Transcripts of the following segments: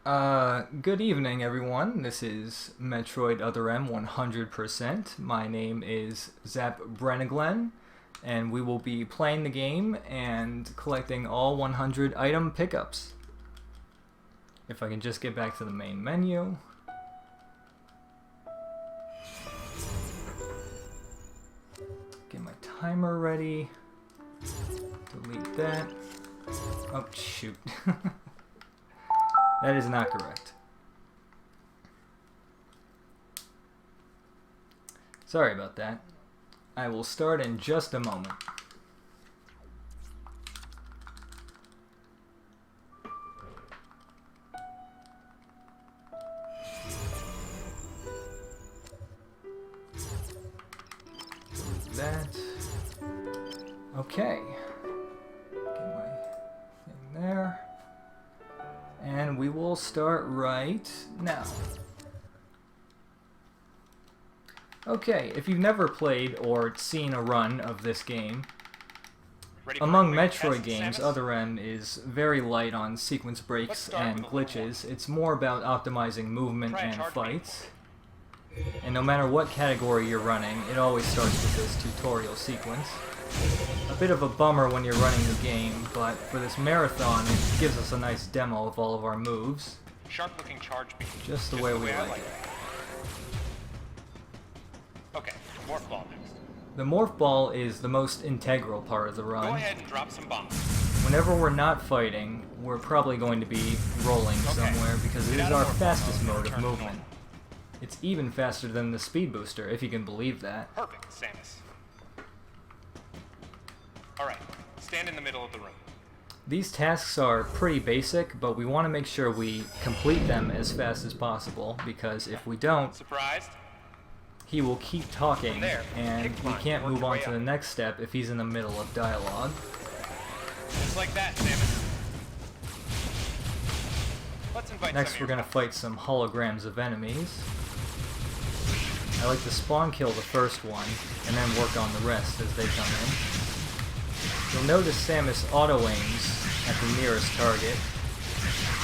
Good evening, everyone. This is Metroid Other M 100%. My name is Zapp Branniglenn, and we will be playing the game and collecting all 100 item pickups. If I can just get back to the main menu. Get my timer ready. Delete that. Oh, shoot. That is not correct. Sorry about that. I will start in just a moment. That. Okay. Get my thing there. And we will start right now. Okay, if you've never played or seen a run of this game, among Metroid games, Other M is very light on sequence breaks and glitches. It's more about optimizing movement and fights. And no matter what category you're running, it always starts with this tutorial sequence. A bit of a bummer when you're running the game, but for this marathon, it gives us a nice demo of all of our moves. Sharp-looking charge beam. Just the way we like it. Okay, Morph Ball next. The Morph Ball is the most integral part of the run. Go ahead and drop some bombs. Whenever we're not fighting, we're probably going to be rolling somewhere because it is our fastest mode of movement. It's even faster than the speed booster, if you can believe that. Perfect, Samus. Alright, stand in the middle of the room. These tasks are pretty basic, but we want to make sure we complete them as fast as possible, because if we don't, Surprised? he will keep talking, and we can't move on to the next step if he's in the middle of dialogue. Just like that, Samus. Let's invite Next we're going to fight some holograms of enemies. I like to spawn kill the first one, and then work on the rest as they come in. You'll notice Samus auto-aims at the nearest target.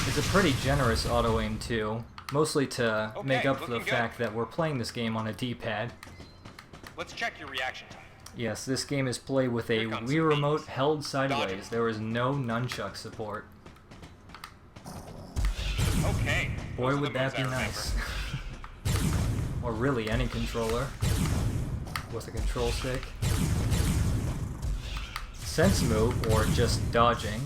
It's a pretty generous auto-aim too, mostly to make up for the fact that we're playing this game on a D-pad. Let's check your reaction time. Yes, this game is played with a Wii Remote held sideways. There is no nunchuck support. Okay. Boy, would that be nice. Or really any controller with a control stick. Sense move, or just dodging,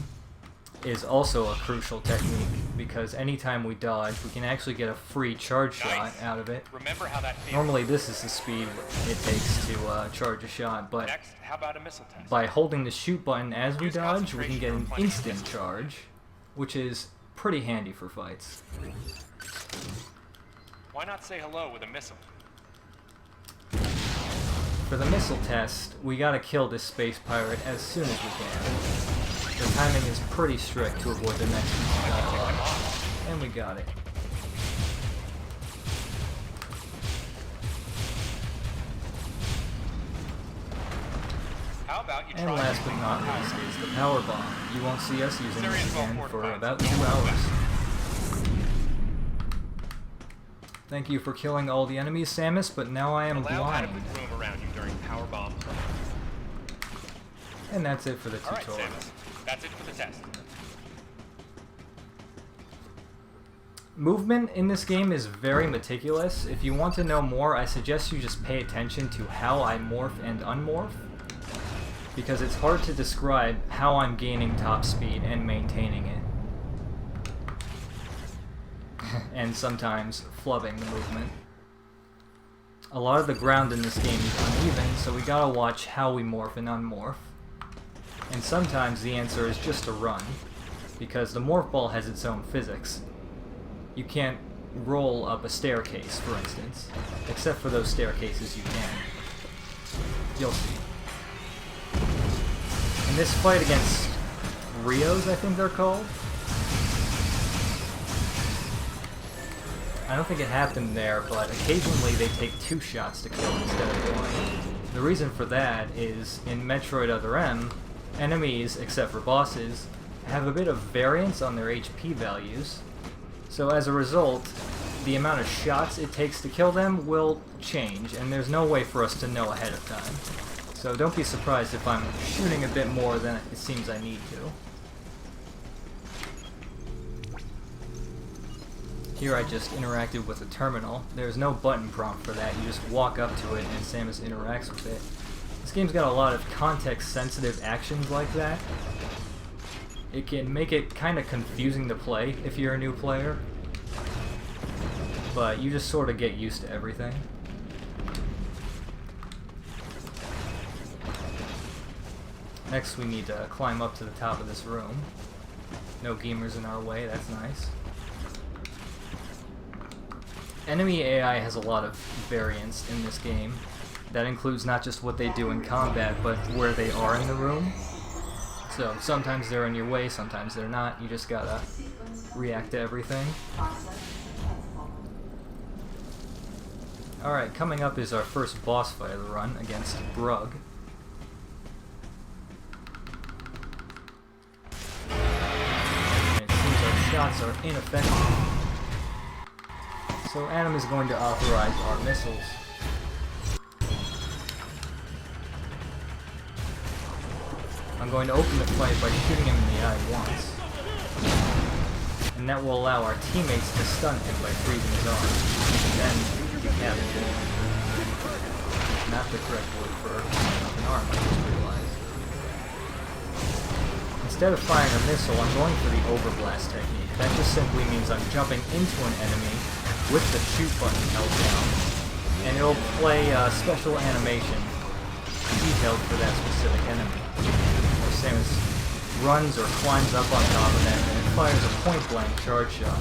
is also a crucial technique because anytime we dodge, we can actually get a free charge shot out of it. Remember how that feels. Normally this is the speed it takes to charge a shot, but Next, how about a missile test? by holding the shoot button as we dodge, we can get an instant charge, which is pretty handy for fights. Why not say hello with a missile? For the missile test, we gotta kill this space pirate as soon as we can. The timing is pretty strict to avoid the next piece of dialogue. And we got it. How about you try And last but not least is the power bomb. You won't see us using this again for about 2 hours. Thank you for killing all the enemies, Samus, but now I am blind. Room around you during power bomb. And that's it for the Alright, tutorial. Samus. That's it for the test. Movement in this game is very meticulous. If you want to know more, I suggest you just pay attention to how I morph and unmorph, because it's hard to describe how I'm gaining top speed and maintaining it. And sometimes flubbing the movement. A lot of the ground in this game is uneven, so we gotta watch how we morph and unmorph. And sometimes the answer is just to run, because the Morph Ball has its own physics. You can't roll up a staircase, for instance, except for those staircases you can. You'll see. In this fight against Rios, I think they're called, I don't think it happened there, but occasionally they take 2 shots to kill instead of 1. The reason for that is, in Metroid Other M, enemies, except for bosses, have a bit of variance on their HP values. So as a result, the amount of shots it takes to kill them will change, and there's no way for us to know ahead of time. So don't be surprised if I'm shooting a bit more than it seems I need to. Here I just interacted with a terminal. There's no button prompt for that, you just walk up to it and Samus interacts with it. This game's got a lot of context-sensitive actions like that. It can make it kind of confusing to play if you're a new player, but you just sort of get used to everything. Next we need to climb up to the top of this room. No gamers in our way, that's nice. Enemy AI has a lot of variance in this game. That includes not just what they do in combat, but where they are in the room. So sometimes they're in your way, sometimes they're not. You just gotta react to everything. Alright, coming up is our first boss fight of the run against Brugg. And it seems our shots are ineffective. So Adam is going to authorize our missiles. I'm going to open the fight by shooting him in the eye once. And that will allow our teammates to stun him by freezing his arm. And then decapitate him. Not the correct word for an arm, I just realized. Instead of firing a missile, I'm going for the overblast technique. That just simply means I'm jumping into an enemy with the shoot button held down, and it'll play a special animation detailed for that specific enemy. Samus runs or climbs up on top of them and it fires a point-blank charge shot.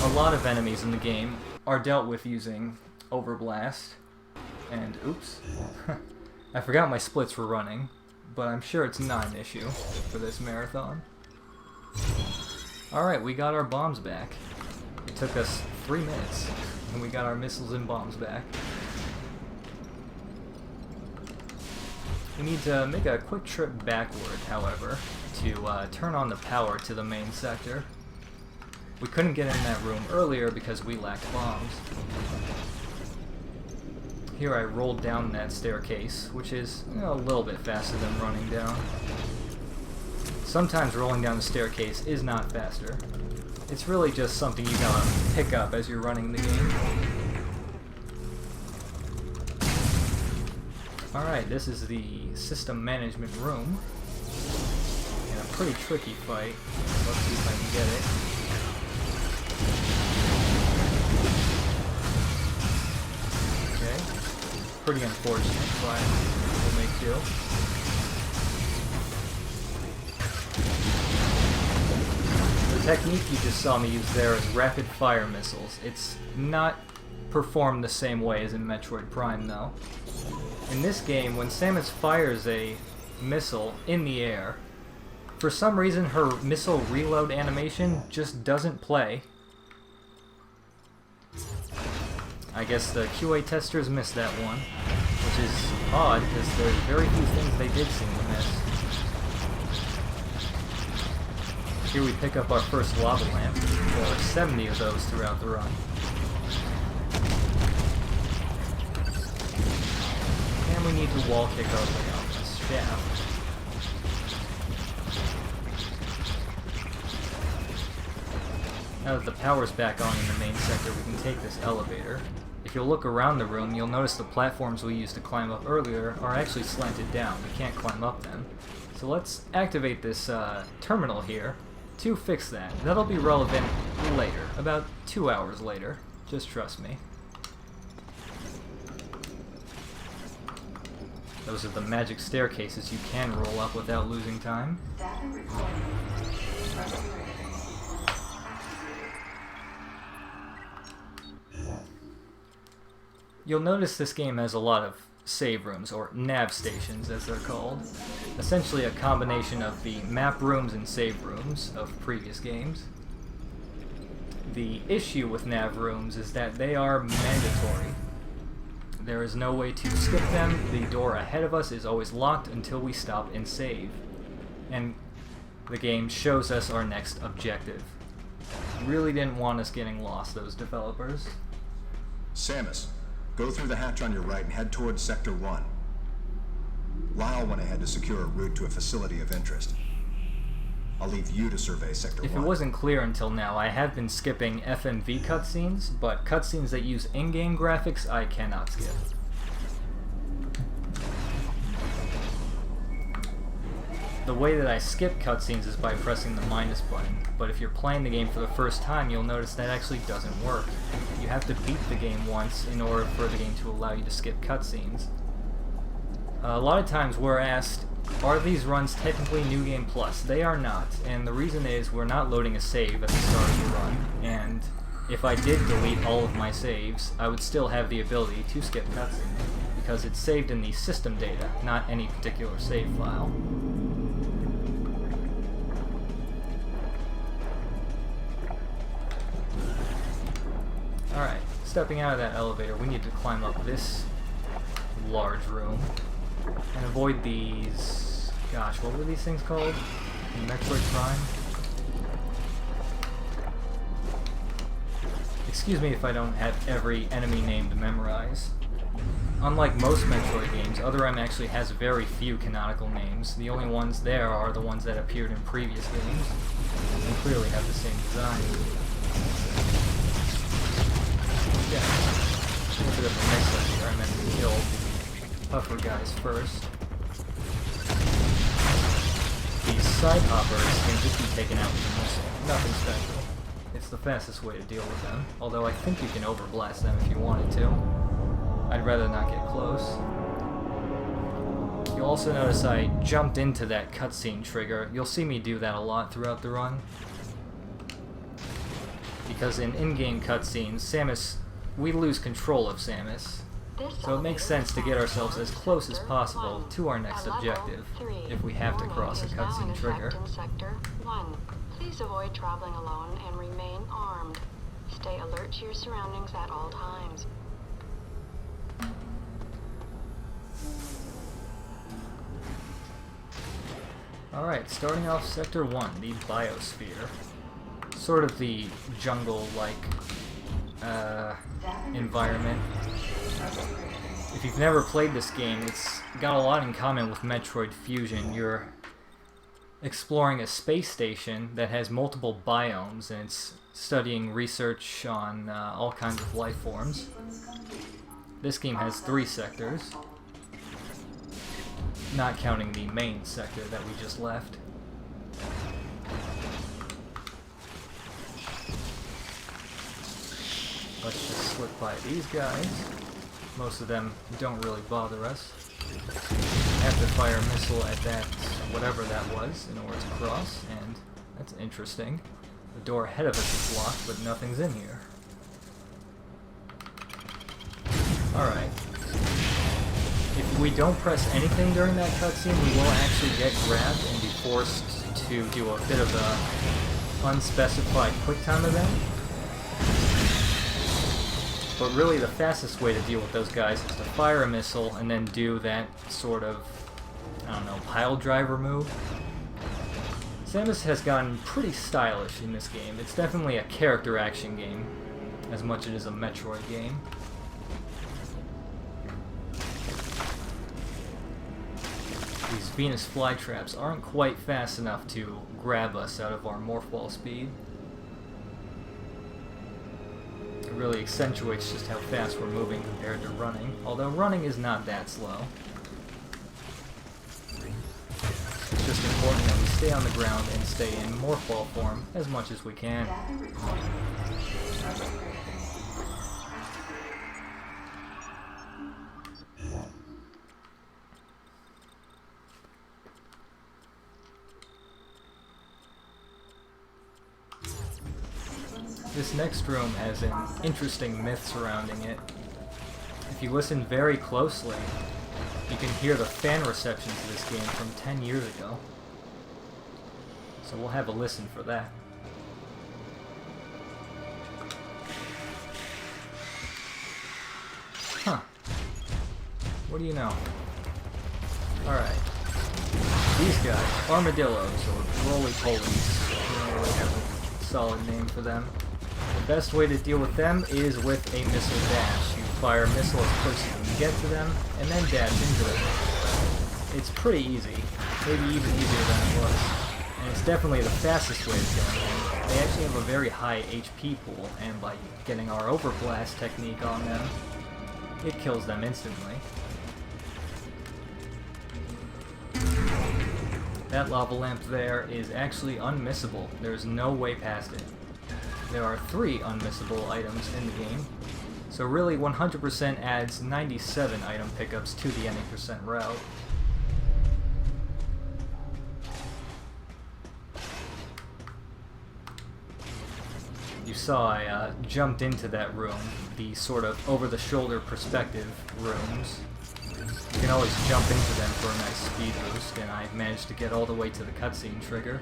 A lot of enemies in the game are dealt with using Overblast, and oops, I forgot my splits were running, but I'm sure it's not an issue for this marathon. Alright, we got our bombs back. It took us 3 minutes, and we got our missiles and bombs back. We need to make a quick trip backward, however, to turn on the power to the main sector. We couldn't get in that room earlier because we lacked bombs. Here I rolled down that staircase, which is a little bit faster than running down. Sometimes rolling down the staircase is not faster. It's really just something you gotta pick up as you're running the game. Alright, this is the system management room. And a pretty tricky fight. Let's see if I can get it. Okay. Pretty unfortunate, but we'll make do. The technique you just saw me use there is rapid fire missiles. It's not performed the same way as in Metroid Prime, though. In this game, when Samus fires a missile in the air, for some reason her missile reload animation just doesn't play. I guess the QA testers missed that one, which is odd because there's very few things they did seem to miss. Here we pick up our first lava lamp. There are 70 of those throughout the run. And we need to wall kick our way out this shaft. Now that the power's back on in the main sector, we can take this elevator. If you'll look around the room, you'll notice the platforms we used to climb up earlier are actually slanted down. We can't climb up them. So let's activate this terminal here to fix that. That'll be relevant later, about 2 hours later. Just trust me. Those are the magic staircases you can roll up without losing time. You'll notice this game has a lot of save rooms, or nav stations as they're called. Essentially a combination of the map rooms and save rooms of previous games. The issue with nav rooms is that they are mandatory. There is no way to skip them. The door ahead of us is always locked until we stop and save. And the game shows us our next objective. Really didn't want us getting lost, those developers. Samus, go through the hatch on your right and head towards Sector 1. Lyle went ahead to secure a route to a facility of interest. I'll leave you to survey Sector 1. If it wasn't clear until now, I have been skipping FMV cutscenes, but cutscenes that use in-game graphics, I cannot skip. The way that I skip cutscenes is by pressing the minus button, but if you're playing the game for the first time, you'll notice that actually doesn't work. You have to beat the game once in order for the game to allow you to skip cutscenes. A lot of times we're asked, are these runs technically New Game Plus? They are not, and the reason is we're not loading a save at the start of the run, and if I did delete all of my saves, I would still have the ability to skip cutscenes, because it's saved in the system data, not any particular save file. Alright, stepping out of that elevator, we need to climb up this large room and avoid these... gosh, what were these things called? In Metroid Prime? Excuse me if I don't have every enemy name to memorize. Unlike most Metroid games, Other M actually has very few canonical names. The only ones there are the ones that appeared in previous games, and clearly have the same design. Yeah, a little bit of a mix-up here. I meant to kill the puffer guys first. These side hoppers can just be taken out with a missile. Nothing special. It's the fastest way to deal with them, although I think you can overblast them if you wanted to. I'd rather not get close. You'll also notice I jumped into that cutscene trigger. You'll see me do that a lot throughout the run. Because in-game cutscenes, we lose control of Samus. So it makes sense to get ourselves as close as possible to our next objective, if we have to cross a cutscene trigger. Please avoid traveling alone and remain armed. Stay alert to your surroundings at all times. Alright, starting off Sector 1, the Biosphere. Sort of the jungle-like environment. If you've never played this game, it's got a lot in common with Metroid Fusion. You're exploring a space station that has multiple biomes, and it's studying research on all kinds of life forms. This game has 3 sectors, not counting the main sector that we just left. Let's just slip by these guys. Most of them don't really bother us. Have to fire a missile at that, whatever that was, in order to cross, and that's interesting. The door ahead of us is locked, but nothing's in here. Alright. If we don't press anything during that cutscene, we will actually get grabbed and be forced to do a bit of a unspecified QuickTime event. But really the fastest way to deal with those guys is to fire a missile and then do that sort of, I don't know, pile driver move. Samus has gotten pretty stylish in this game. It's definitely a character action game, as much as it is a Metroid game. These Venus flytraps aren't quite fast enough to grab us out of our Morph Ball speed. It really accentuates just how fast we're moving compared to running, although running is not that slow. It's just important that we stay on the ground and stay in Morph Ball form as much as we can. This next room has an interesting myth surrounding it. If you listen very closely, you can hear the fan reception to this game from 10 years ago. So we'll have a listen for that. Huh. What do you know? Alright. these guys, armadillos, or roly-polies. We don't really have a solid name for them. The best way to deal with them is with a missile dash. You fire a missile as close as you can get to them, and then dash into them. It's pretty easy, maybe even easier than it was. And it's definitely the fastest way of killing them. They actually have a very high HP pool, and by getting our overblast technique on them, it kills them instantly. That lava lamp there is actually unmissable. There's no way past it. There are 3 unmissable items in the game, so really 100% adds 97 item pickups to the any percent route. You saw I jumped into that room, the sort of over-the-shoulder perspective rooms. You can always jump into them for a nice speed boost, and I managed to get all the way to the cutscene trigger,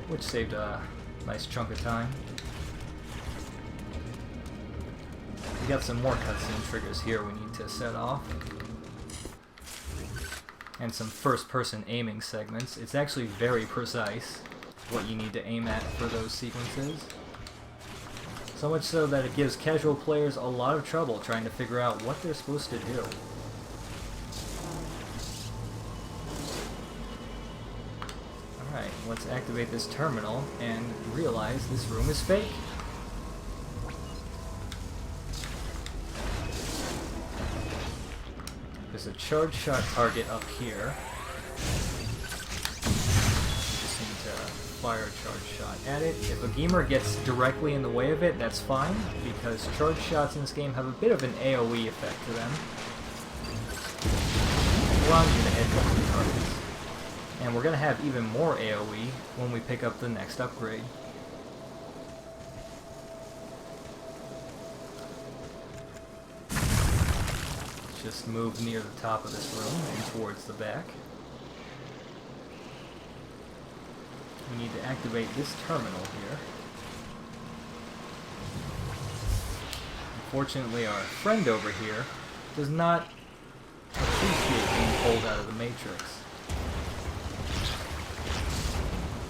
which saved a nice chunk of time. We got some more cutscene triggers here we need to set off. And some first-person aiming segments. It's actually very precise what you need to aim at for those sequences. So much so that it gives casual players a lot of trouble trying to figure out what they're supposed to do. Alright, let's activate this terminal and realize this room is fake. There's a charge shot target up here. Just need to fire a charge shot at it. If a gamer gets directly in the way of it, that's fine, because charge shots in this game have a bit of an AoE effect to them, allowing you to hit multiple targets. And we're going to have even more AoE when we pick up the next upgrade. Just move near the top of this room and towards the back. We need to activate this terminal here. Unfortunately, our friend over here does not appreciate being pulled out of the Matrix.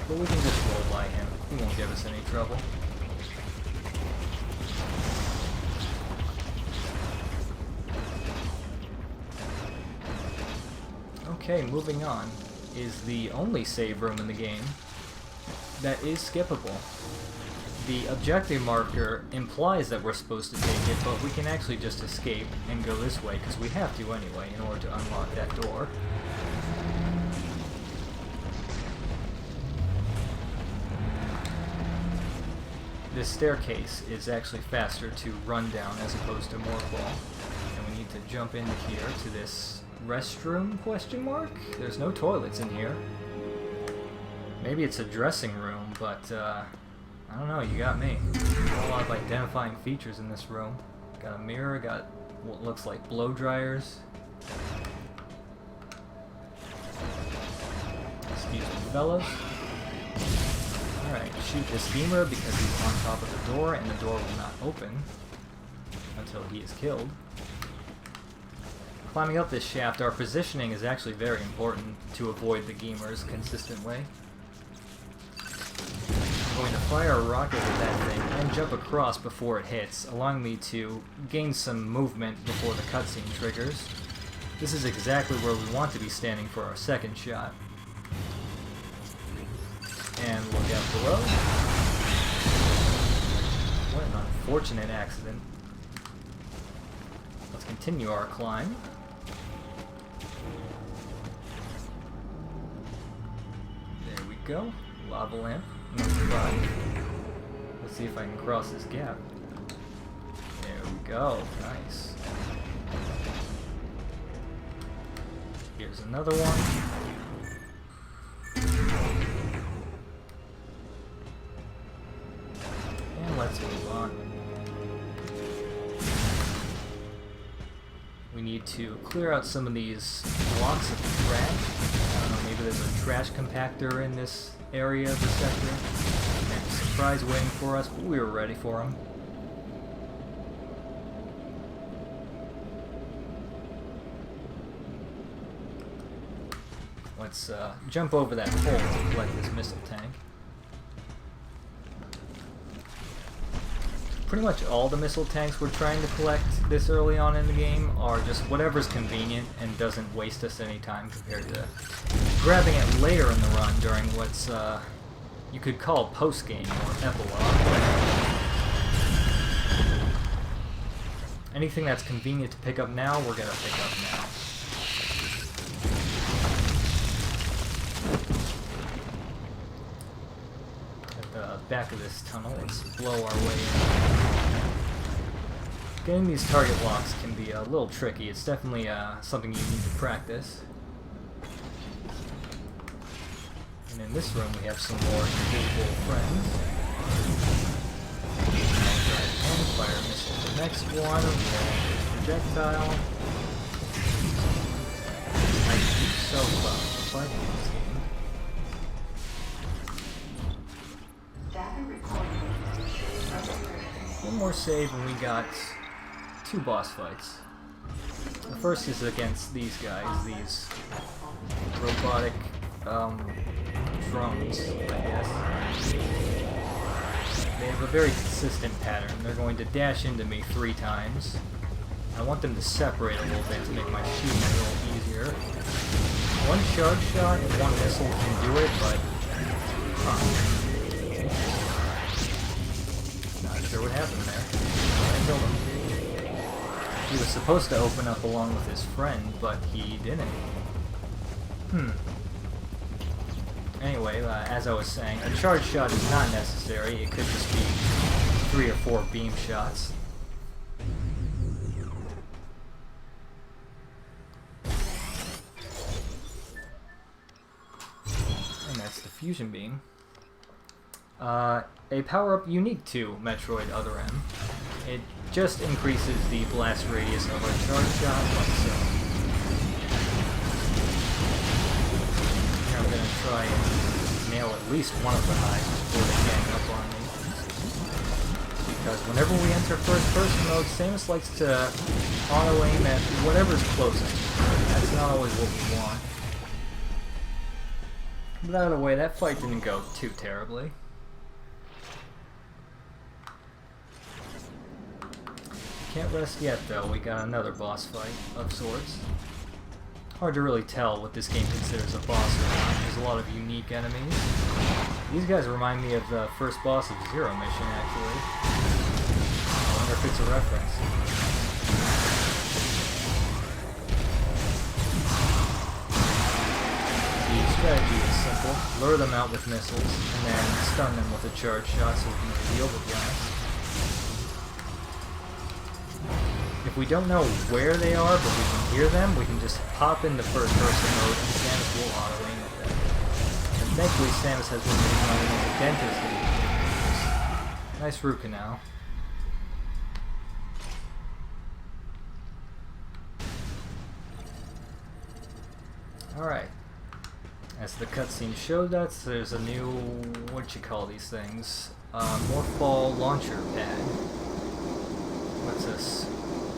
But we can just roll by him. He won't give us any trouble. Okay, moving on is the only save room in the game that is skippable. The objective marker implies that we're supposed to take it, but we can actually just escape and go this way, because we have to anyway in order to unlock that door. This staircase is actually faster to run down as opposed to Morph Ball. And we need to jump into here to this restroom, question mark? There's no toilets in here. Maybe it's a dressing room, but I don't know, you got me. A lot of identifying features in this room. Got a mirror, got what looks like blow dryers. Excuse me, fellas. Alright, shoot this gamer because he's on top of the door, and the door will not open until he is killed. Climbing up this shaft, our positioning is actually very important to avoid the gamer's consistent way. I'm going to fire a rocket at that thing and jump across before it hits, allowing me to gain some movement before the cutscene triggers. This is exactly where we want to be standing for our second shot. And look out below. What an unfortunate accident. Let's continue our climb. There we go. Lava lamp. Number 5. Let's see if I can cross this gap. There we go. Nice. Here's another one. Let's move on. We need to clear out some of these blocks of trash. I don't know, maybe there's a trash compactor in this area of the sector. And a surprise waiting for us, but we were ready for him. let's jump over that pole to collect this missile tank. Pretty much all the missile tanks we're trying to collect this early on in the game are just whatever's convenient and doesn't waste us any time compared to grabbing it later in the run during what's you could call post-game or epilogue. Anything that's convenient to pick up now, we're gonna pick up now. At the back of this tunnel, let's blow our way in. Getting these target locks can be a little tricky. It's definitely something you need to practice. And in this room we have some more invisible friends. And fire missile. The next one, projectile. I do so well fighting this game. One more save and we got 2 boss fights. The first is against these guys, these robotic drones, I guess. They have a very consistent pattern. They're going to dash into me 3 times. I want them to separate a little bit to make my shooting a little easier. 1 charge shot and 1 missile can do it, but not sure what happened there. I killed him. He was supposed to open up along with his friend, but he didn't. Anyway, as I was saying, a charge shot is not necessary. It could just be 3 or 4 beam shots. And that's the fusion beam. A power-up unique to Metroid Other M. It just increases the blast radius of a charge shot, like so. Now I'm going to try and nail at least one of the highs before they gang up on me. Because whenever we enter first-person mode, Samus likes to auto-aim at whatever's closest. That's not always what we want. But out of the way, that fight didn't go too terribly. Can't rest yet, though. We got another boss fight of sorts. Hard to really tell what this game considers a boss or not. There's a lot of unique enemies. These guys remind me of the first boss of Zero Mission, actually. I wonder if it's a reference. The strategy is simple. Lure them out with missiles, and then stun them with a charge shot so we can deal the blast. If we don't know where they are, but we can hear them, we can just hop into first-person mode and Samus will auto-aim at them. And thankfully Samus has been running as a dentist in nice root canal. Alright. As the cutscene showed us, there's a new, what you call these things, Morph Ball launcher pad. What's this?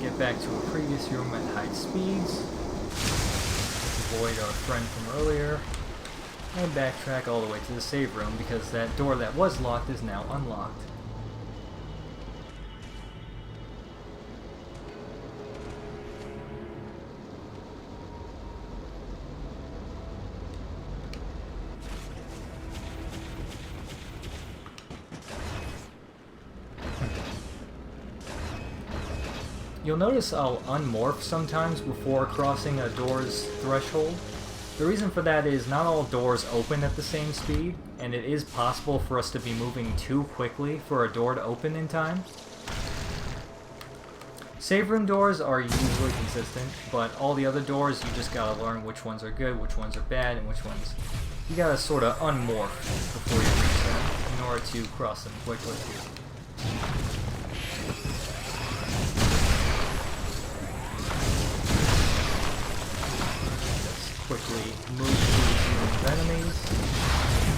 Get back to a previous room at high speeds, avoid our friend from earlier, and backtrack all the way to the save room because that door that was locked is now unlocked. You'll notice I'll unmorph sometimes before crossing a door's threshold. The reason for that is not all doors open at the same speed, and it is possible for us to be moving too quickly for a door to open in time. Save room doors are usually consistent, but all the other doors you just gotta learn which ones are good, which ones are bad, and which ones you gotta sort of unmorph before you reach them in order to cross them quickly. Quickly move through the enemies.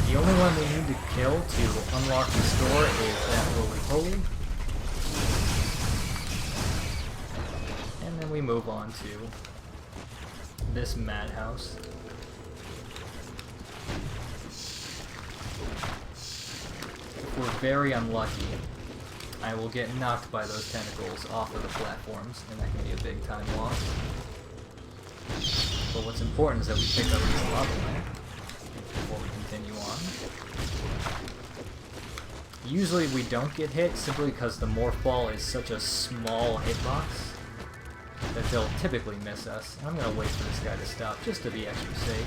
The only one we need to kill to unlock this door is that roly-poly. And then we move on to this madhouse. very unlucky, I will get knocked by those tentacles off of the platforms, and that can be a big time loss. But what's important is that we pick up this lava lamp before we continue on. Usually we don't get hit simply because the Morph Ball is such a small hitbox that they'll typically miss us. I'm gonna wait for this guy to stop just to be extra safe.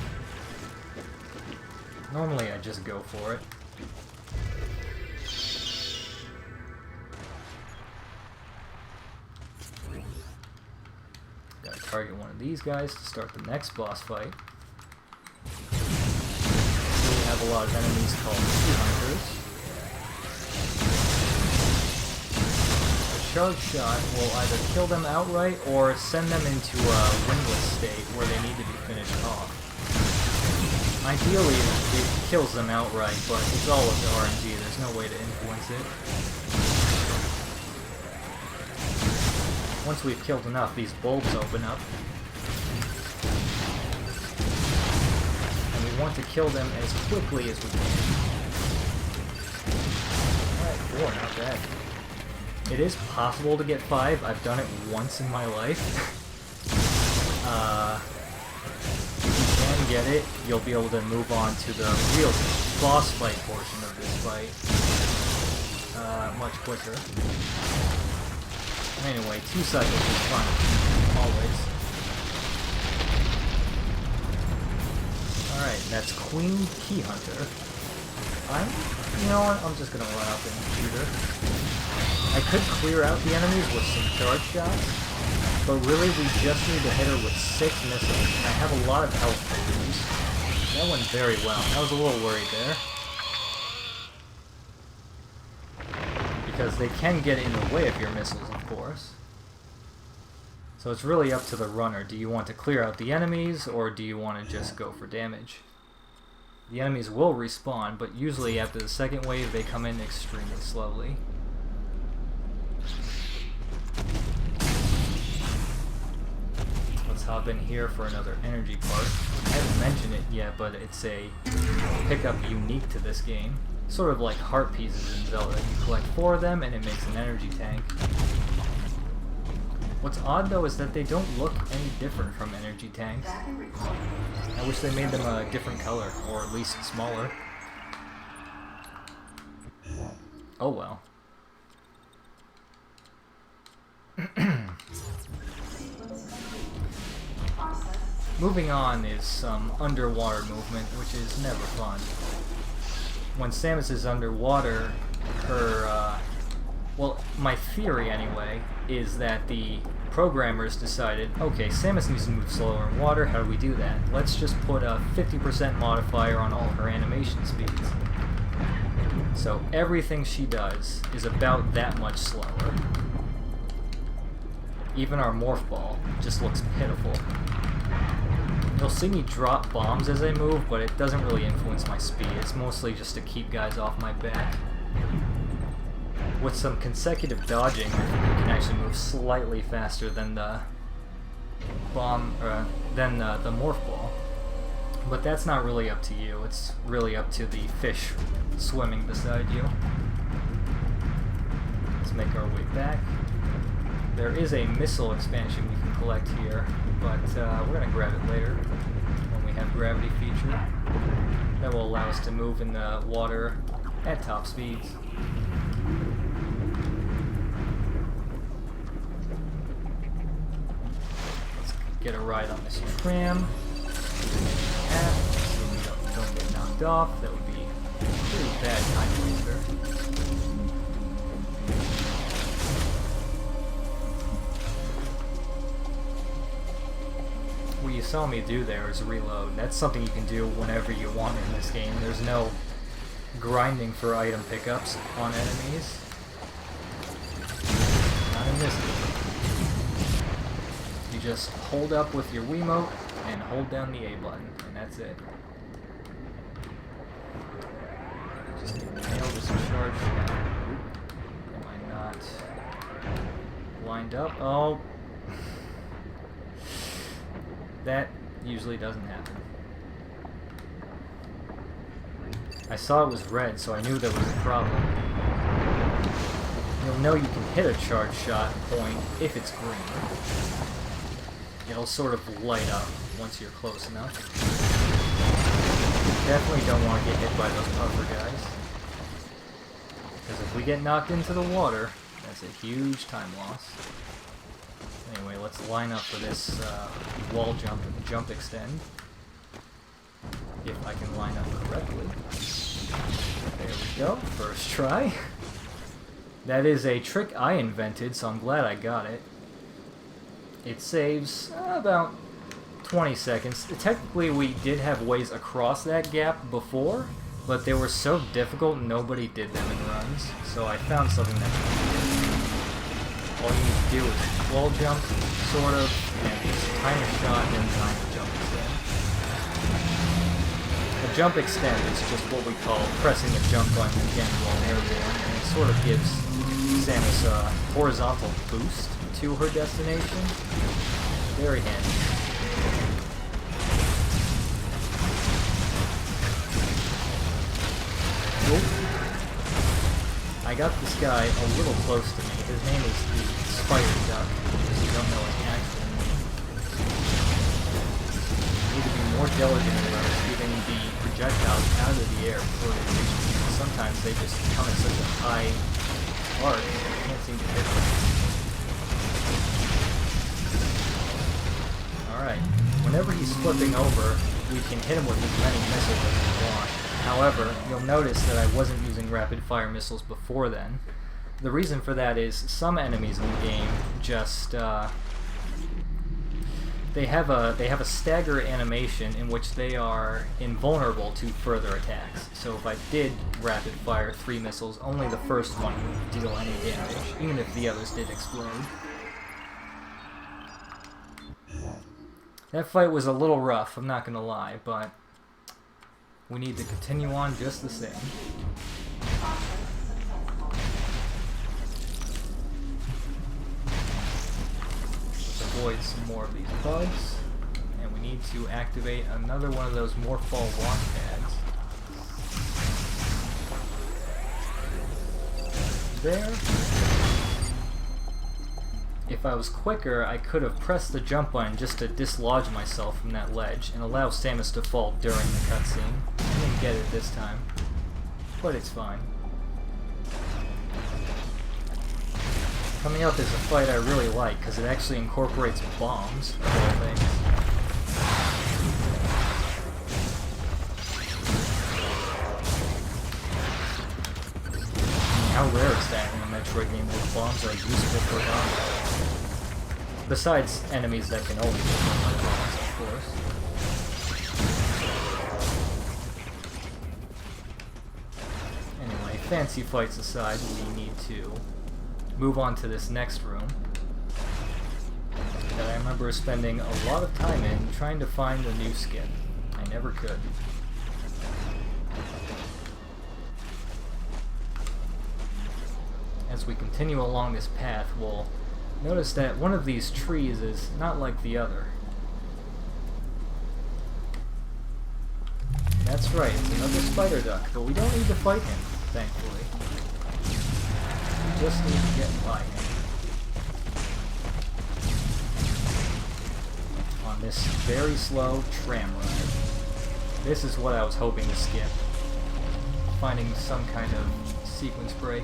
Normally I just go for it. Gotta target one of these guys to start the next boss fight. So we have a lot of enemies called Sea Hunters. Charge shot will either kill them outright or send them into a windless state where they need to be finished off. Ideally, it kills them outright, but it's all up to RNG. There's no way to influence it. Once we've killed enough, these bulbs open up. And we want to kill them as quickly as we can. Alright, 4, not bad. It is possible to get 5. I've done it once in my life. If you can get it, you'll be able to move on to the real boss fight portion of this fight much quicker. Anyway, 2 cycles is fun, always. Alright, that's Queen Key Hunter. You know what, I'm just gonna run up and shoot her. I could clear out the enemies with some charge shots, but really we just need to hit her with 6 missiles, and I have a lot of health to lose. That went very well. I was a little worried there. Because they can get in the way of your missiles, of course. So it's really up to the runner. Do you want to clear out the enemies, or do you want to just go for damage? The enemies will respawn, but usually after the second wave they come in extremely slowly. Let's hop in here for another energy part. I haven't mentioned it yet, but it's a pickup unique to this game. Sort of like heart pieces in Zelda. You collect 4 of them and it makes an energy tank. What's odd though is that they don't look any different from energy tanks. I wish they made them a different color, or at least smaller. Oh well. Moving on is some underwater movement, which is never fun. When Samus is underwater, her, well, my theory anyway, is that the programmers decided, okay, Samus needs to move slower in water, how do we do that? Let's just put a 50% modifier on all her animation speeds. So everything she does is about that much slower. Even our Morph Ball just looks pitiful. You'll see me drop bombs as I move, but it doesn't really influence my speed. It's mostly just to keep guys off my back. With some consecutive dodging, I think we can actually move slightly faster than the bomb, than the Morph Ball. But that's not really up to you. It's really up to the fish swimming beside you. Let's make our way back. There is a missile expansion we can collect here, but we're going to grab it later when we have gravity feature. That will allow us to move in the water at top speeds. Let's get a ride on this tram. So we don't get knocked off. That would be a pretty bad time waster. What you saw me do there is reload. That's something you can do whenever you want in this game. There's no grinding for item pickups on enemies. Not in this game. You just hold up with your Wiimote and hold down the A button, and that's it. Just nail this charge. Am I not lined up? Oh. That usually doesn't happen. I saw it was red, so I knew there was a problem. you'll know you can hit a charge shot point if it's green. It'll sort of light up once you're close enough. Definitely don't want to get hit by those puffer guys. Because if we get knocked into the water, that's a huge time loss. Anyway, let's line up for this wall jump and jump extend. If I can line up correctly. There we go, first try. That is a trick I invented, so I'm glad I got it. It saves about 20 seconds. Technically, we did have ways across that gap before, but they were so difficult nobody did them in runs, so I found something that all you need to do is wall jump, sort of, and just time a shot and time a jump extend. A jump extend is just what we call pressing the jump button again while airborne, and it sort of gives Samus a horizontal boost to her destination. Very handy. Nope. I got this guy a little close to me. His name is the Spider Duck, if you don't know his actual name. You need to be more diligent about shooting the projectiles out of the air before they reach you. Sometimes they just come at such a high arc, you can't seem to hit them. Alright, whenever he's flipping over, we can hit him with as many missiles as we want. However, you'll notice that I wasn't using rapid-fire missiles before then. The reason for that is some enemies in the game just they have a stagger animation in which they are invulnerable to further attacks. So if I did rapid-fire 3 missiles, only the first one would deal any damage, even if the others did explode. That fight was a little rough, I'm not gonna lie, but we need to continue on just the same. Let's avoid some more of these bugs, and we need to activate another one of those Morph Ball launch pads. There. If I was quicker, I could have pressed the jump button just to dislodge myself from that ledge and allow Samus to fall during the cutscene. I didn't get it this time, but it's fine. Coming up is a fight I really like because it actually incorporates bombs, of all things. How rare is that in a Metroid game where bombs are useful for combat? Besides enemies that can only hit by bombs, of course. Anyway, fancy fights aside, we need to move on to this next room that I remember spending a lot of time in trying to find a new skin. I never could. As we continue along this path, we'll notice that one of these trees is not like the other. That's right, it's another spider duck, but we don't need to fight him, thankfully. We just need to get by him. On this very slow tram ride. This is what I was hoping to skip. Finding some kind of sequence break.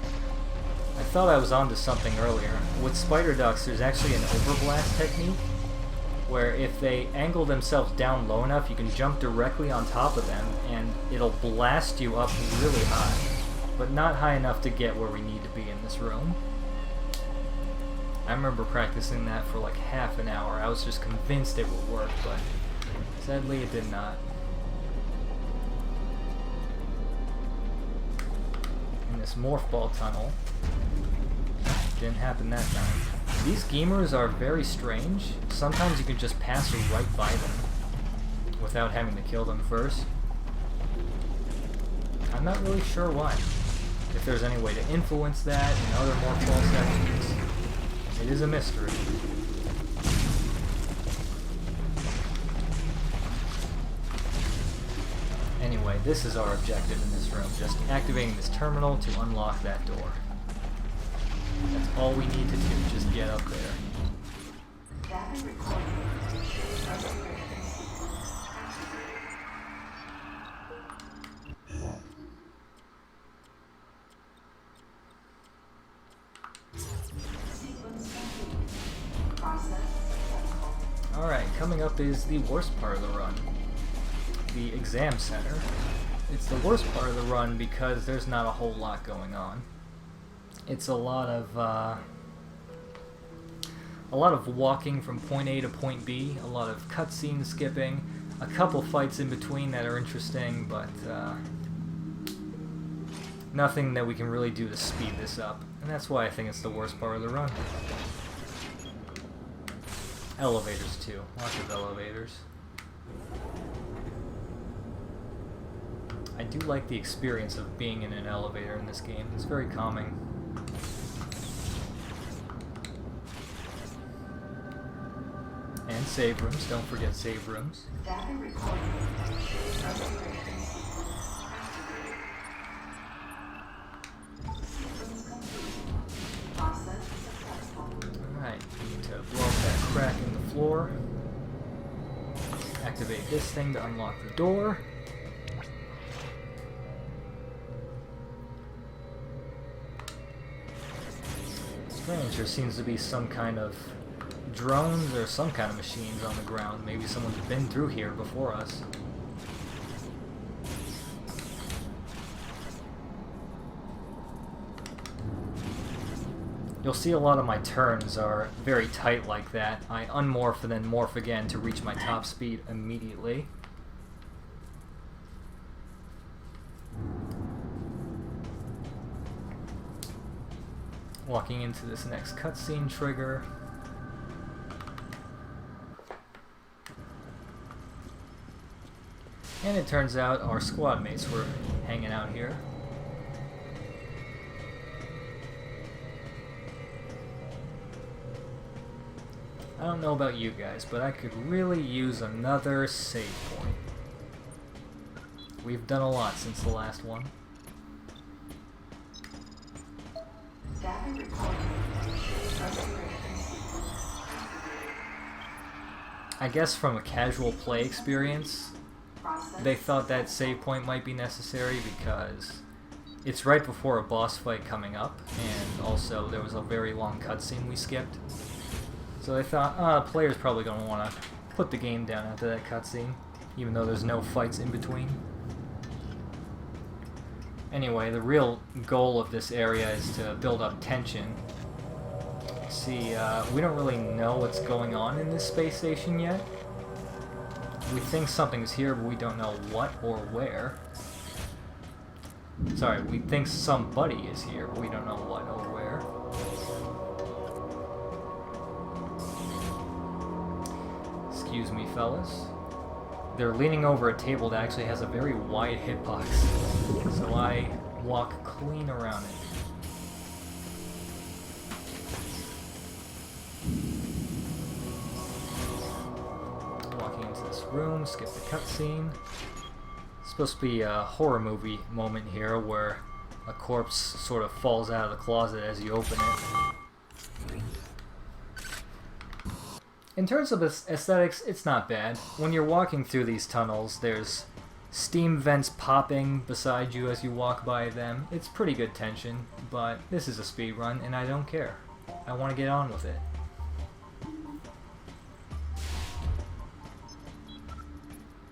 I thought I was onto something earlier. With spider ducks, there's actually an overblast technique, where if they angle themselves down low enough, you can jump directly on top of them, and it'll blast you up really high, but not high enough to get where we need to be in this room. I remember practicing that for like half an hour. I was just convinced it would work, but sadly it did not. In this Morph Ball tunnel, didn't happen that time. These gamers are very strange. Sometimes you can just pass right by them without having to kill them first. I'm not really sure why. If there's any way to influence that in other Morph Ball sections, it is a mystery. Anyway, this is our objective in this room, just activating this terminal to unlock that door. That's all we need to do, just get up there. Alright, coming up is the worst part of the run. The exam center. It's the worst part of the run because there's not a whole lot going on. It's a lot of walking from point A to point B, a lot of cutscene skipping, a couple fights in between that are interesting, but nothing that we can really do to speed this up. And that's why I think it's the worst part of the run. Elevators too, lots of elevators. I do like the experience of being in an elevator in this game. It's very calming. And save rooms, don't forget save rooms. Alright, we need to blow up that crack in the floor. Activate this thing to unlock the door. Strange, there seems to be some kind of drones or some kind of machines on the ground. Maybe someone's been through here before us. You'll see a lot of my turns are very tight like that. I unmorph and then morph again to reach my top speed immediately. Walking into this next cutscene trigger. And it turns out our squad mates were hanging out here. I don't know about you guys, but I could really use another save point. We've done a lot since the last one. I guess from a casual play experience, they thought that save point might be necessary because it's right before a boss fight coming up, and also there was a very long cutscene we skipped. So they thought, player's probably going to want to put the game down after that cutscene, even though there's no fights in between. Anyway, the real goal of this area is to build up tension. See, we don't really know what's going on in this space station yet. We think something's here, but we don't know what or where. Sorry, we think somebody is here, but we don't know what or where. Excuse me, fellas. They're leaning over a table that actually has a very wide hitbox, so I walk clean around it. Walking into this room, skip the cutscene. It's supposed to be a horror movie moment here where a corpse sort of falls out of the closet as you open it. In terms of aesthetics, it's not bad. When you're walking through these tunnels, there's steam vents popping beside you as you walk by them. It's pretty good tension, but this is a speedrun and I don't care. I want to get on with it.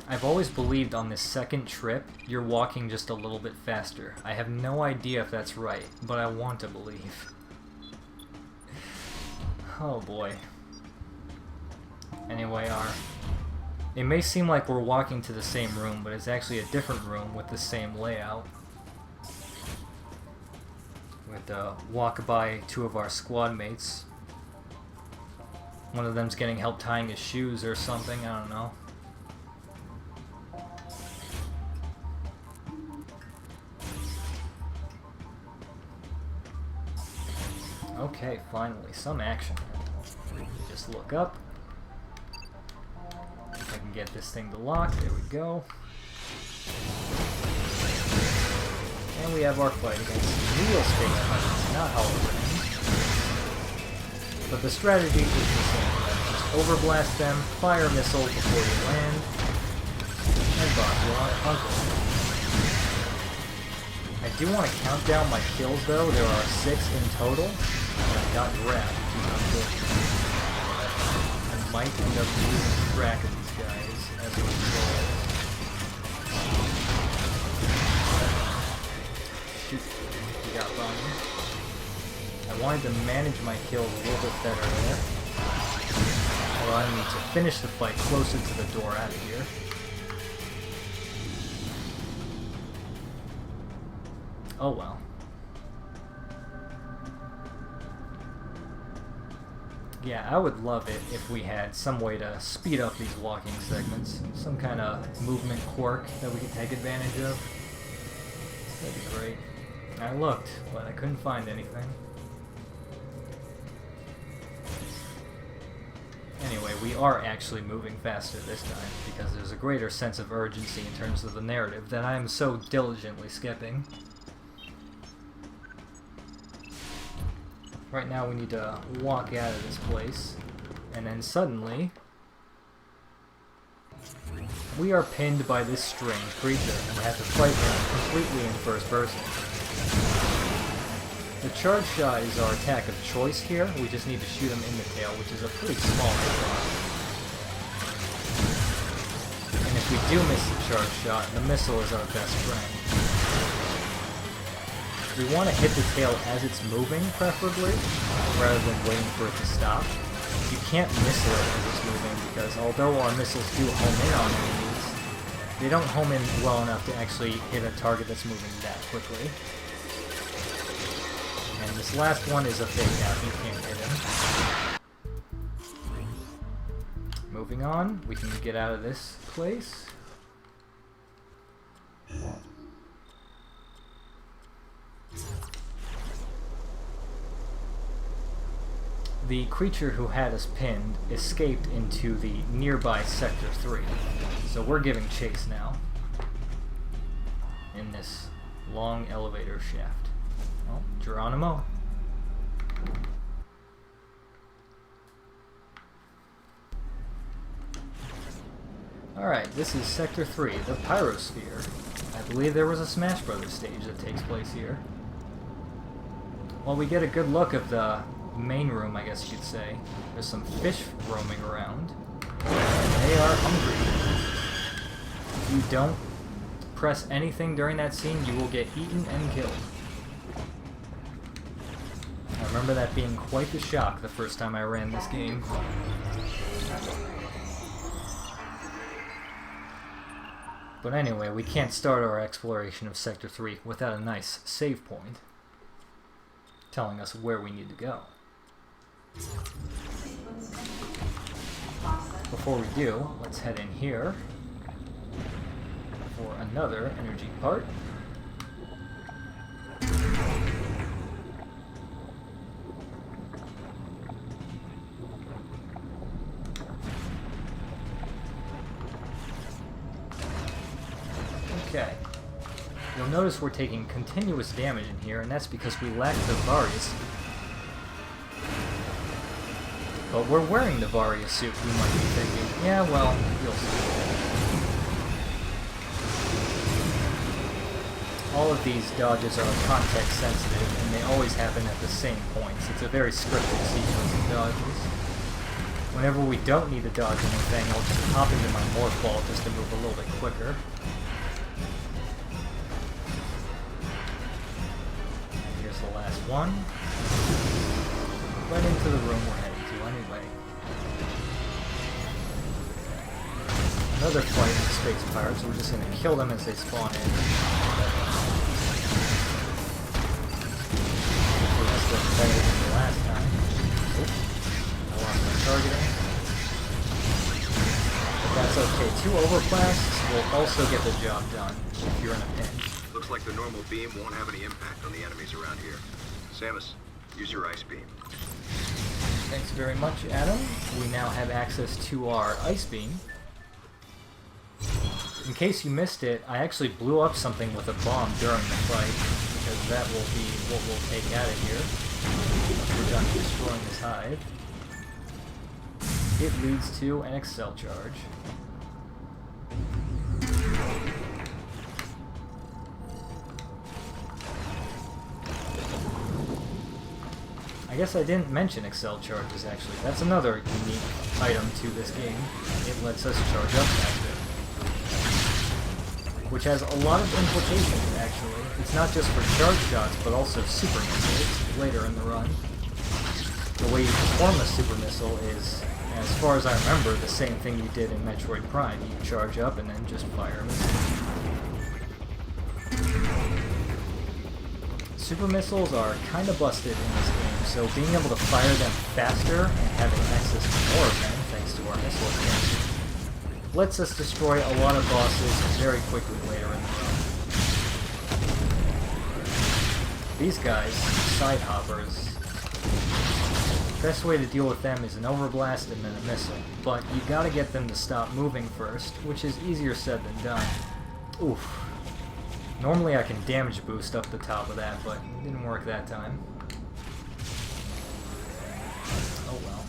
I've always believed on this second trip, you're walking just a little bit faster. I have no idea if that's right, but I want to believe. Oh boy. Anyway, it may seem like we're walking to the same room, but it's actually a different room with the same layout. We have to walk by two of our squad mates. One of them's getting help tying his shoes or something, I don't know. Okay, finally, some action. Just look up. If I can get this thing to lock, there we go. And we have our fight against real space pirates, not holograms. But the strategy is the same. Just overblast them, fire a missile before you land, and boss you on uncle. I do want to count down my kills though. There are 6 in total, and I got grabbed, which is unfortunate. I might end up losing track of these guys as a result. Shoot, we got Bonnie. I wanted to manage my kills a little bit better there, allowing me to finish the fight closer to the door out of here. Oh well. Yeah, I would love it if we had some way to speed up these walking segments. Some kind of movement quirk that we could take advantage of. That'd be great. I looked, but I couldn't find anything. Anyway, we are actually moving faster this time, because there's a greater sense of urgency in terms of the narrative that I am so diligently skipping. Right now we need to walk out of this place, and then suddenly we are pinned by this strange creature, and we have to fight him completely in first person. The charge shot is our attack of choice here. We just need to shoot him in the tail, which is a pretty small shot. And if we do miss the charge shot, the missile is our best friend. We want to hit the tail as it's moving, preferably, rather than waiting for it to stop. You can't missile it as it's moving, because although our missiles do home in on enemies, they don't home in well enough to actually hit a target that's moving that quickly. And this last one is a fake out, you can't hit him. Moving on, we can get out of this place. The creature who had us pinned escaped into the nearby Sector 3, so we're giving chase now in this long elevator shaft. Oh, Geronimo. Alright, this is Sector 3, the Pyrosphere. I believe there was a Smash Brothers stage that takes place here. Well, we get a good look of the main room, I guess you could say. There's some fish roaming around. They are hungry. If you don't press anything during that scene, you will get eaten and killed. I remember that being quite the shock the first time I ran this game. But anyway, we can't start our exploration of Sector 3 without a nice save point telling us where we need to go. Before we do, let's head in here for another energy part. Okay. You'll notice we're taking continuous damage in here, and that's because we lack the Varia. But we're wearing the Varia suit, you might be thinking. Yeah, well, you'll see. All of these dodges are context sensitive, and they always happen at the same points. It's a very scripted sequence of dodges. Whenever we don't need to dodge anything, I'll just hop into my Morph Ball just to move a little bit quicker. Here's the last one. Right into the room we're heading to anyway. Another fight with space pirates, so we're just gonna kill them as they spawn in. So that's what's better than the last time. Oops. I lost my targeting. But that's okay. 2 overblasts will also get the job done if you're in a pinch. Looks like the normal beam won't have any impact on the enemies around here. Samus, use your ice beam. Thanks very much, Adam. We now have access to our ice beam. In case you missed it, I actually blew up something with a bomb during the fight, because that will be what we'll take out of here. we're done destroying this hive, it leads to an Excel charge. I guess I didn't mention Excel charges, actually. That's another unique item to this game. It lets us charge up faster. Which has a lot of implications, actually. It's not just for charge shots, but also super missiles later in the run. The way you perform a super missile is, as far as I remember, the same thing you did in Metroid Prime. You charge up and then just fire a missile. Super missiles are kind of busted in this game, so being able to fire them faster and having access to more of them, thanks to our missile expansion, lets us destroy a lot of bosses very quickly later in the run. These guys, side hoppers, best way to deal with them is an overblast and then a missile, but you gotta get them to stop moving first, which is easier said than done. Oof. Normally I can damage boost up the top of that, but it didn't work that time. Oh well.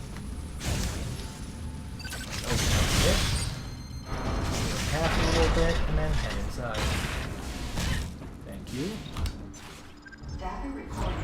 Let's open up this. Half a little bit, and then head inside. Thank you. Data recording.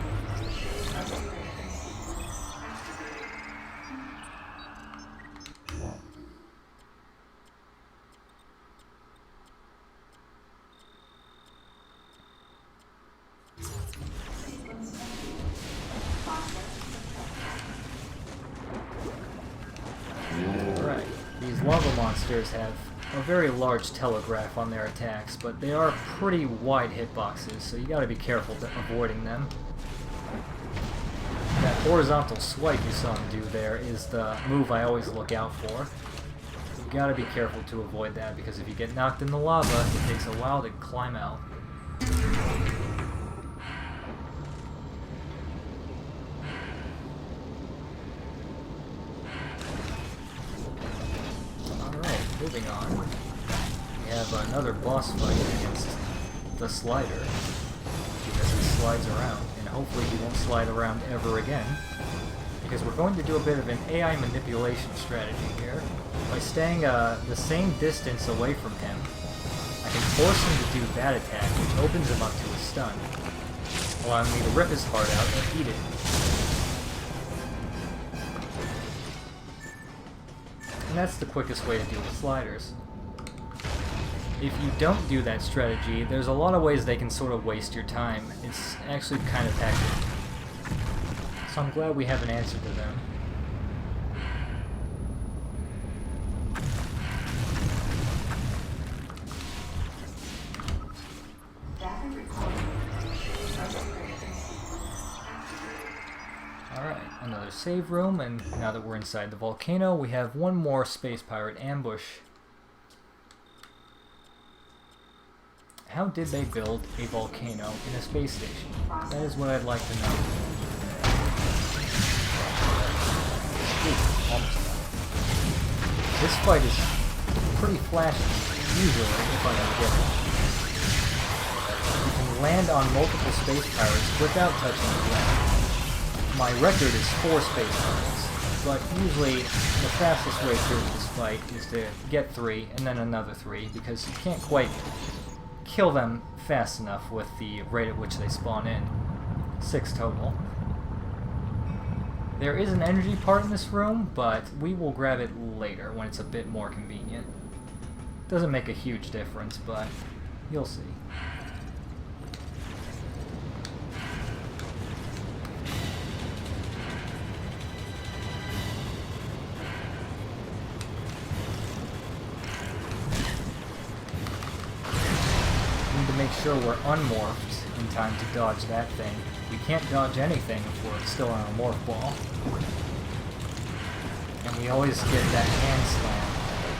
Alright, these lava monsters have a very large telegraph on their attacks, but they are pretty wide hitboxes, so you gotta be careful avoiding them. That horizontal swipe you saw him do there is the move I always look out for. You gotta be careful to avoid that, because if you get knocked in the lava, it takes a while to climb out. Alright, moving on. We have another boss fight against the slider, because he slides around, and hopefully he won't slide around ever again, because we're going to do a bit of an AI manipulation strategy here. By staying the same distance away from him, I can force him to do that attack, which opens him up to a stun, allowing me to rip his heart out and eat it. And that's the quickest way to deal with sliders. If you don't do that strategy, there's a lot of ways they can sort of waste your time. It's actually kind of hectic. So I'm glad we have an answer to them. Alright, another save room, and now that we're inside the volcano, we have one more space pirate ambush. How did they build a volcano in a space station? That is what I'd like to know. Ooh, almost done. This fight is pretty flashy, usually, if I can get it. You can land on multiple space pirates without touching the ground. My record is 4 space pirates, but usually the fastest way through this fight is to get 3 and then another 3, because you can't quite kill them fast enough with the rate at which they spawn in. 6 total. There is an energy part in this room, but we will grab it later when it's a bit more convenient. Doesn't make a huge difference, but you'll see. Make sure we're unmorphed in time to dodge that thing. We can't dodge anything if we're still on a morph ball. And we always get that hand slam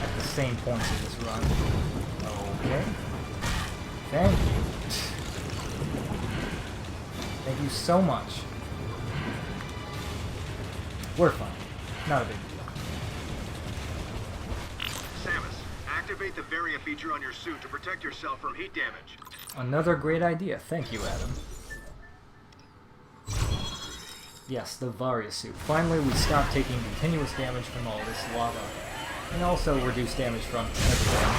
at the same points of this run. Okay. Thank you. Thank you so much. We're fine. Not a big deal. Samus, activate the variant feature on your suit to protect yourself from heat damage. Another great idea. Thank you, Adam. Yes, the Varia suit. Finally, we stopped taking continuous damage from all this lava. And also reduce damage from everything.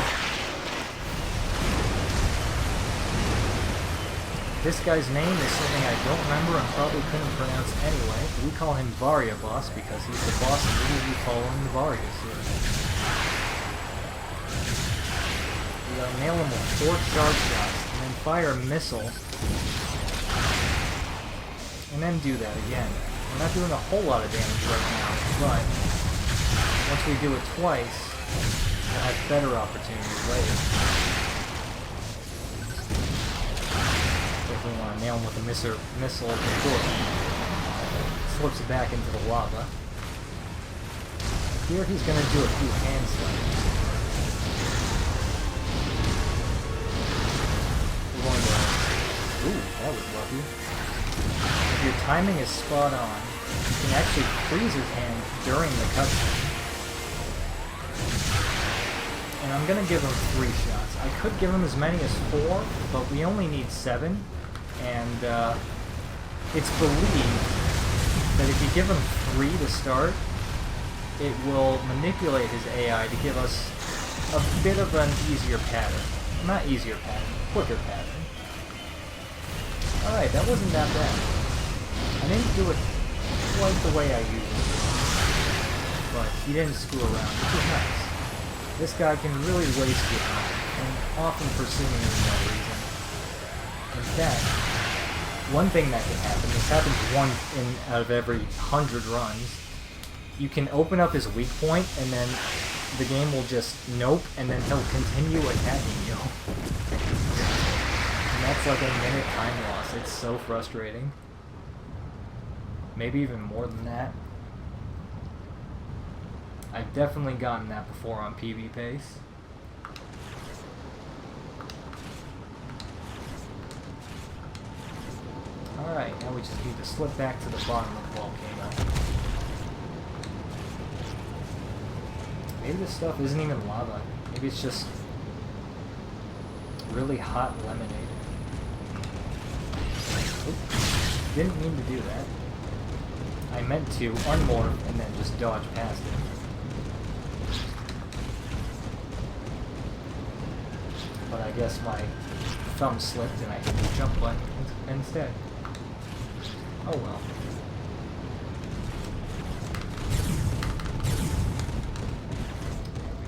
This guy's name is something I don't remember and probably couldn't pronounce anyway. We call him Varia Boss because he's the boss immediately following the Varia suit. We gotta nail him with 4 charge shots, and then fire a missile. And then do that again. We're not doing a whole lot of damage right now, but once we do it twice, we'll have better opportunities later. If we want to nail him with a missile before he slips it back into the lava. Here he's going to do a few hand slams. We're going to... Ooh, that was lucky. If your timing is spot on, you can actually freeze his hand during the cutscene. And I'm gonna give him 3 shots. I could give him as many as 4, but we only need 7. And it's believed that if you give him 3 to start, it will manipulate his AI to give us a bit of an easier pattern. Not easier pattern, quicker pattern. Alright, that wasn't that bad. I didn't do it quite the way I usually do. But he didn't screw around, which is nice. This guy can really waste your time, and often for seemingly no reason. In fact, one thing that can happen, this happens out of every 100 runs, you can open up his weak point, and then the game will just nope, and then he'll continue attacking you. And that's like a minute time loss. It's so frustrating. Maybe even more than that. I've definitely gotten that before on PB pace. Alright, now we just need to slip back to the bottom of the volcano. Maybe this stuff isn't even lava. Maybe it's just really hot lemonade. Oops. Didn't mean to do that. I meant to unmorph and then just dodge past it. But I guess my thumb slipped and I hit the jump button instead. Oh well.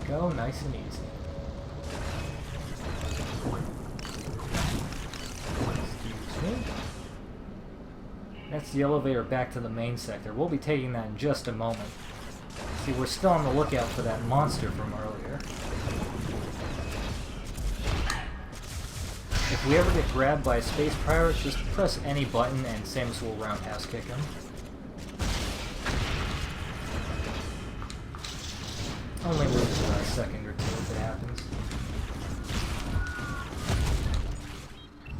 There we go, nice and easy. Excuse me. That's the elevator back to the main sector. We'll be taking that in just a moment. See, we're still on the lookout for that monster from earlier. If we ever get grabbed by a space pirate, just press any button and Samus will roundhouse kick him. Only loses a second or two if it happens.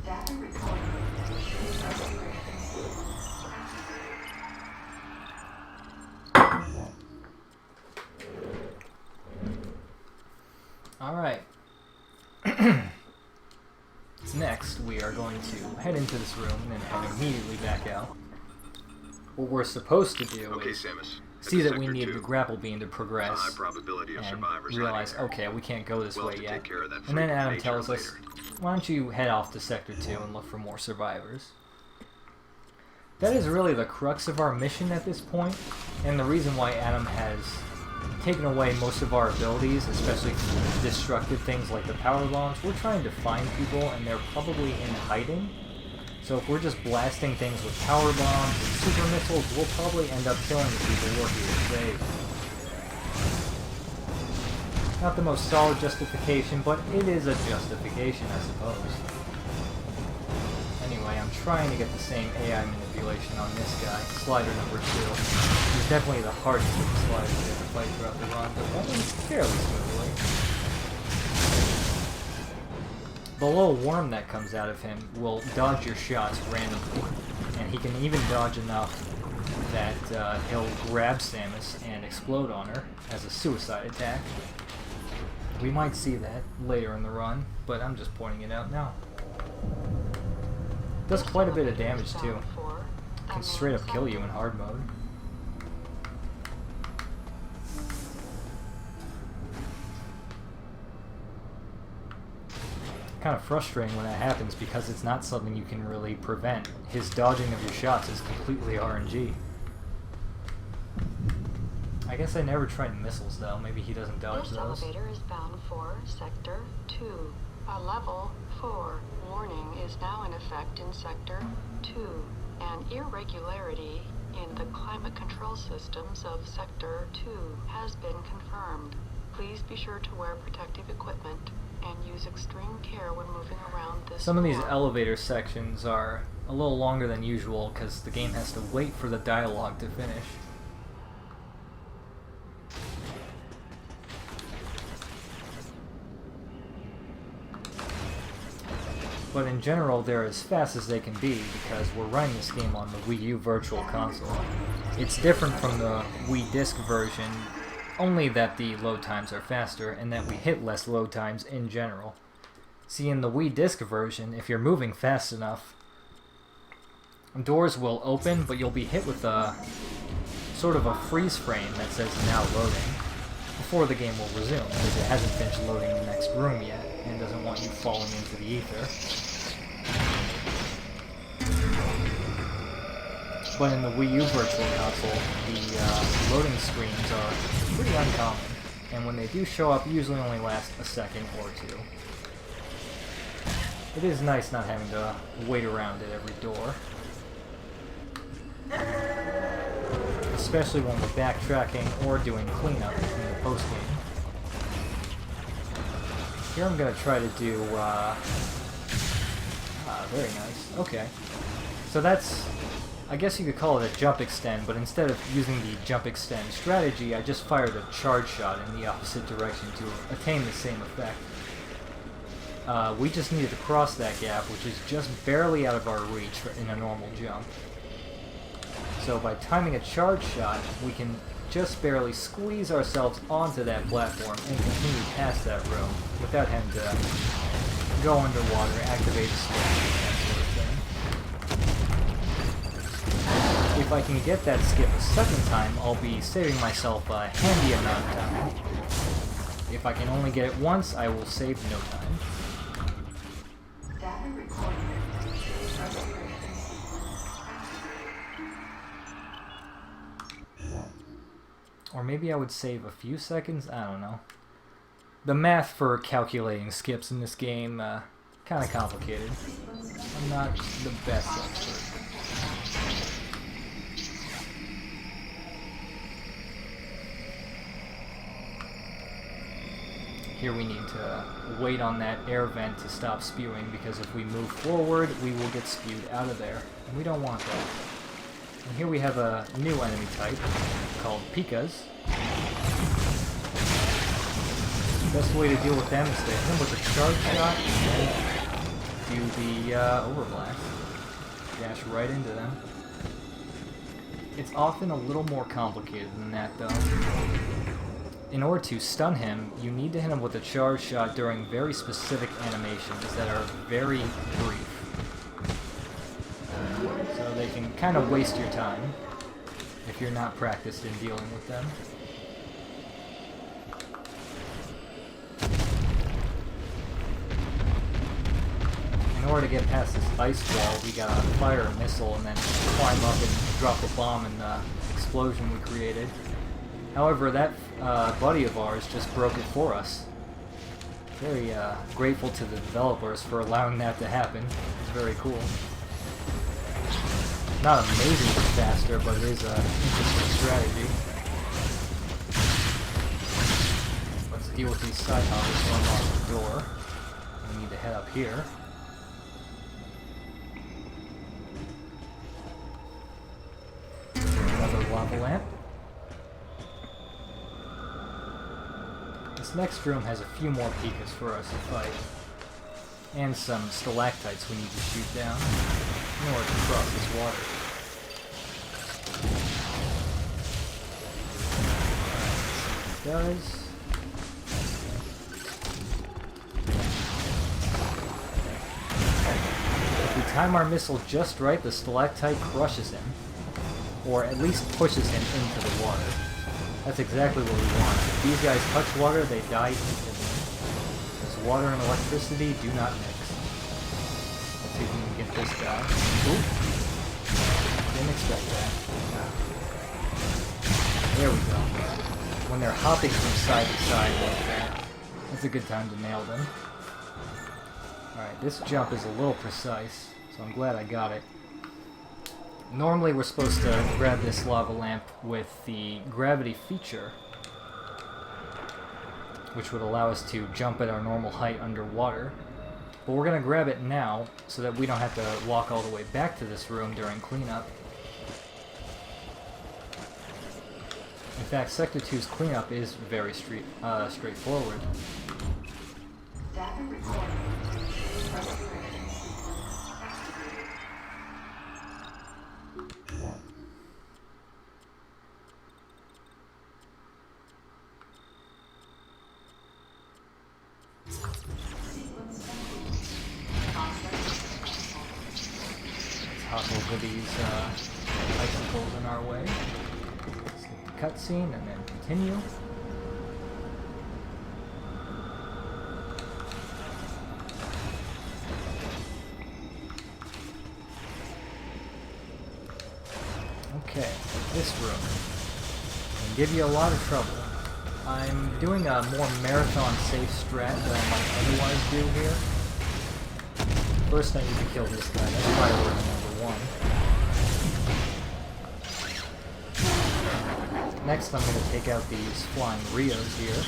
Data recorded. Alright. Next, we are going to head into this room and head immediately back out. What we're supposed to do is Samus. see that we need the grapple beam to progress High probability of and survivors realize, hiding there. okay, we can't go this We'll way have to yet. take care of that And then freak Adam nature tells us, later. why don't you head off to Sector 2 and look for more survivors. That is really the crux of our mission at this point, and the reason why Adam has taken away most of our abilities, especially destructive things like the power bombs. We're trying to find people, and they're probably in hiding. So if we're just blasting things with power bombs and super missiles, we'll probably end up killing the people we're here to save. Not the most solid justification, but it is a justification, I suppose. Anyway, I'm trying to get the same AI manipulation on this guy, slider number 2. He's definitely the hardest of the sliders to get to fight throughout the run, but that went fairly smoothly. The little worm that comes out of him will dodge your shots randomly, and he can even dodge enough that he'll grab Samus and explode on her as a suicide attack. We might see that later in the run, but I'm just pointing it out now. Does quite a bit of damage too. Can straight up kill you in hard mode. Kind of frustrating when that happens because it's not something you can really prevent. His dodging of your shots is completely RNG. I guess I never tried missiles though. Maybe he doesn't dodge This those. elevator is bound for Sector 2. A level 4 warning is now in effect in Sector 2. An irregularity in the climate control systems of Sector 2 has been confirmed. Please be sure to wear protective equipment and use extreme care when moving around this Some of these floor. elevator sections are a little longer than usual because the game has to wait for the dialogue to finish. But in general, they're as fast as they can be because we're running this game on the Wii U Virtual Console. It's different from the Wii Disc version, only that the load times are faster and that we hit less load times in general. See, in the Wii Disc version, if you're moving fast enough, doors will open, but you'll be hit with a sort of a freeze frame that says now loading before the game will resume, because it hasn't finished loading the next room yet and doesn't want you falling into the ether. But in the Wii U Virtual Console, the loading screens are pretty uncommon, and when they do show up, usually only last a second or two. It is nice not having to wait around at every door. Especially when we're backtracking or doing cleanup in the post-game. Here I'm going to try to do, very nice. Okay. So that's, I guess you could call it a jump extend, but instead of using the jump extend strategy, I just fired a charge shot in the opposite direction to attain the same effect. We just needed to cross that gap, which is just barely out of our reach in a normal jump. So by timing a charge shot, we can just barely squeeze ourselves onto that platform and continue past that room without having to go underwater, activate a switch, that sort of thing. If I can get that skip a second time, I'll be saving myself a handy amount of time. If I can only get it once, I will save no time. Data recorded. Or maybe I would save a few seconds? I don't know. The math for calculating skips in this game, kind of complicated. I'm not the best expert. Here we need to wait on that air vent to stop spewing, because if we move forward, we will get spewed out of there. And we don't want that. And here we have a new enemy type called Pikas. The best way to deal with them is to hit them with a charge shot and then do the overblast. Dash right into them. It's often a little more complicated than that though. In order to stun him, you need to hit him with a charge shot during very specific animations that are very brief. So they can kind of waste your time if you're not practiced in dealing with them. In order to get past this ice wall, we gotta fire a missile and then climb up and drop a bomb in the explosion we created. However, that buddy of ours just broke it for us. Very grateful to the developers for allowing that to happen. It's very cool. Not amazingly faster, but it is an interesting strategy. Let's deal with these side hoppers to unlock the door. We need to head up here. Another lava lamp. This next room has a few more Pikas for us to fight. And some stalactites we need to shoot down in order to cross this water. It does. If we time our missile just right, the stalactite crushes him. Or at least pushes him into the water. That's exactly what we want. If these guys touch water, they die instantly. Because water and electricity do not mix. Let's see if we can get this guy. Oop. Didn't expect that. There we go. When they're hopping from side to side like that, that's a good time to nail them. Alright, this jump is a little precise, so I'm glad I got it. Normally we're supposed to grab this lava lamp with the gravity feature, which would allow us to jump at our normal height underwater. But we're going to grab it now, so that we don't have to walk all the way back to this room during cleanup. In fact, Sector 2's cleanup is very straightforward. Data recording. Restoration sequence activated. Sequence complete. Let's hop over these icicles in our way. Skip the cutscene and then continue. Okay, this room can give you a lot of trouble. I'm doing a more marathon safe strat than I might otherwise do here. First I need to kill this guy, that's priority number 1. Next I'm going to take out these flying Rios here.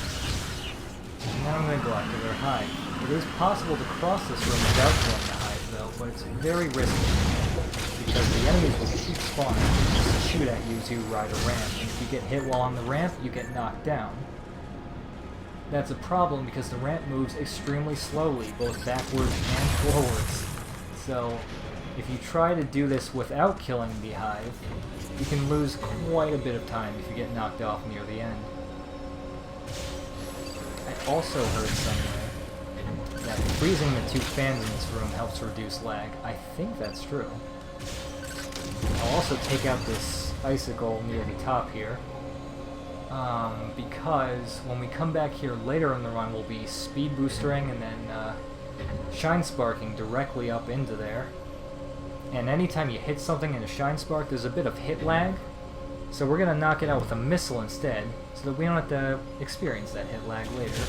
And now I'm going to go after their hide. It is possible to cross this room without killing the hide though, but it's very risky. Because the enemies will keep spawning and shoot at you as you ride a ramp, and if you get hit while on the ramp, you get knocked down. That's a problem because the ramp moves extremely slowly, both backwards and forwards. So, if you try to do this without killing the hive, you can lose quite a bit of time if you get knocked off near the end. I also heard somewhere that freezing the 2 fans in this room helps reduce lag. I think that's true. I'll also take out this icicle near the top here, because when we come back here later in the run, we'll be speed boostering and then shine sparking directly up into there. And anytime you hit something in a shine spark, there's a bit of hit lag, so we're going to knock it out with a missile instead, so that we don't have to experience that hit lag later,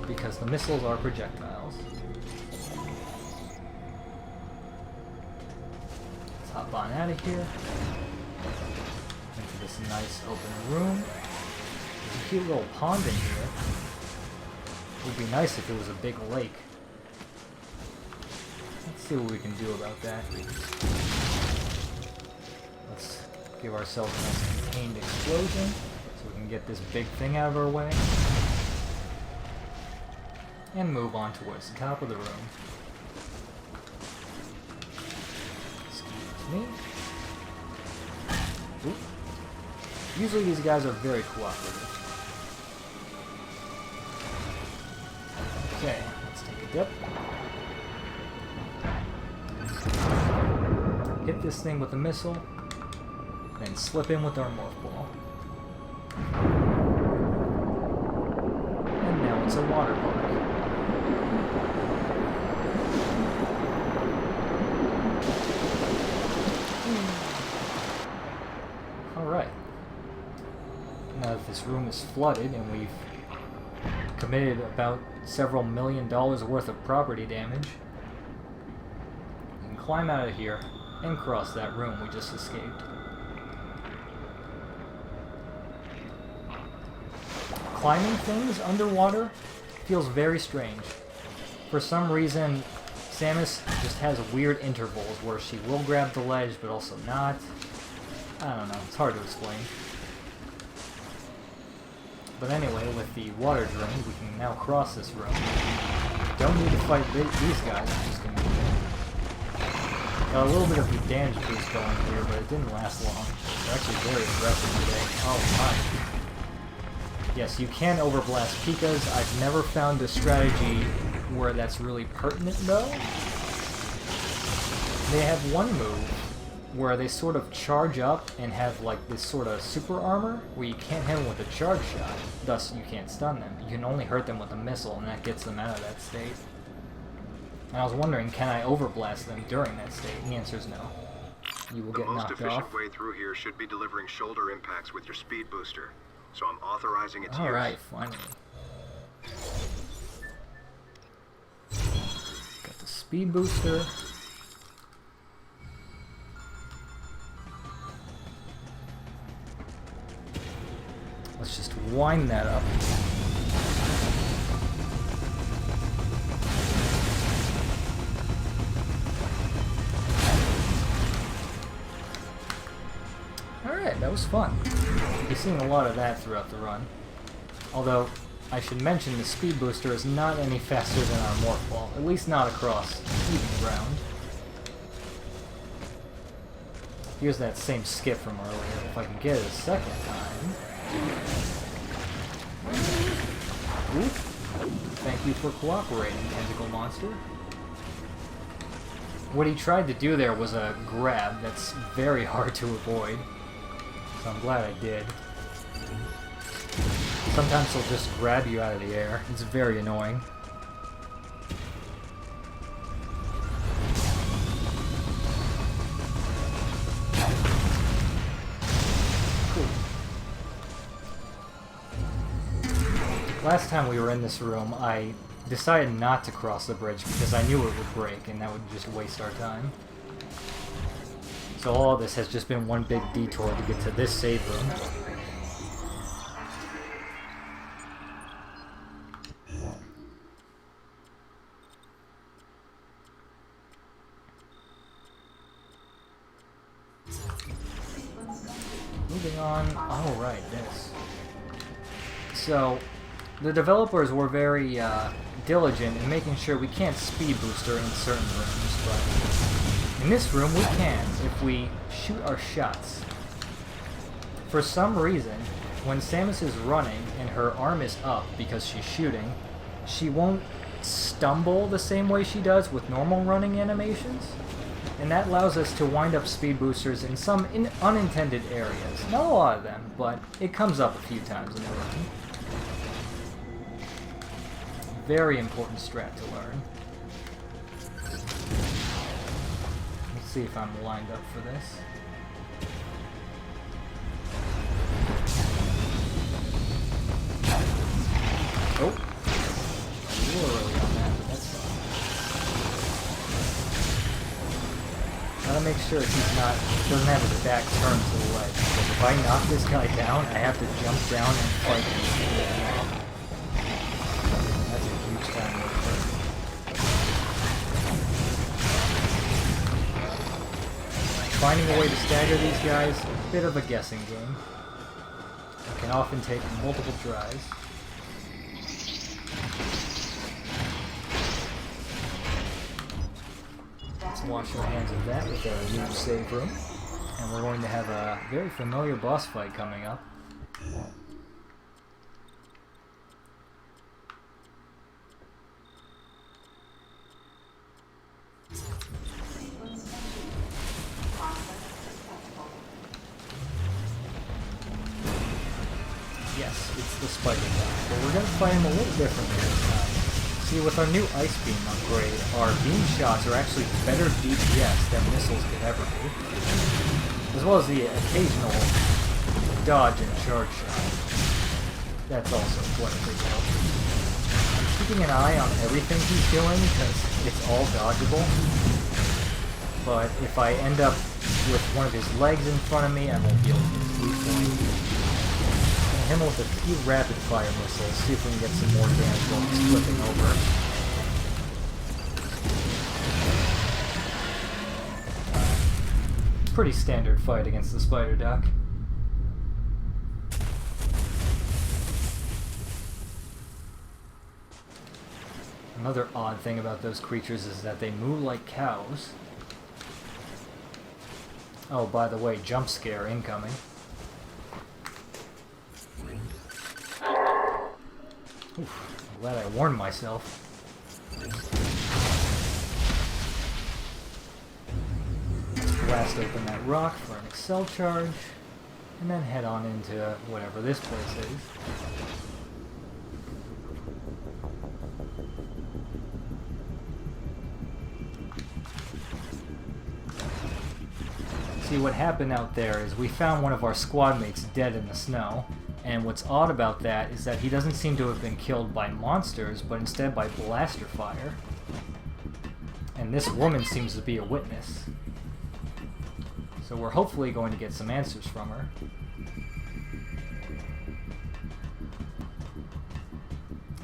because the missiles are projectiles. Hop on out of here. Into this nice open room. There's a cute little pond in here. It would be nice if it was a big lake. Let's see what we can do about that. Let's give ourselves a nice contained explosion so we can get this big thing out of our way. And move on towards the top of the room. Me. Oop. Usually these guys are very cooperative. Okay, let's take a dip. Hit this thing with a missile, then slip in with our Morph Ball. And now it's a water park. Alright. Now that this room is flooded and we've committed about several $1 million worth of property damage, we can climb out of here and cross that room we just escaped. Climbing things underwater feels very strange. For some reason, Samus just has weird intervals where she will grab the ledge but also not. I don't know, it's hard to explain. But anyway, with the water drain, we can now cross this room. Don't need to fight these guys, I'm just gonna got a little bit of the damage boost going here, but it didn't last long. They're actually very aggressive today. Oh my. Yes, you can overblast Pikas. I've never found a strategy where that's really pertinent though. they have one move where they sort of charge up and have like this sort of super armor where you can't hit them with a charge shot, thus you can't stun them. You can only hurt them with a missile, and that gets them out of that state. And I was wondering, can I overblast them during that state? And the answer is no. You will get knocked off. The most efficient way through here should be delivering shoulder impacts with your speed booster, so I'm authorizing its use. Alright, finally. Got the speed booster. Let's just wind that up. Alright, that was fun. You'll be seeing a lot of that throughout the run. Although, I should mention the speed booster is not any faster than our Morph Ball, at least not across even ground. Here's that same skip from earlier, if I can get it a second time. Oop. Thank you for cooperating, tentacle monster. What he tried to do there was a grab that's very hard to avoid. So I'm glad I did. Sometimes he'll just grab you out of the air. It's very annoying. Cool. Last time we were in this room, I decided not to cross the bridge because I knew it would break and that would just waste our time. So all this has just been one big detour to get to this save room. Moving on. Oh, right, this. So, the developers were very diligent in making sure we can't speed booster in certain rooms, but in this room we can if we shoot our shots. For some reason, when Samus is running and her arm is up because she's shooting, she won't stumble the same way she does with normal running animations. And that allows us to wind up speed boosters in some unintended areas. Not a lot of them, but it comes up a few times in the run. Very important strat to learn. Let's see if I'm lined up for this. Oh! A little early on that, but that's fine. Gotta make sure doesn't have his back turned to the ledge. Because if I knock this guy down, I have to jump down and fight him. That's a huge time waster. Finding a way to stagger these guys, a bit of a guessing game. It can often take multiple tries. Let's wash our hands of that with our new save room. And we're going to have a very familiar boss fight coming up. Yes, it's the spider guy, but we're going to fight him a little differently this time. See, with our new Ice Beam upgrade, our beam shots are actually better DPS than missiles could ever be. As well as the occasional dodge and charge shot. That's also quite a big help. I'm keeping an eye on everything he's doing because it's all dodgeable. But if I end up with one of his legs in front of me, I won't be able to get his weak point. Him with a few rapid fire missiles, see if we can get some more damage while he's flipping over. Pretty standard fight against the spider duck. Another odd thing about those creatures is that they moo like cows. Oh, by the way, jump scare incoming. Oof, I'm glad I warned myself. blast open that rock for an Excel charge, and then head on into whatever this place is. See, what happened out there is we found one of our squad mates dead in the snow, and what's odd about that is that he doesn't seem to have been killed by monsters, but instead by blaster fire. And this woman seems to be a witness. So we're hopefully going to get some answers from her.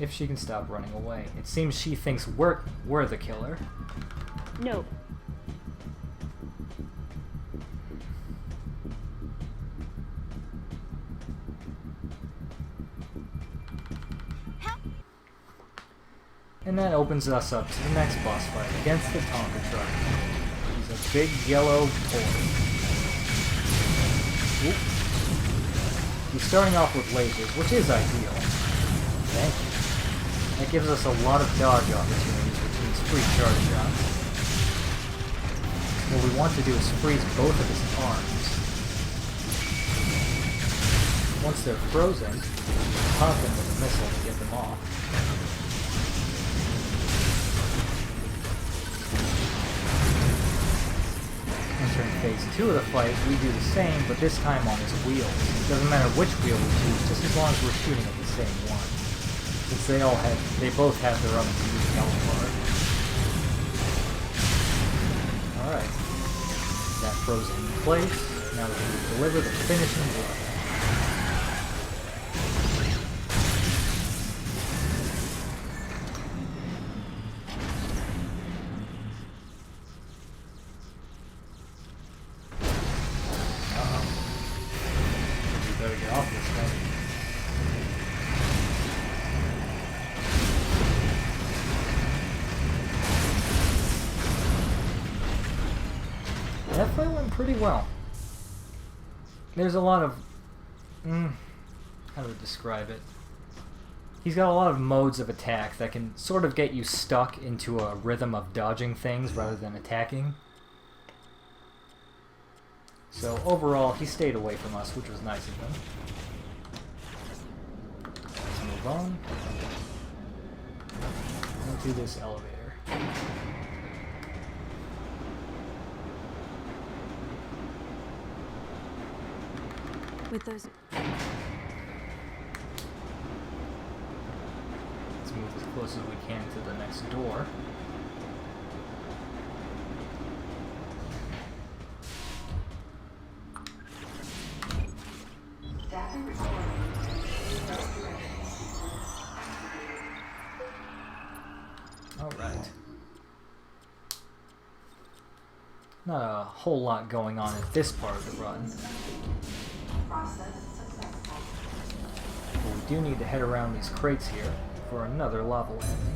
If she can stop running away. It seems she thinks we're the killer. No. And that opens us up to the next boss fight against the Tonka truck. He's a big yellow boy. Oop. He's starting off with lasers, which is ideal. Thank you. That gives us a lot of dodge opportunities, which means free charge shots. What we want to do is freeze both of his arms. Once they're frozen, pop them with a missile to get them off. Entering phase 2 of the fight, we do the same, but this time on his wheels. It doesn't matter which wheel we choose, just as long as we're shooting at the same one. Since they both have their own unique health bar. Alright. That frozen in place. Now we can deliver the finishing blow. That fight went pretty well. There's a lot of... how to describe it? He's got a lot of modes of attack that can sort of get you stuck into a rhythm of dodging things rather than attacking. So overall, he stayed away from us, which was nice of him. Let's move on. Into this elevator. With those... Let's move as close as we can to the next door. Data recording. Alright. Not a whole lot going on at this part of the run. Process successful. But we do need to head around these crates here for another lava landing.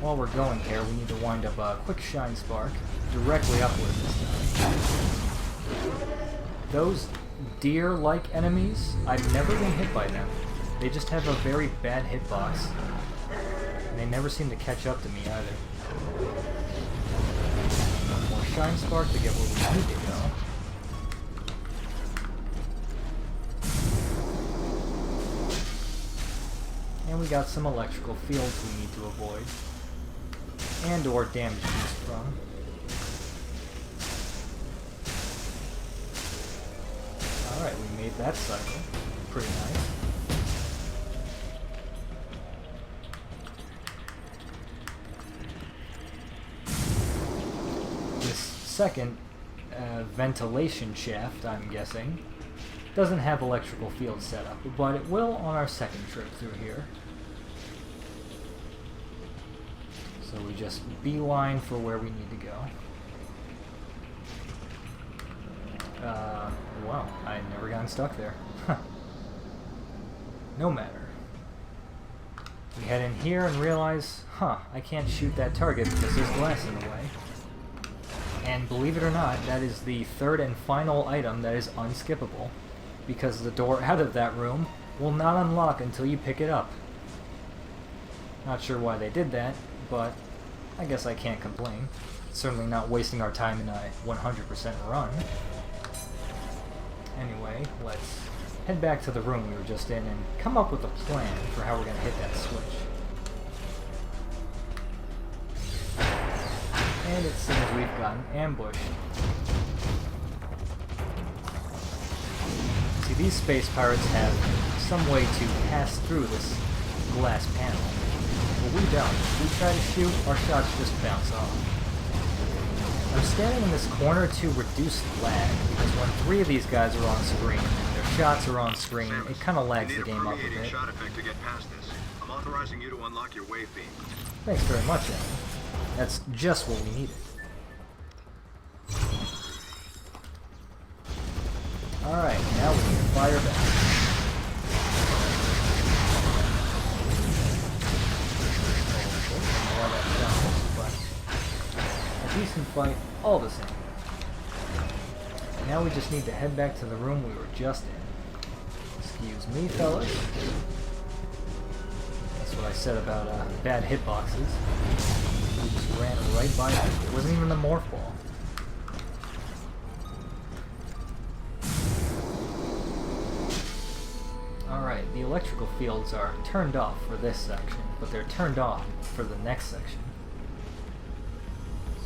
While we're going here, we need to wind up a quick shine spark directly upward this time. Those deer-like enemies, I've never been hit by them. They just have a very bad hitbox. And they never seem to catch up to me either. More shine spark to get where we need to go. And we got some electrical fields we need to avoid. And or damage boost from. Alright, we made that cycle. Pretty nice. This second ventilation shaft, I'm guessing, doesn't have electrical field set up, but it will on our second trip through here. So we just beeline for where we need to go. Wow, I had never gotten stuck there. No matter. We head in here and realize, I can't shoot that target because there's glass in the way. And believe it or not, that is the third and final item that is unskippable, because the door out of that room will not unlock until you pick it up. Not sure why they did that, but I guess I can't complain. Certainly not wasting our time in a 100% run. Anyway, let's head back to the room we were just in and come up with a plan for how we're going to hit that switch. And it seems we've gotten ambushed. See, these space pirates have some way to pass through this glass panel, but we don't. If we try to shoot, our shots just bounce off. I'm standing in this corner to reduce lag, because when 3 of these guys are on screen and their shots are on screen, it kind of lags the game up a bit. Shot effect to get past this. I'm authorizing you to unlock your wave beam. Thanks very much, Amy. That's just what we needed. Alright, now we can fire back. A decent fight, all the same. Now we just need to head back to the room we were just in. Excuse me, fellas. That's what I said about bad hitboxes. We just ran right by it. It wasn't even the Morph Ball. Alright, the electrical fields are turned off for this section, but they're turned on for the next section.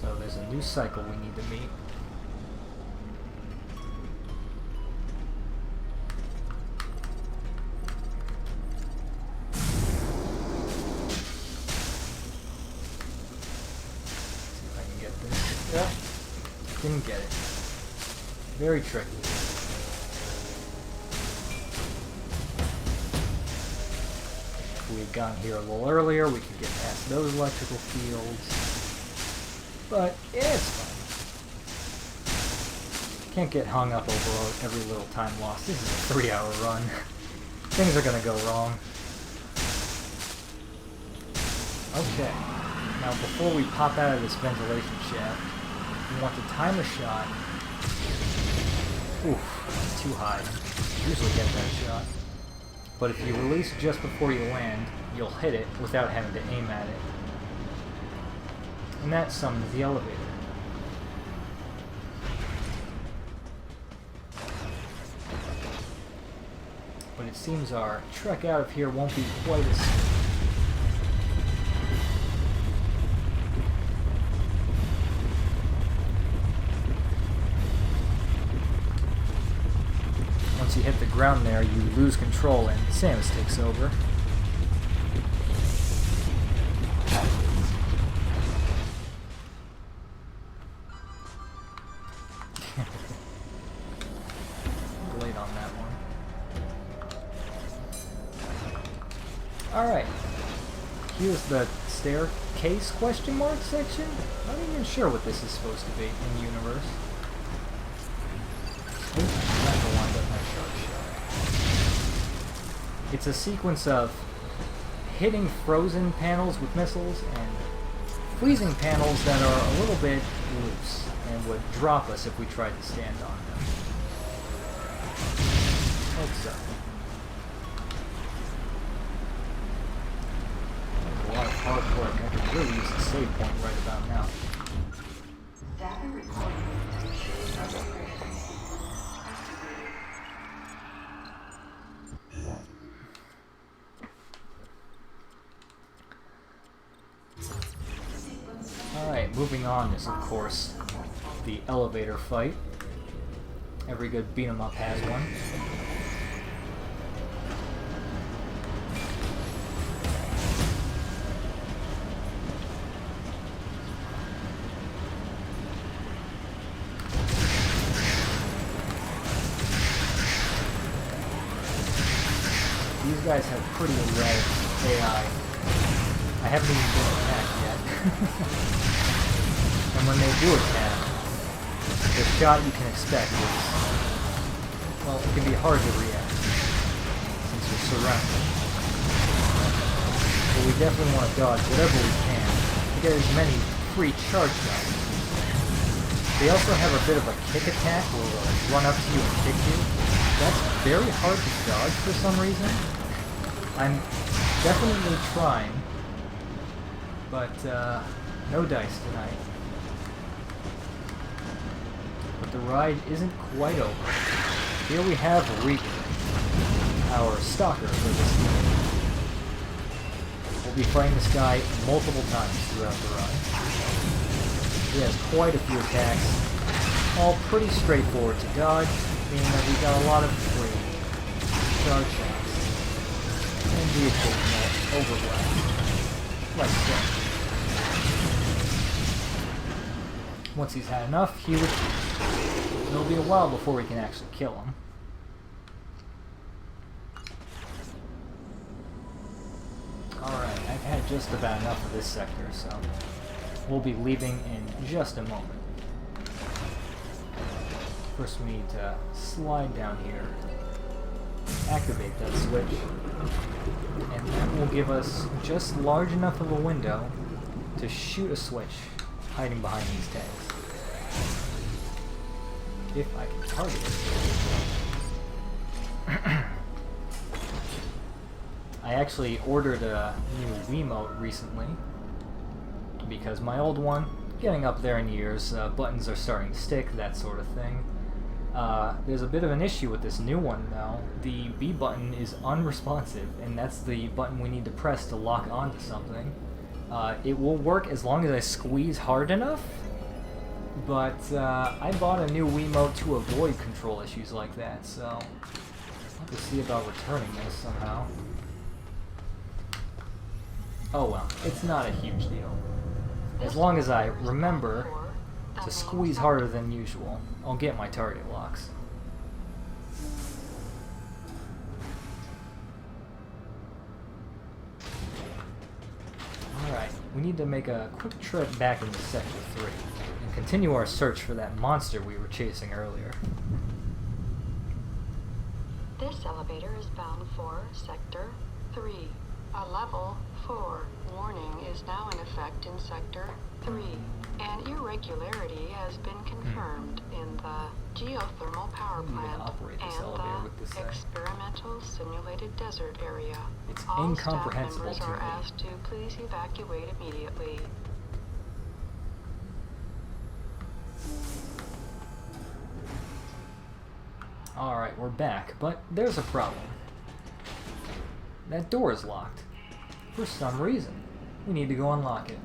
So there's a new cycle we need to meet. See if I can get this. Yep. Didn't get it. Very tricky. If we had gone here a little earlier, we could get past those electrical fields. But it's fine. Can't get hung up over every little time lost. This is a 3-hour run. Things are gonna go wrong. Okay. Now before we pop out of this ventilation shaft, we want to time a shot. Oof, too high. Usually get that shot. But if you release just before you land, you'll hit it without having to aim at it. And that summons the elevator. But it seems our trek out of here won't be quite as smooth. Once you hit the ground there, you lose control and Samus takes over. Late on that one. Alright. Here's the staircase question mark section. Not even sure what this is supposed to be in the universe. It's a sequence of hitting frozen panels with missiles and freezing panels that are a little bit loose and would drop us if we tried to stand on them. Hope so. That's a lot of hard work. I could really use a save point right about now. Data recording. Alright, moving on is, of course, the elevator fight. Every good beat-em-up has one. These guys have pretty erratic AI. I haven't even been attacked yet. And when they do attack, the shot you can expect is, well, it can be hard to react, since you're surrounded. But we definitely want to dodge whatever we can to get as many free charge shots. They also have a bit of a kick attack where they'll run up to you and kick you. That's very hard to dodge for some reason. I'm definitely trying But, no dice tonight. But the ride isn't quite over. Here we have Reaper, our stalker for this game. We'll be fighting this guy multiple times throughout the run. He has quite a few attacks, all pretty straightforward to dodge, meaning that we got a lot of free charge shots, and the occasional overblast, like so. Once he's had enough, he would. It'll be a while before we can actually kill him. Alright, I've had just about enough of this sector, so we'll be leaving in just a moment. First we need to slide down here, activate that switch, and that will give us just large enough of a window to shoot a switch hiding behind these tags. If I can target it. I actually ordered a new Wiimote recently because my old one, getting up there in years, buttons are starting to stick, that sort of thing. There's a bit of an issue with this new one though. The B button is unresponsive, and that's the button we need to press to lock onto something. It will work as long as I squeeze hard enough, but I bought a new Wiimote to avoid control issues like that, so I'll have to see about returning this somehow. Oh well, it's not a huge deal. As long as I remember to squeeze harder than usual, I'll get my target locks. Alright, we need to make a quick trip back into Sector 3 and continue our search for that monster we were chasing earlier. This elevator is bound for Sector 3. A level 4 warning is now in effect in Sector 3. An irregularity has been confirmed in the geothermal power plant and the experimental simulated desert area. It's All incomprehensible staff members to are me. asked to please evacuate immediately. Alright, we're back, but there's a problem. That door is locked. For some reason. We need to go unlock it.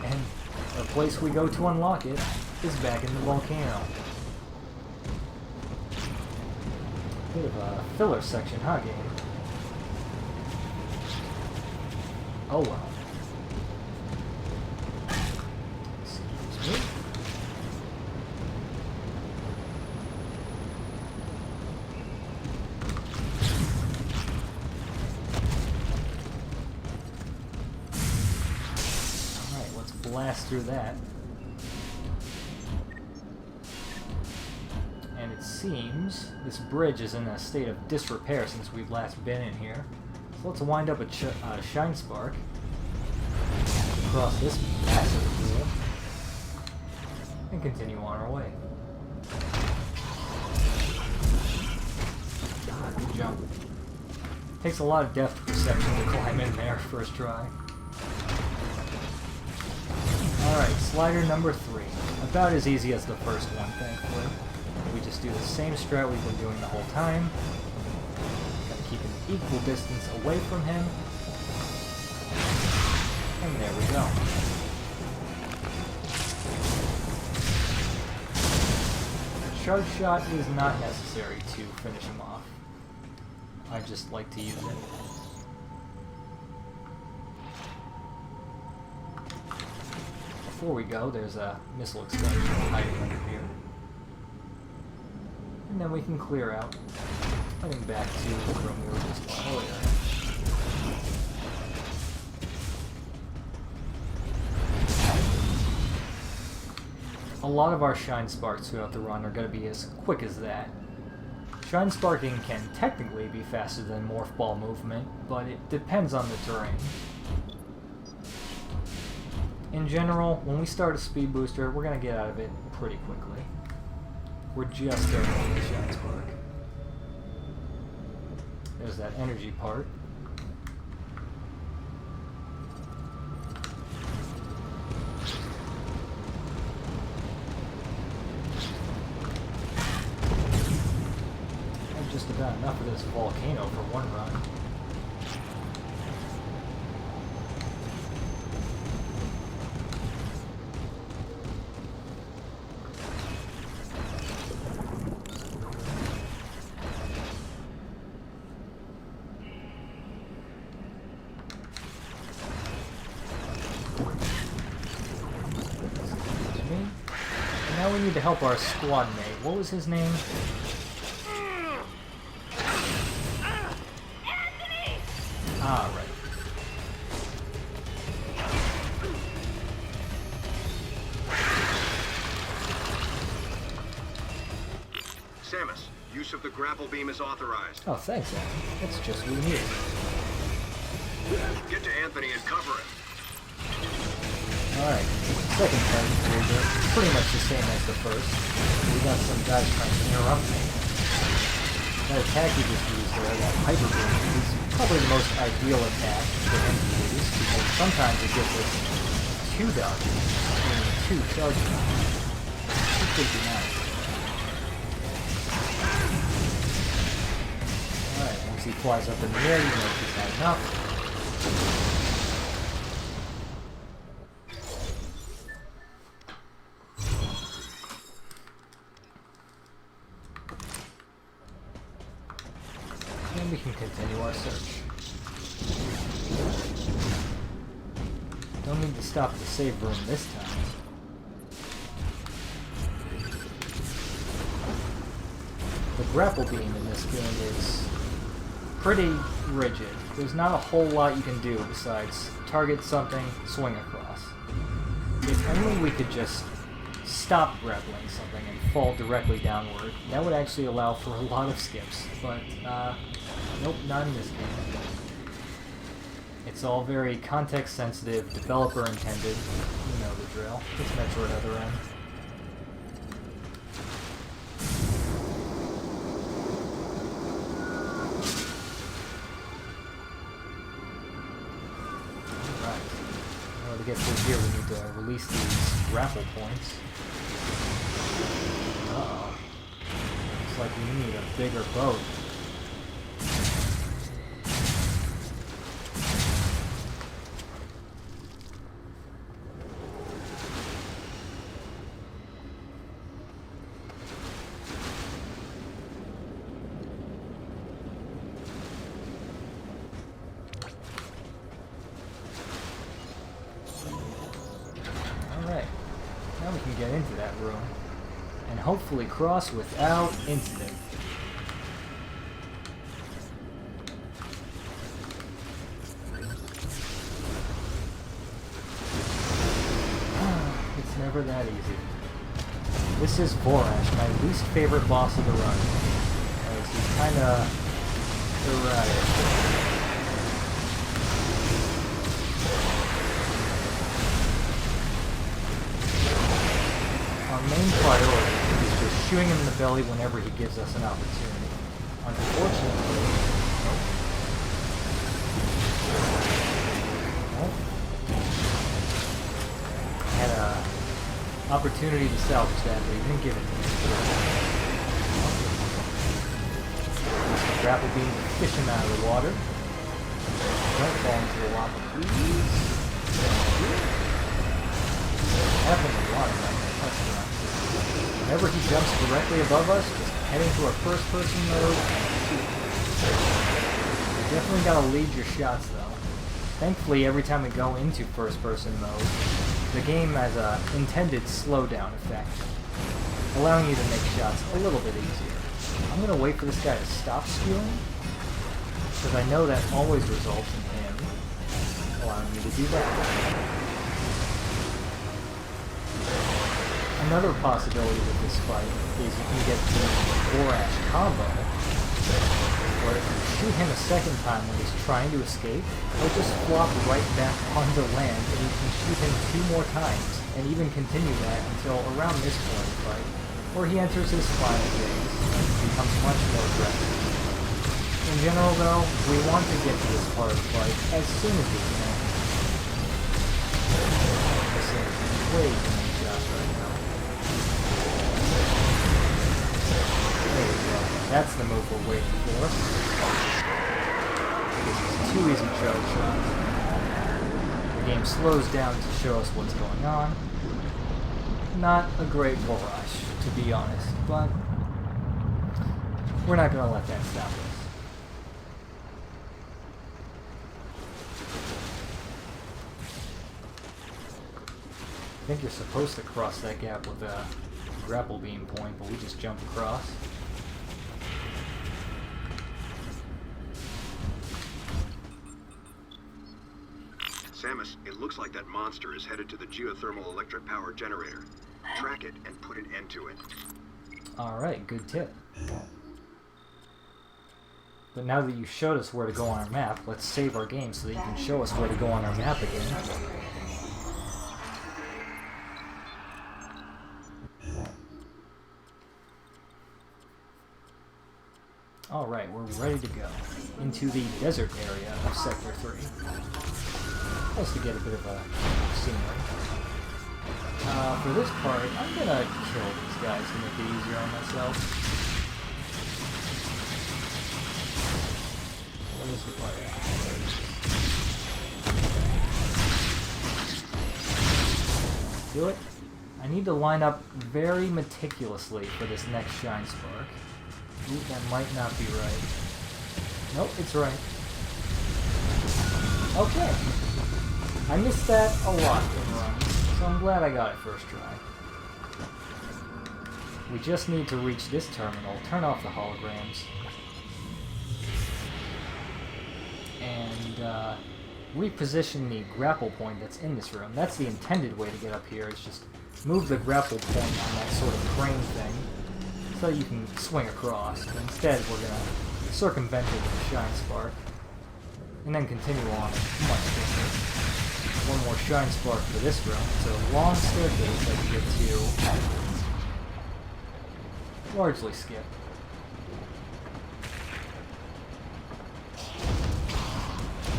And the place we go to unlock it is back in the volcano. Bit of a filler section, huh, game? Oh well. Excuse me. Blast through that. And it seems this bridge is in a state of disrepair since we've last been in here. So let's wind up a Shine Spark across this massive pool and continue on our way. Ah, good jump. Takes a lot of depth perception to climb in there first try. Alright, slider number 3. About as easy as the first one, thankfully. We just do the same strat we've been doing the whole time. Gotta keep an equal distance away from him. And there we go. Charge shot is not necessary to finish him off. I just like to use it. Before we go, there's a missile explosion hiding under here. And then we can clear out, heading back to the room we were just on earlier. A lot of our Shine Sparks throughout the run are going to be as quick as that. Shine Sparking can technically be faster than Morph Ball movement, but it depends on the terrain. In general, when we start a speed booster, we're going to get out of it pretty quickly. We're just starting with the Shine Spark. There's that energy part. this volcano for one run. Now we need to help our squad mate. What was his name? Ah, right. Samus, use of the grapple beam is authorized. Oh, thanks, Anthony. That's just what we needed. Get to Anthony and cover him. Alright, second part is pretty much the same as the first. We got some guys trying to interrupt me. That attack he just used there, that hyper beam, is probably the most ideal attack for him to use, because sometimes it gives us 2 dodges, meaning 2 charge dodges. It could be nice. Alright, once he flies up in the air, you know he's had enough. And we can continue our search. Don't need to stop at the save room this time. The grapple beam in this game is pretty rigid. There's not a whole lot you can do besides target something, swing across. If only we could just stop grappling something and fall directly downward, that would actually allow for a lot of skips, but nope, not in this game. It's all very context sensitive, developer intended, you know the drill. It's Metroid Other End. To get through here, we need to release these grapple points. Uh-oh. Looks like we need a bigger boat. Now we can get into that room, and hopefully cross without incident. It's never that easy. This is Vorash, my least favorite boss of the run, because he's kinda erratic. Our main priority is just shooting him in the belly whenever he gives us an opportunity. Unfortunately, I had an opportunity to salvage that, but he didn't give it to me. Grapple beam to fish him out of the water. Don't fall into the lava, please. Have him in the water, right? Whenever he jumps directly above us, just head into our first-person mode. You definitely gotta lead your shots, though. Thankfully, every time we go into first-person mode, the game has a intended slowdown effect, allowing you to make shots a little bit easier. I'm gonna wait for this guy to stop spewing, because I know that always results in him allowing me to do that. Another possibility with this fight is you can get the Vorash combo, where if you shoot him a second time when he's trying to escape, he'll just flop right back onto land, and you can shoot him 2 more times, and even continue that until around this point of the fight, where he enters his final phase and becomes much more aggressive. In general, though, we want to get to this part of the fight as soon as we can. This is way too many shots right now. There we go. That's the move we're waiting for. It's too easy choke shots. The game slows down to show us what's going on. Not a great barrage, to be honest, but we're not going to let that stop us. I think you're supposed to cross that gap with a grapple beam point, but we just jump across. Samus, it looks like that monster is headed to the geothermal electric power generator. Track it and put an end to it. Alright, good tip. But now that you showed us where to go on our map, let's save our game so that you can show us where to go on our map again. Alright, we're ready to go into the desert area of Sector 3. Just to get a bit of a scenery. For this part, I'm gonna kill these guys to make it easier on myself. What is the part? Do it. I need to line up very meticulously for this next Shine Spark. Ooh, that might not be right. Nope, it's right. Okay. I missed that a lot in runs, so I'm glad I got it first try. We just need to reach this terminal, turn off the holograms, and reposition the grapple point that's in this room. That's the intended way to get up here, is just move the grapple point on that sort of crane thing, so you can swing across. But instead, we're going to circumvent it with a Shine Spark, and then continue on much quicker. One more Shine Spark for this room. It's a long staircase that we get to largely skip.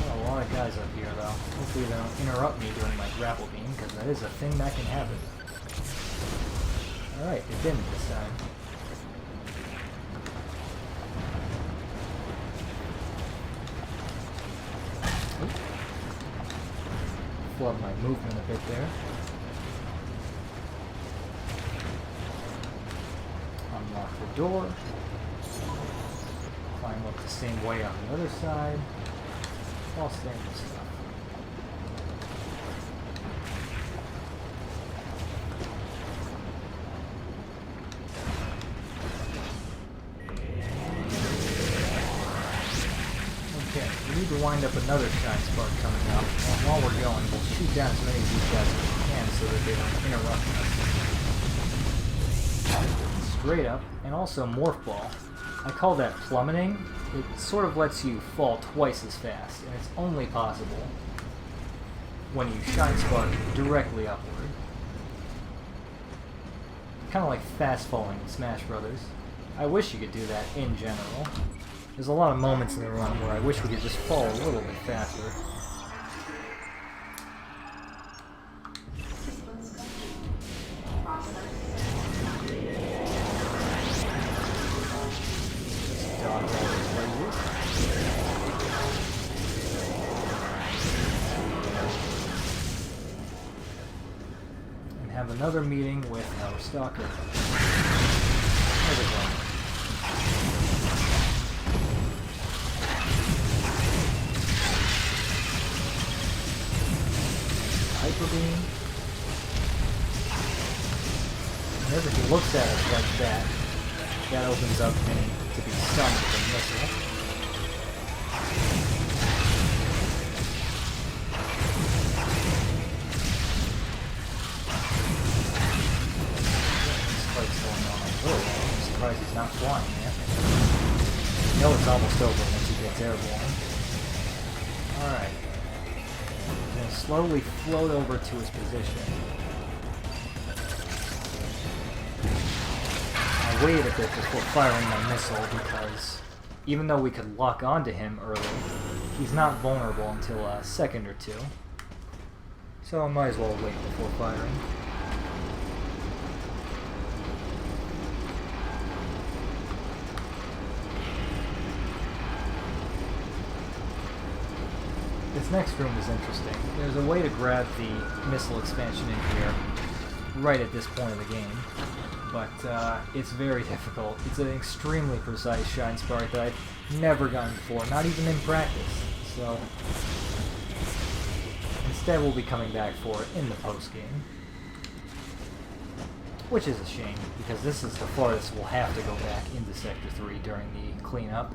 Got a lot of guys up here, though. Hopefully they don't interrupt me during my grapple beam, because that is a thing that can happen. Alright, it didn't this time. Flub my movement a bit there. Unlock the door. Climb up the same way on the other side. All standard stuff. Okay, we need to wind up another Shine Spark coming up. And while we're going, we'll shoot down as many of these guys as we can so that they don't interrupt us. Straight up, and also Morph Ball. I call that plummeting. It sort of lets you fall twice as fast, and it's only possible when you Shine Spark directly upward. Kind of like fast falling in Smash Brothers. I wish you could do that in general. There's a lot of moments in the run where I wish we could just fall a little bit faster. And have another meeting with our stalker. How's it going? Hyper beam. Whenever he looks at us like that, that opens up him to be stunned with a missile. This fight's going on like really well. I'm surprised he's not flying yet. You know it's almost over once he gets airborne. Alright. Slowly float over to his position. I waited a bit before firing my missile because even though we could lock onto him early, he's not vulnerable until a second or two. So I might as well wait before firing. This next room is interesting. There's a way to grab the missile expansion in here right at this point of the game, but it's very difficult. It's an extremely precise shine spark that I've never gotten before, not even in practice. So instead we'll be coming back for it in the post-game. Which is a shame, because this is the farthest we'll have to go back into Sector 3 during the cleanup.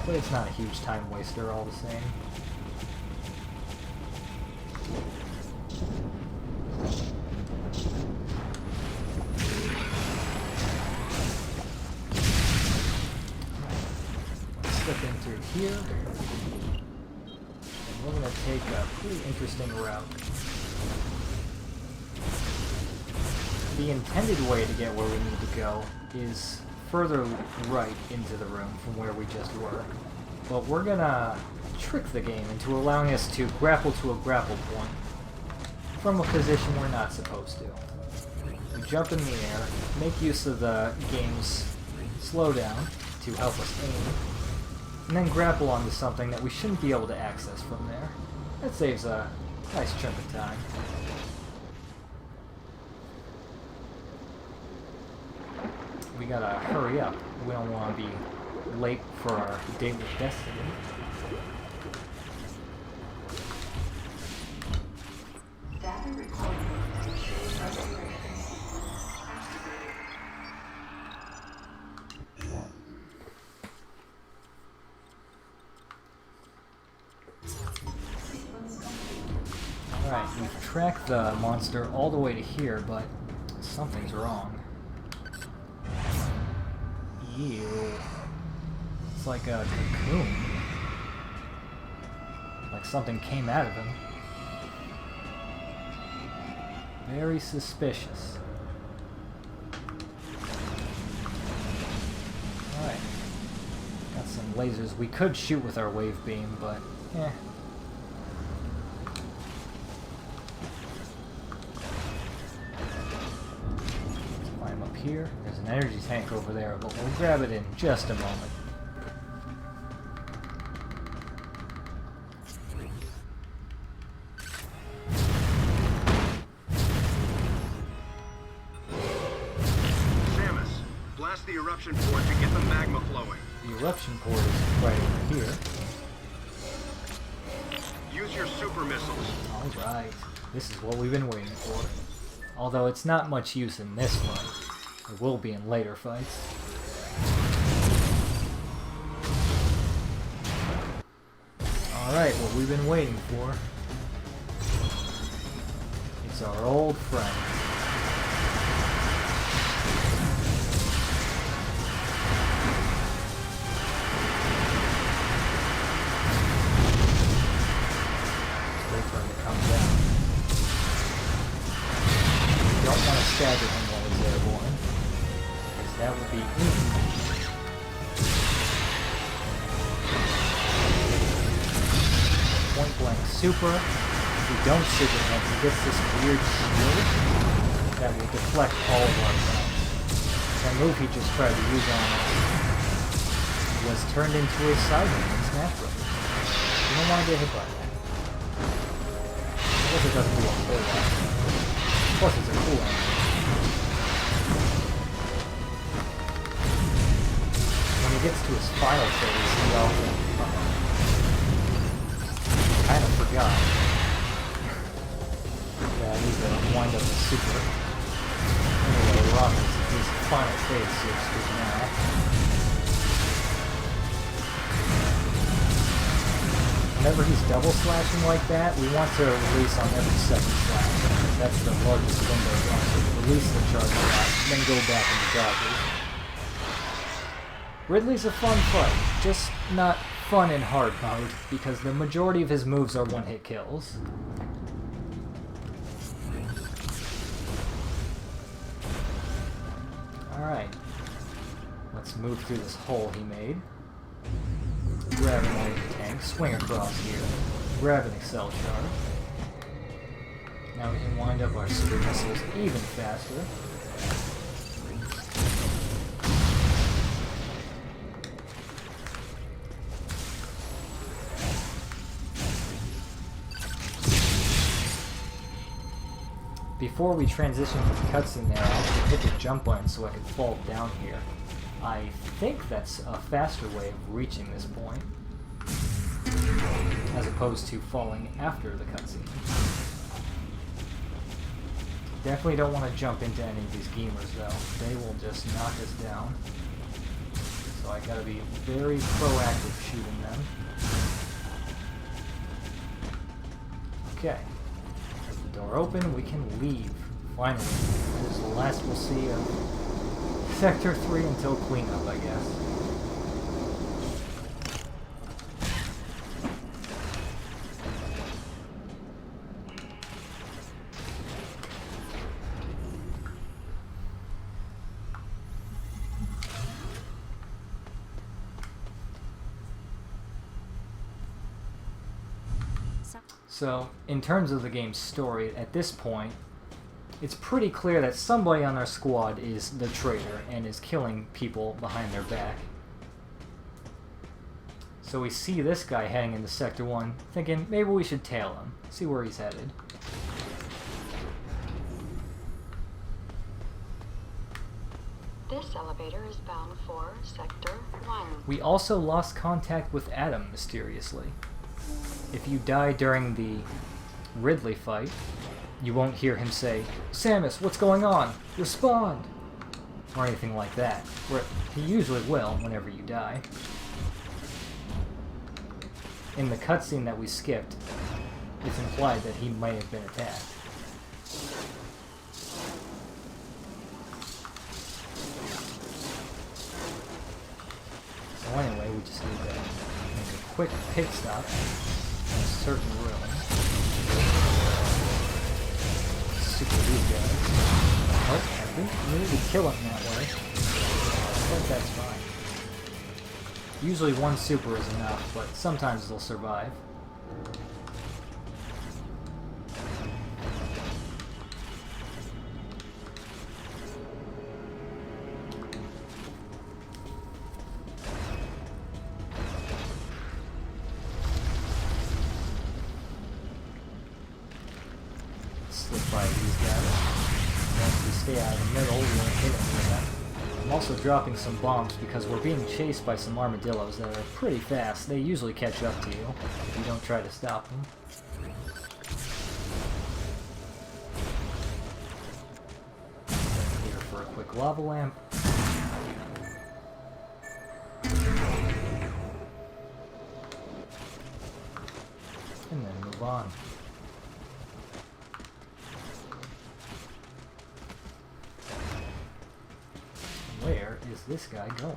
But it's not a huge time waster all the same. Let's slip in through here. And we're going to take a pretty interesting route. The intended way to get where we need to go is further right into the room from where we just were. But we're gonna trick the game into allowing us to grapple to a grapple point from a position we're not supposed to. We jump in the air, make use of the game's slowdown to help us aim, and then grapple onto something that we shouldn't be able to access from there. That saves a nice chunk of time. We gotta hurry up. We don't want to be late for our date with Destiny. Data recording. Alright, we've tracked the monster all the way to here, but something's wrong. Ew. It's like a cocoon. Like something came out of him. Very suspicious. Alright. Got some lasers. We could shoot with our wave beam, but eh. Climb up here. There's an energy tank over there, but we'll grab it in just a moment. The eruption port to get the magma flowing. The eruption port is right over here. Use your super missiles. Alright, this is what we've been waiting for. Although it's not much use in this fight. It will be in later fights. Alright, what we've been waiting for. It's our old friend. Stagger him while he's airborne, because that would be inconvenient. Point blank super. If we don't super him, he gets this weird shield that will deflect all of our attacks. That move he just tried to use on us was turned into a side move naturally. You don't want to get hit by that. I guess it doesn't do a whole lot. Plus it's a cool enemy. When he gets to his final phase, he often kind of forgot. Yeah, I need to wind up the super. Anyway, we're on his final phase, so to speak, now. Whenever he's double slashing like that, we want to release on every second slash. That's the largest window on to release the charge shot, then go back into dodges. Ridley's a fun fight, just not fun in hard mode, because the majority of his moves are one-hit kills. Alright. Let's move through this hole he made. Grab an energy tank, swing across here, grab an Excel charge. Now we can wind up our super missiles even faster. before we transition to the cutscene there, I actually hit the jump button so I could fall down here. I think that's a faster way of reaching this point, as opposed to falling after the cutscene. Definitely don't want to jump into any of these gamers though. They will just knock us down. So I gotta be very proactive shooting them. Okay. With the door open, we can leave. Finally. This is the last we'll see of Sector 3 until cleanup, I guess. So, in terms of the game's story, at this point, it's pretty clear that somebody on our squad is the traitor and is killing people behind their back. So we see this guy heading into Sector 1, thinking maybe we should tail him, see where he's headed. This elevator is bound for Sector 1. We also lost contact with Adam mysteriously. If you die during the Ridley fight, you won't hear him say, "Samus, what's going on? Respond!" or anything like that, where he usually will whenever you die. In the cutscene that we skipped, it's implied that he may have been attacked. So anyway, we just need to make a quick pit stop in a certain room. Super these guys. Oh, I think we need to kill him that way. But that's fine. Usually one super is enough, but sometimes they'll survive. Slip by these guys. Once we stay out of the middle, we won't hit any of them. I'm also dropping some bombs because we're being chased by some armadillos that are pretty fast. They usually catch up to you if you don't try to stop them. Here for a quick lava lamp. And then move on. Where is this guy going?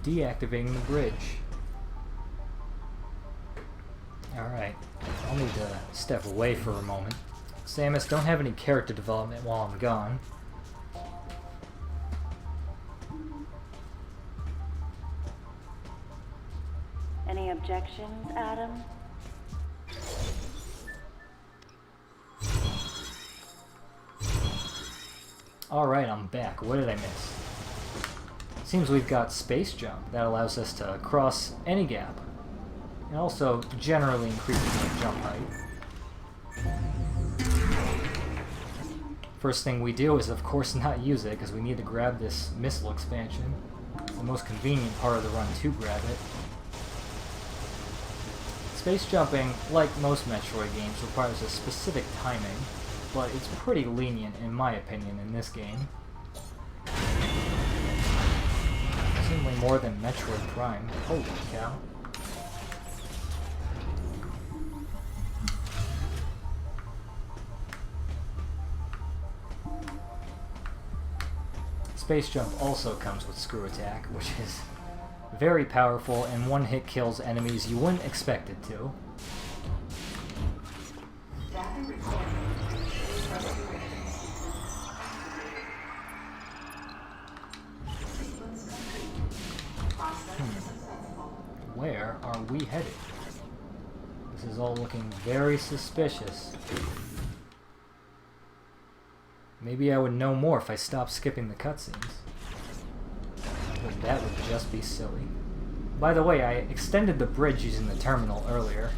Deactivating the bridge. Alright, I'll need to step away for a moment. Samus, don't have any character development while I'm gone. Any objections, Adam? Alright, I'm back. What did I miss? Seems we've got space jump. That allows us to cross any gap. And also generally increases our jump height. First thing we do is of course not use it because we need to grab this missile expansion. It's the most convenient part of the run to grab it. Space jumping, like most Metroid games, requires a specific timing, but it's pretty lenient in my opinion in this game. Seemingly more than Metroid Prime. Holy cow. Space jump also comes with screw attack, which is very powerful, and one hit kills enemies you wouldn't expect it to. Where are we headed? This is all looking very suspicious. Maybe I would know more if I stopped skipping the cutscenes. But that would just be silly. By the way, I extended the bridge using the terminal earlier.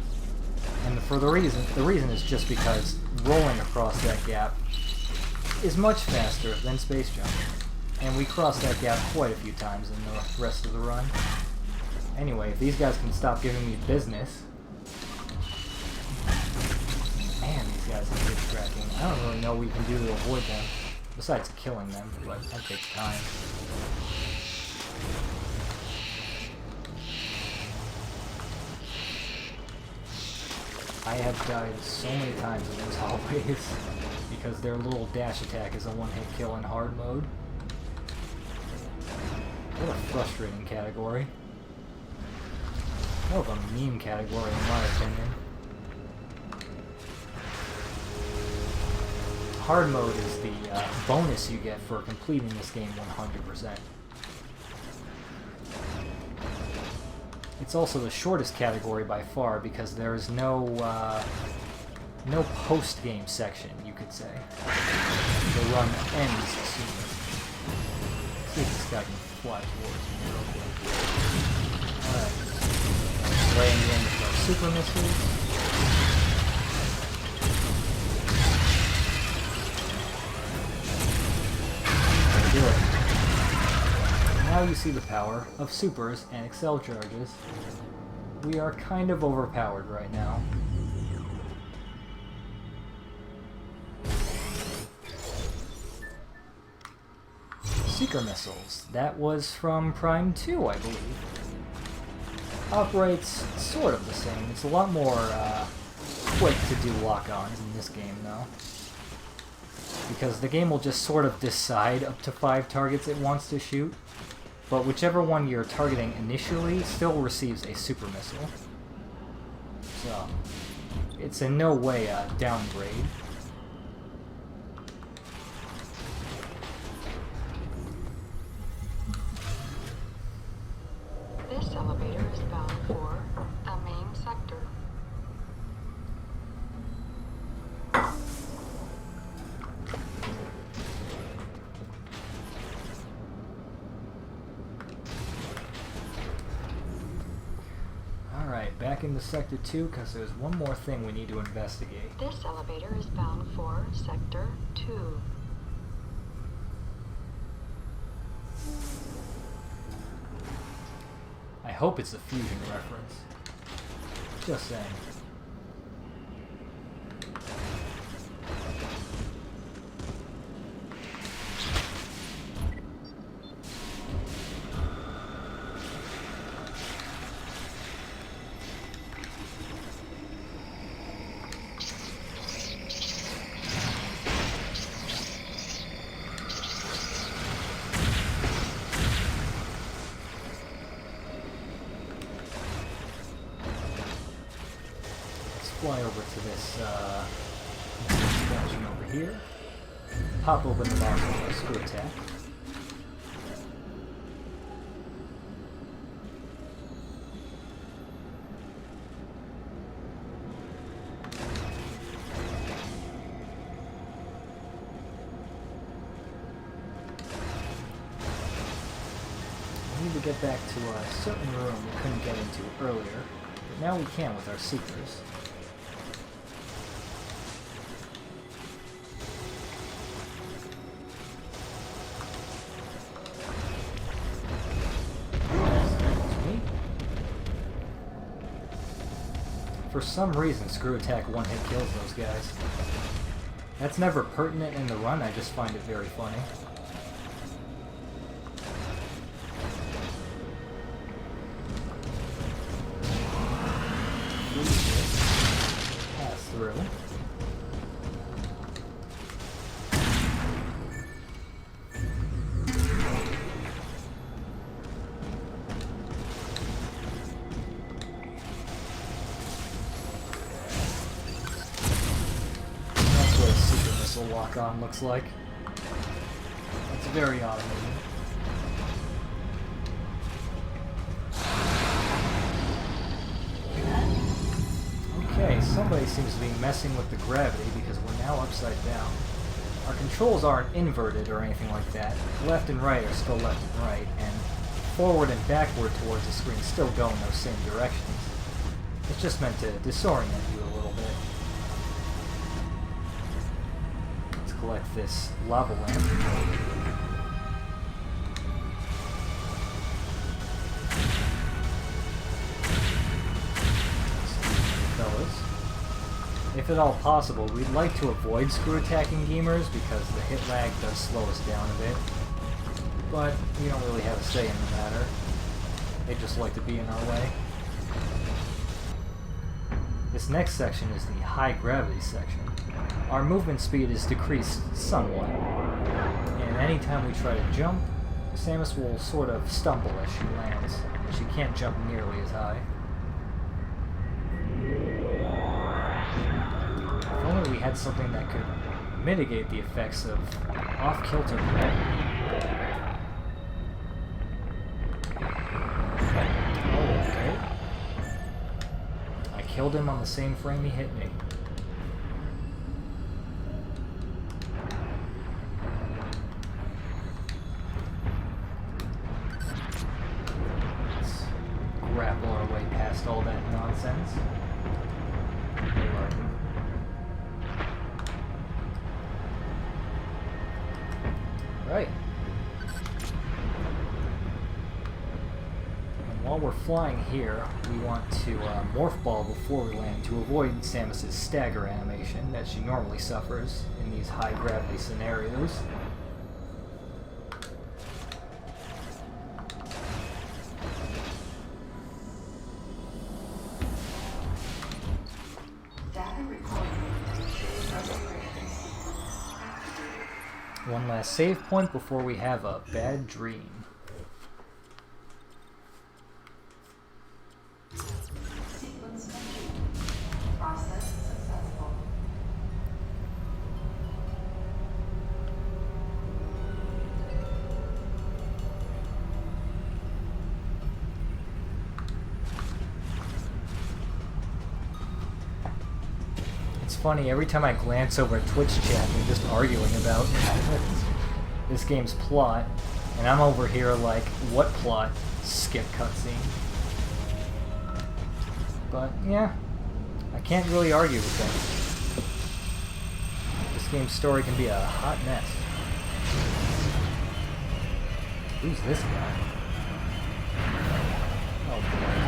And the reason is just because rolling across that gap is much faster than space jumping. And we crossed that gap quite a few times in the rest of the run. Anyway, if these guys can stop giving me business... Man, these guys are good tracking. I don't really know what we can do to avoid them, besides killing them, but that takes time. I have died so many times in those hallways because their little dash attack is a one-hit kill in hard mode. What a frustrating category. More of a meme category in my opinion. Hard mode is the bonus you get for completing this game 100%. It's also the shortest category by far because there is no post-game section, you could say. The run ends soon. Let's see if this guy can fly towards me real quick. Alright. Laying in with our super missiles. Do it. Now you see the power of supers and excel charges. We are kind of overpowered right now. Seeker missiles. That was from Prime 2, I believe. Operates sort of the same. It's a lot more quick to do lock-ons in this game, though. Because the game will just sort of decide up to 5 targets it wants to shoot, but whichever one you're targeting initially still receives a super missile. So, it's in no way a downgrade. This elevator is bound for the main sector. Back into Sector 2, because there's one more thing we need to investigate. This elevator is bound for Sector 2. I hope it's a fusion reference. Just saying. Fly over to this expansion over here. Pop open the box with our screw attack. We need to get back to a certain room we couldn't get into earlier, but now we can with our seekers. For some reason, screw attack one-hit kills those guys. That's never pertinent in the run, I just find it very funny. Pass through. Lock-on looks like. It's very automated. Okay, somebody seems to be messing with the gravity because we're now upside down. our controls aren't inverted or anything like that. Left and right are still left and right, and forward and backward towards the screen still go in those same directions. It's just meant to disorient you a little bit. Let's collect this lava lamp. Fellas. If at all possible, we'd like to avoid screw attacking gamers because the hit lag does slow us down a bit. But we don't really have a say in the matter. They just like to be in our way. This next section is the high gravity section. Our movement speed is decreased somewhat, and anytime we try to jump, Samus will sort of stumble as she lands. She can't jump nearly as high. If only we had something that could mitigate the effects of off-kilter gravity. Okay. I killed him on the same frame he hit me. Let's grapple our way past all that nonsense. Right. And while we're flying here, we want to Morph Ball before we land to avoid Samus's stagger animation that she normally suffers in these high gravity scenarios. One last save point before we have a bad dream. Sequence complete. Process successful. It's funny, every time I glance over at Twitch chat, they're just arguing about this game's plot, and I'm over here like, what plot? Skip cutscene. But, yeah, I can't really argue with them. This game's story can be a hot mess. Who's this guy? Oh boy.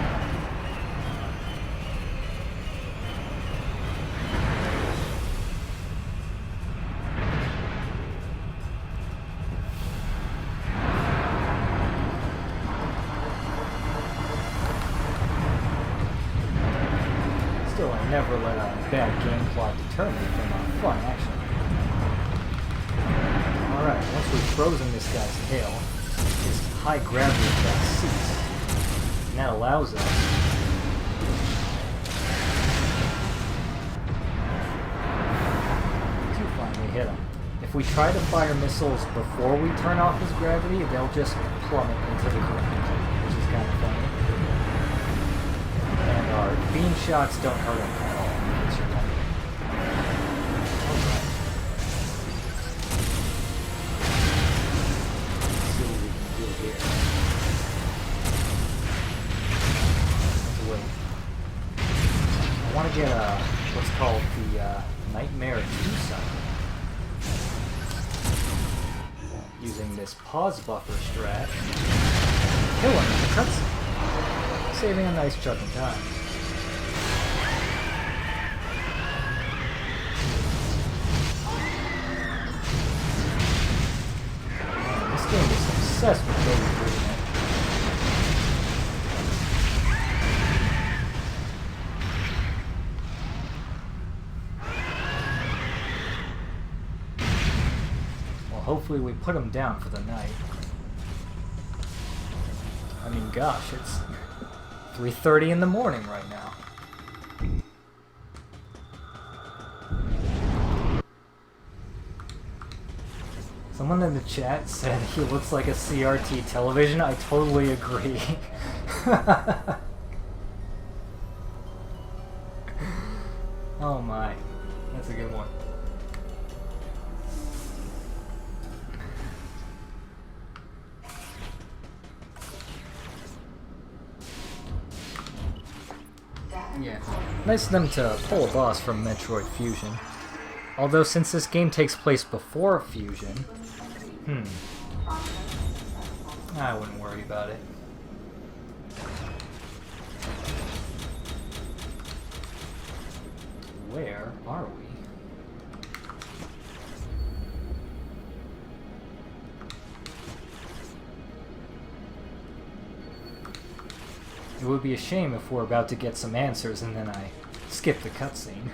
Still, I never let a bad game plot deter me from fun action. Alright, once we've frozen this guy's tail, his high gravity effect ceases. And that allows us to finally hit him. If we try to fire missiles before we turn off his gravity, they'll just plummet into the ground, which is kind of funny. And our beam shots don't hurt him at all. It's your money. Alright. Let's see what we can do here. Let's wait. I want to get what's called the Nightmare 2 siren. Using this pause buffer strat. Kill him in the cutscene. Saving a nice chunk of time. Man, this game is obsessed with baby breathing. Well, hopefully we put him down for the night. I mean, gosh, it's 3:30 in the morning right now. Someone in the chat said he looks like a CRT television. I totally agree. Oh my, that's a good one. Nice of them to pull a boss from Metroid Fusion. Although, since this game takes place before Fusion, I wouldn't worry about it. Where are we? It would be a shame if we're about to get some answers and then I skip the cutscene.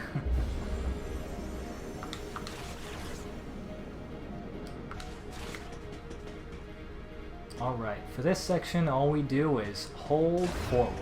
Alright, for this section all we do is hold forward.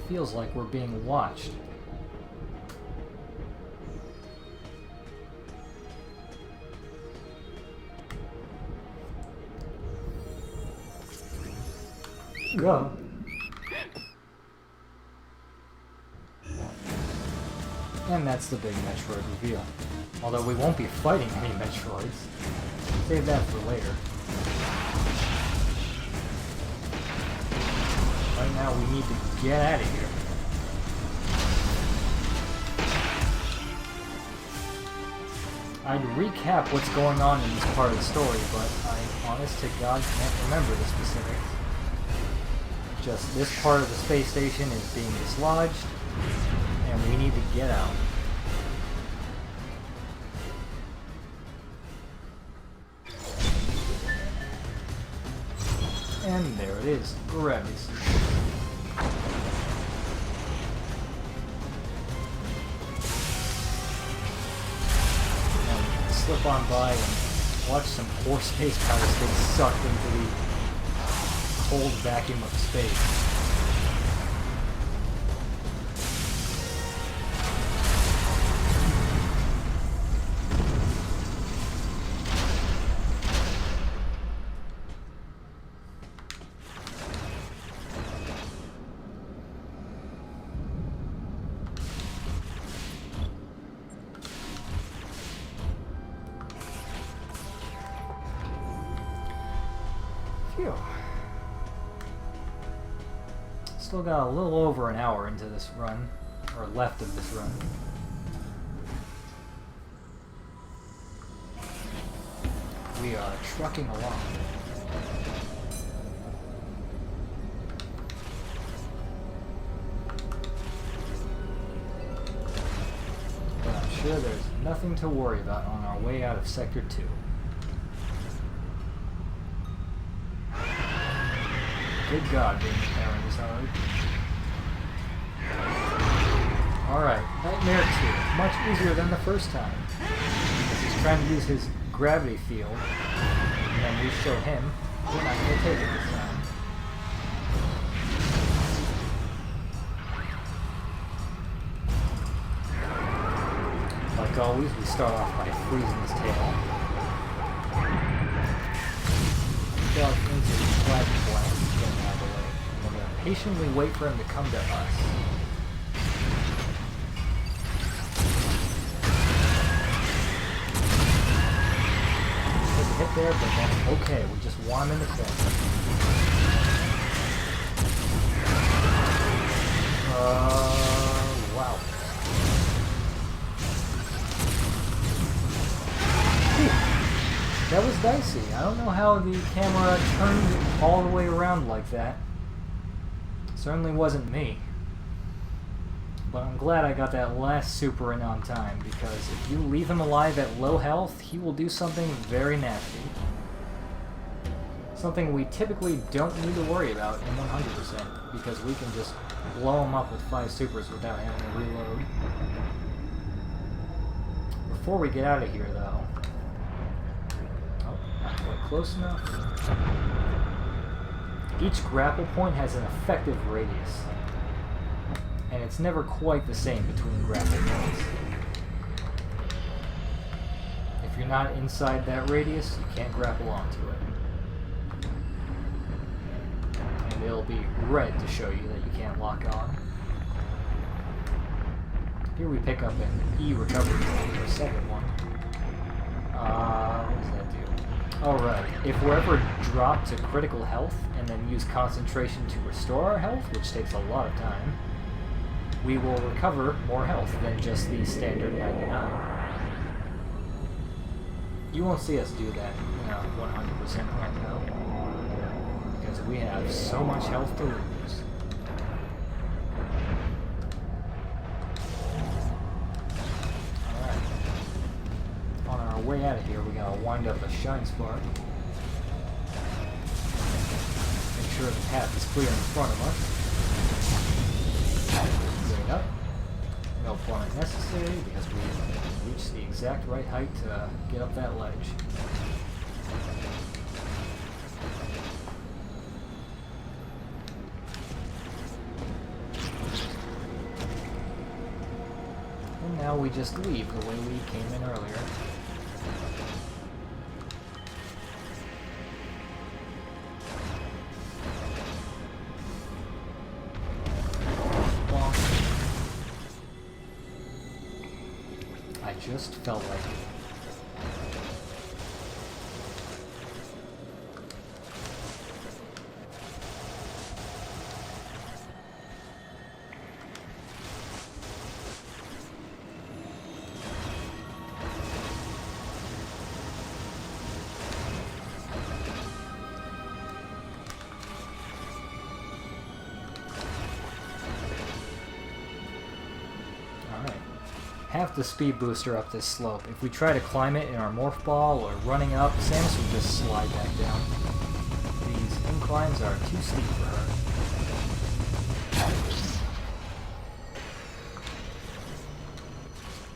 Feels like we're being watched. Go. And that's the big Metroid reveal. Although we won't be fighting any Metroids. Save that for later. Right now we need to get out of here. I'd recap what's going on in this part of the story, but I, honest to God, can't remember the specifics. Just this part of the space station is being dislodged, and we need to get out. And there it is, gravity. Now we can slip on by and watch some poor space pirates get sucked into the cold vacuum of space. Phew. Still got a little over an hour into this run, or left of this run. We are trucking along. But I'm sure there's nothing to worry about on our way out of Sector 2. Good God, being a parent is hard. Alright, Nightmare 2. Much easier than the first time. Because he's trying to use his gravity field, and then we show him, we're not going to take it this time. Like always, we start off by freezing his tail. Dog into the plasma blast. Out of the way. And we're going to patiently wait for him to come to us. Took a hit there, but that's okay. We just want him in the corner. Wow. That was dicey. I don't know how the camera turned all the way around like that. Certainly wasn't me. But I'm glad I got that last super in on time, because if you leave him alive at low health, he will do something very nasty. Something we typically don't need to worry about in 100%, because we can just blow him up with 5 supers without having to reload. Before we get out of here, though, close enough. Each grapple point has an effective radius, and it's never quite the same between grapple points. you're not inside that radius, you can't grapple onto it. And it'll be red to show you that you can't lock on. Here we pick up an E recovery point, or second one. What does that do? Alright, if we're ever dropped to critical health and then use concentration to restore our health, which takes a lot of time, we will recover more health than just the standard 99. You won't see us do that 100% right now, because we have so much health to lose. Alright. On our way out of here, we gotta wind up a Shine Spark. Make sure the path is clear in front of us. Straight up. No plummet necessary because we reached the exact right height to get up that ledge. And now we just leave the way we came in earlier. I just felt like it. Have the speed booster up this slope. If we try to climb it in our Morph Ball or running up, Samus will just slide back down. These inclines are too steep for her.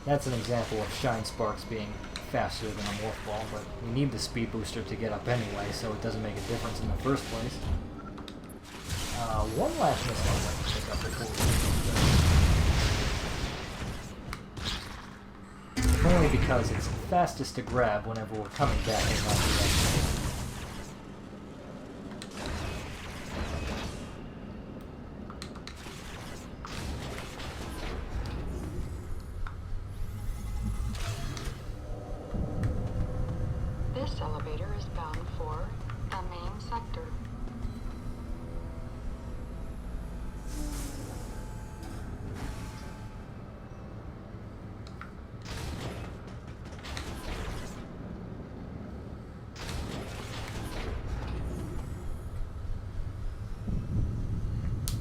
That's an example of Shine Sparks being faster than a Morph Ball, but we need the speed booster to get up anyway, so it doesn't make a difference in the first place. One last missile I'd like to pick up before we only because it's fastest to grab whenever we're coming back in that direction. This elevator is bound for the main sector.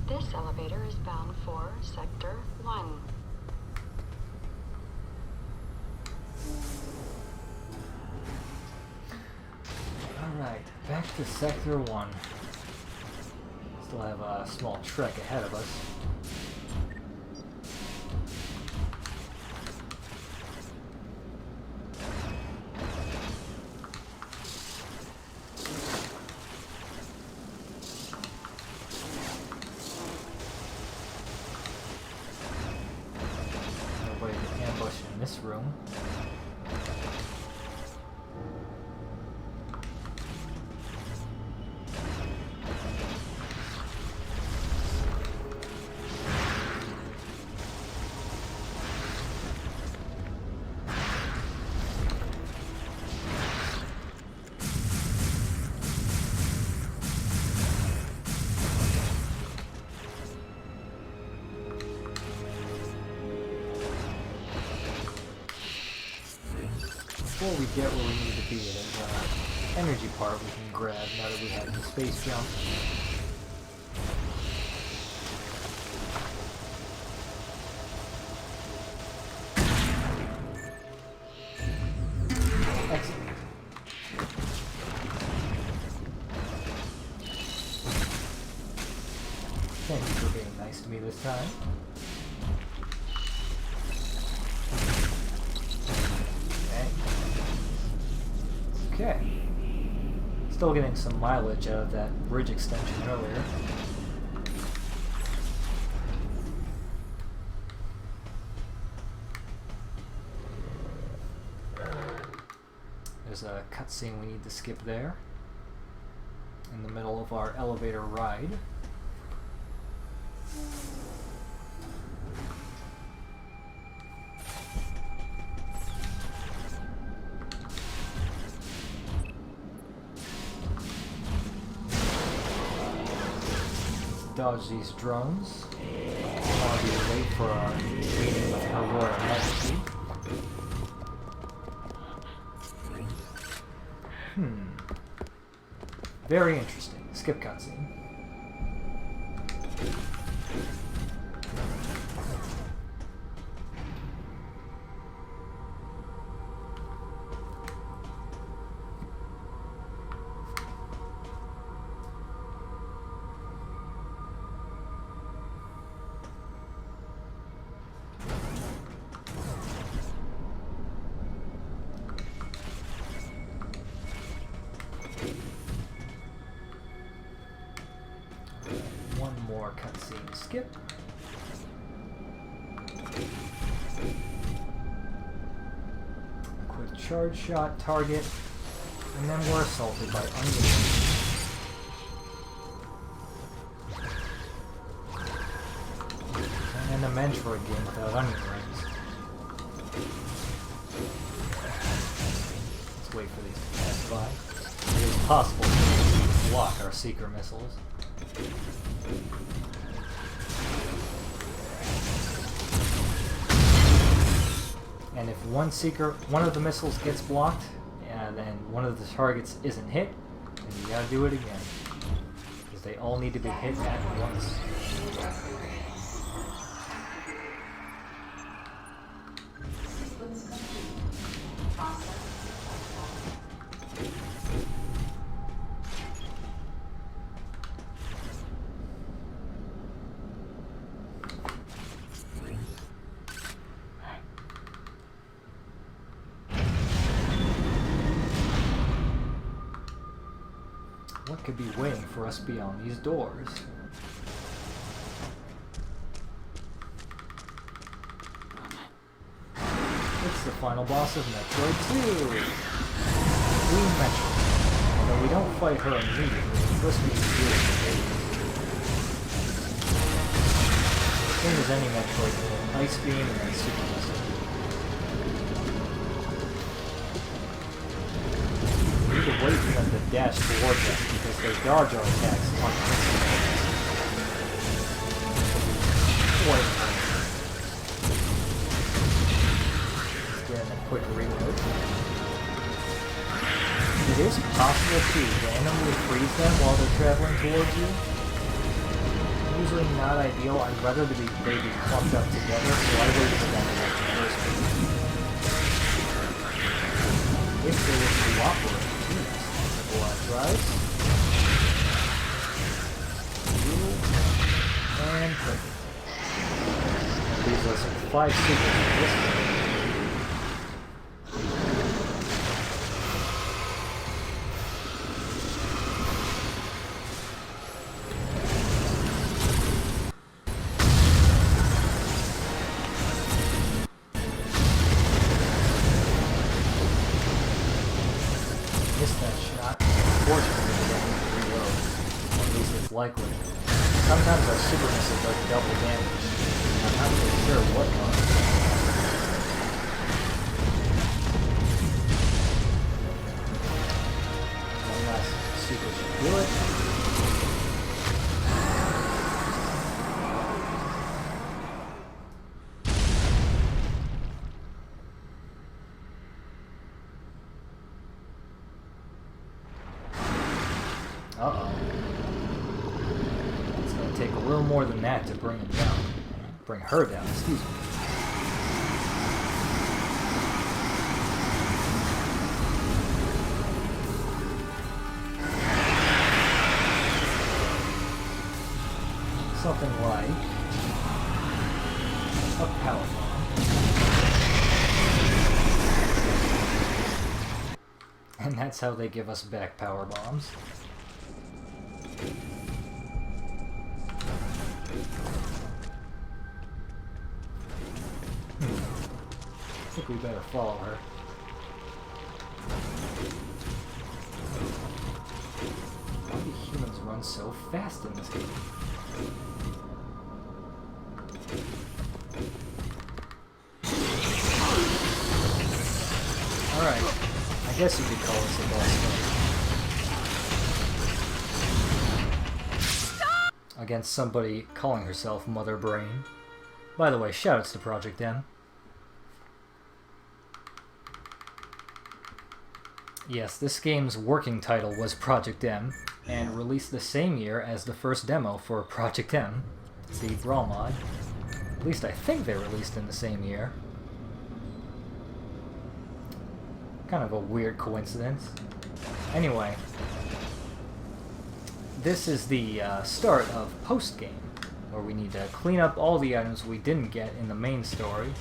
This elevator is bound for Sector 1. Alright, back to Sector 1. Still have a small trek ahead of us. Nobody to ambush in this room. Before we get where we need to be, there's an energy part we can grab now that we have the space jump. Excellent. Thank you for being nice to me this time. Okay. Still getting some mileage out of that bridge extension earlier. There's a cutscene we need to skip there. In the middle of our elevator ride. Dodge these drones. While we wait for our meeting with Her Royal Majesty. Very interesting. Skip cutscene. More cutscene skip. A quick charge shot target, and then we're assaulted by onion rings. And a Metroid game without onion rings. Let's wait for these to pass by. It is possible to block our seeker missiles. And if one of the missiles gets blocked, then one of the targets isn't hit, then you gotta do it again. Because they all need to be hit at once. Sequence complete. Process successful. What could be waiting for us beyond these doors? It's the final boss of Metroid 2! Queen Metroid. Although we don't fight her immediately, first we need to deal with the baby. Same as any Metroid game, Ice Beam and then Super Missile. We need to wait for them to dash towards us because they dodge our attacks on Getting a quick reload. It is possible to randomly freeze them while they're traveling towards you. Usually not ideal. I'd rather they be clumped up together, so I wait for them to get to first. If they were to cooperate. Drive. And perfect. That leaves us with 5 seconds of this time. Missed that shot. Fortunately, we don't need to reload. Or at least it's likely. Sometimes our super missiles does double damage. I'm not really sure what causes it. One last super should do it. Uh-oh. It's going to take a little more than that to bring him down. Bring her down, excuse me. Something like a power bomb. And that's how they give us back power bombs. I think we better follow her. run so fast in this game. Alright, I guess you could call this a boss fight. Against somebody calling herself Mother Brain. By the way, shoutouts to Project M. Yes, this game's working title was Project M, and released the same year as the first demo for Project M, the Brawl mod. At least I think they released in the same year. Kind of a weird coincidence. Anyway, this is the start of post-game, where we need to clean up all the items we didn't get in the main story,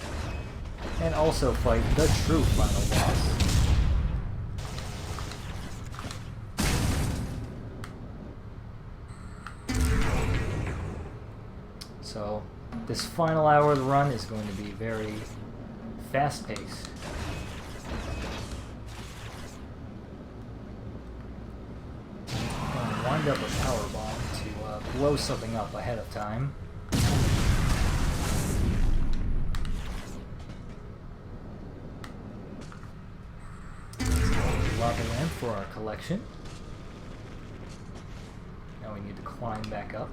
and also fight the true final boss. So, this final hour of the run is going to be very fast-paced. I'm going to wind up a power bomb to blow something up ahead of time. Lava lamp for our collection. Now we need to climb back up.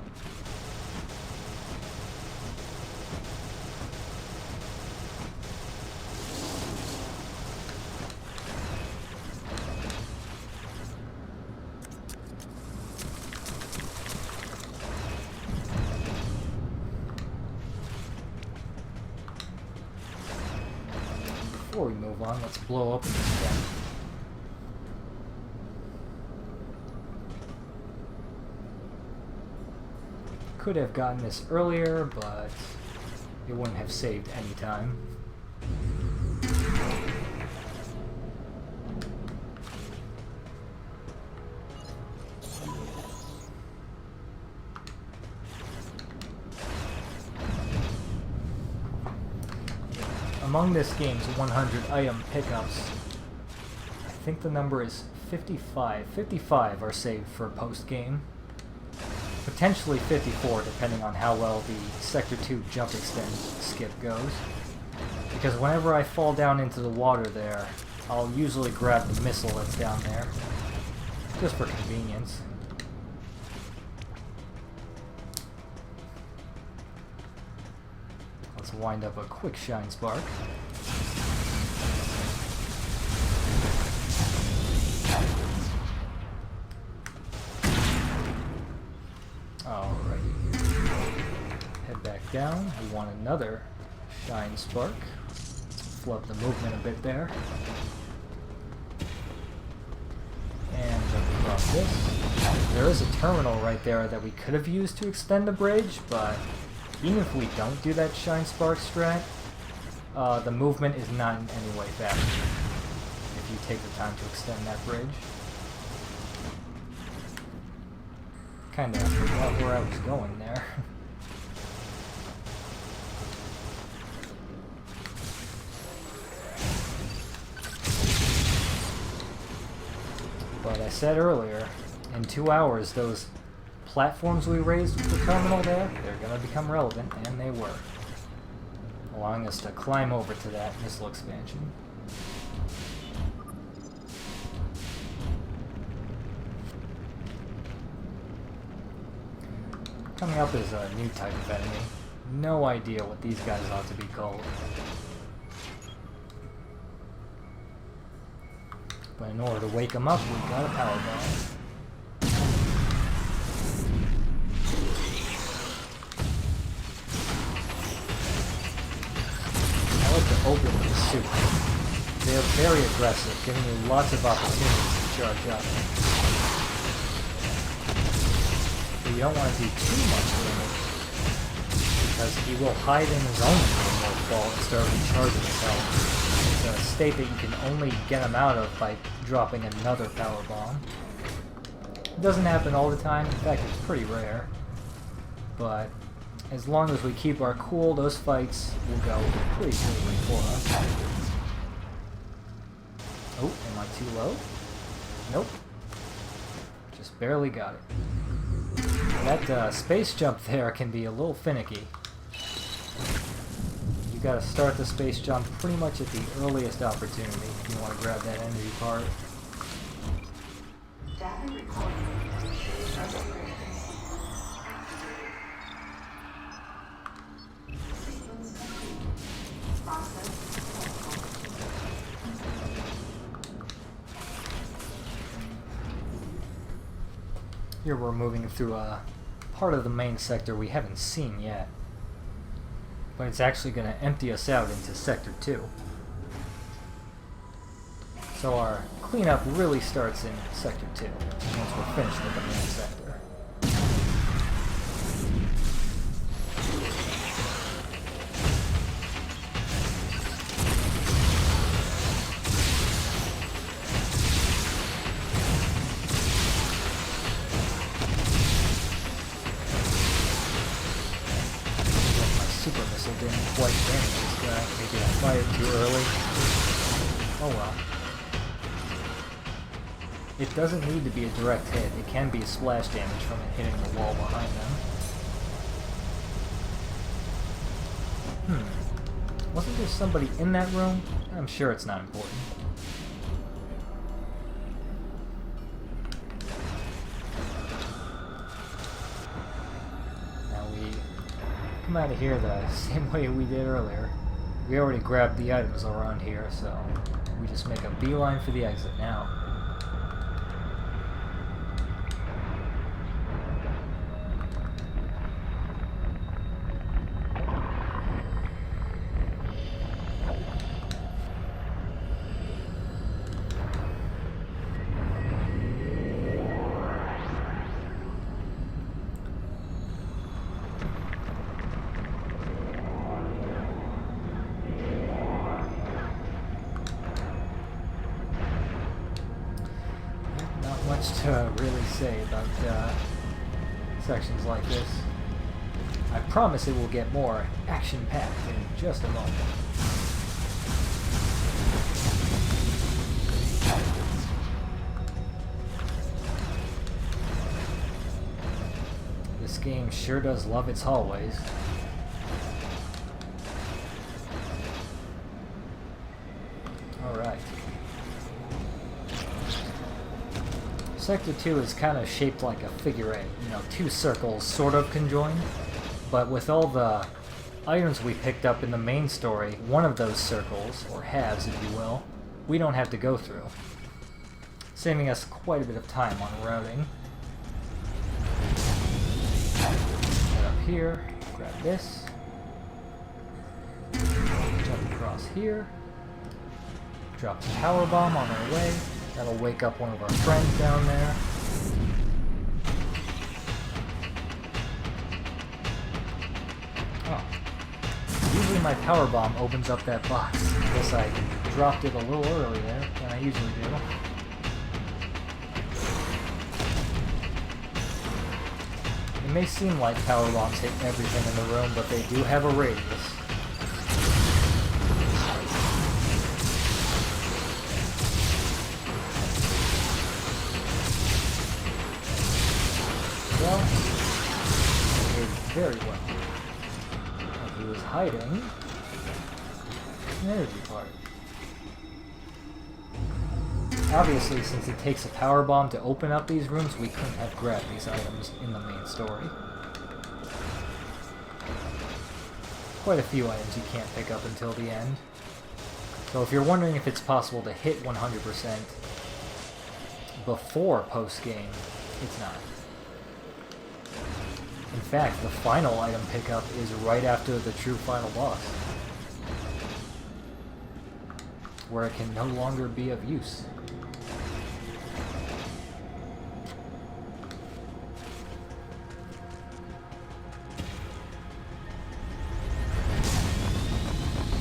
Before we move on, let's blow open this gap. Could have gotten this earlier, but it wouldn't have saved any time. Among this game's 100 item pickups, I think the number is 55. 55 are saved for post-game. Potentially 54, depending on how well the Sector 2 jump extend skip goes. Because whenever I fall down into the water there, I'll usually grab the missile that's down there, just for convenience. Let's wind up a quick Shine Spark. Alrighty. Head back down. We want another Shine Spark. Flub the movement a bit there. And jump across this. There is a terminal right there that we could have used to extend the bridge, but even if we don't do that Shine Spark strat, the movement is not in any way faster if you take the time to extend that bridge. Kinda forgot where I was going there. But I said earlier, in 2 hours, those platforms we raised with the terminal there, they're going to become relevant, and they were. Allowing us to climb over to that missile expansion. Coming up is a new type of enemy. No idea what these guys ought to be called. But in order to wake them up, we've got a power bomb. I like to open with the suit. They are very aggressive, giving you lots of opportunities to charge up. But you don't want to do too much damage, because he will hide in his own Morph Ball and start recharging his health. It's a state that you can only get him out of by dropping another power bomb. It doesn't happen all the time, in fact it's pretty rare. But as long as we keep our cool, those fights will go pretty smoothly for us. Oh, am I too low? Nope. Just barely got it. That space jump there can be a little finicky. You gotta start the space jump pretty much at the earliest opportunity if you want to grab that energy part. Data recording. Restoration activated. Sequence complete. Process successful. Here we're moving through a part of the main sector we haven't seen yet. But it's actually going to empty us out into Sector 2. So our cleanup really starts in Sector 2, once we're finished with the main sector. Super missile didn't quite damage this guy. Maybe I fired too early. Oh well. It doesn't need to be a direct hit. It can be splash damage from it hitting the wall behind them. Wasn't there somebody in that room? I'm sure it's not important. Come out of here the same way we did earlier. We already grabbed the items around here, so we just make a beeline for the exit now. Much to really say about sections like this. I promise it will get more action-packed in just a moment. This game sure does love its hallways. Alright. Sector 2 is kind of shaped like a figure 8. You know, two circles sort of conjoined, but with all the items we picked up in the main story, one of those circles, or halves if you will, we don't have to go through, saving us quite a bit of time on routing. Head up here, grab this, jump across here, drop the power bomb on our way. That'll wake up one of our friends down there. Oh. Usually my power bomb opens up that box. I guess I dropped it a little early there than I usually do. It may seem like power bombs hit everything in the room, but they do have a radius. Well, he did very well. Like he was hiding an energy part. Obviously, since it takes a power bomb to open up these rooms, we couldn't have grabbed these items in the main story. Quite a few items you can't pick up until the end. So if you're wondering if it's possible to hit 100% before post-game, it's not. In fact, the final item pickup is right after the true final boss, where it can no longer be of use.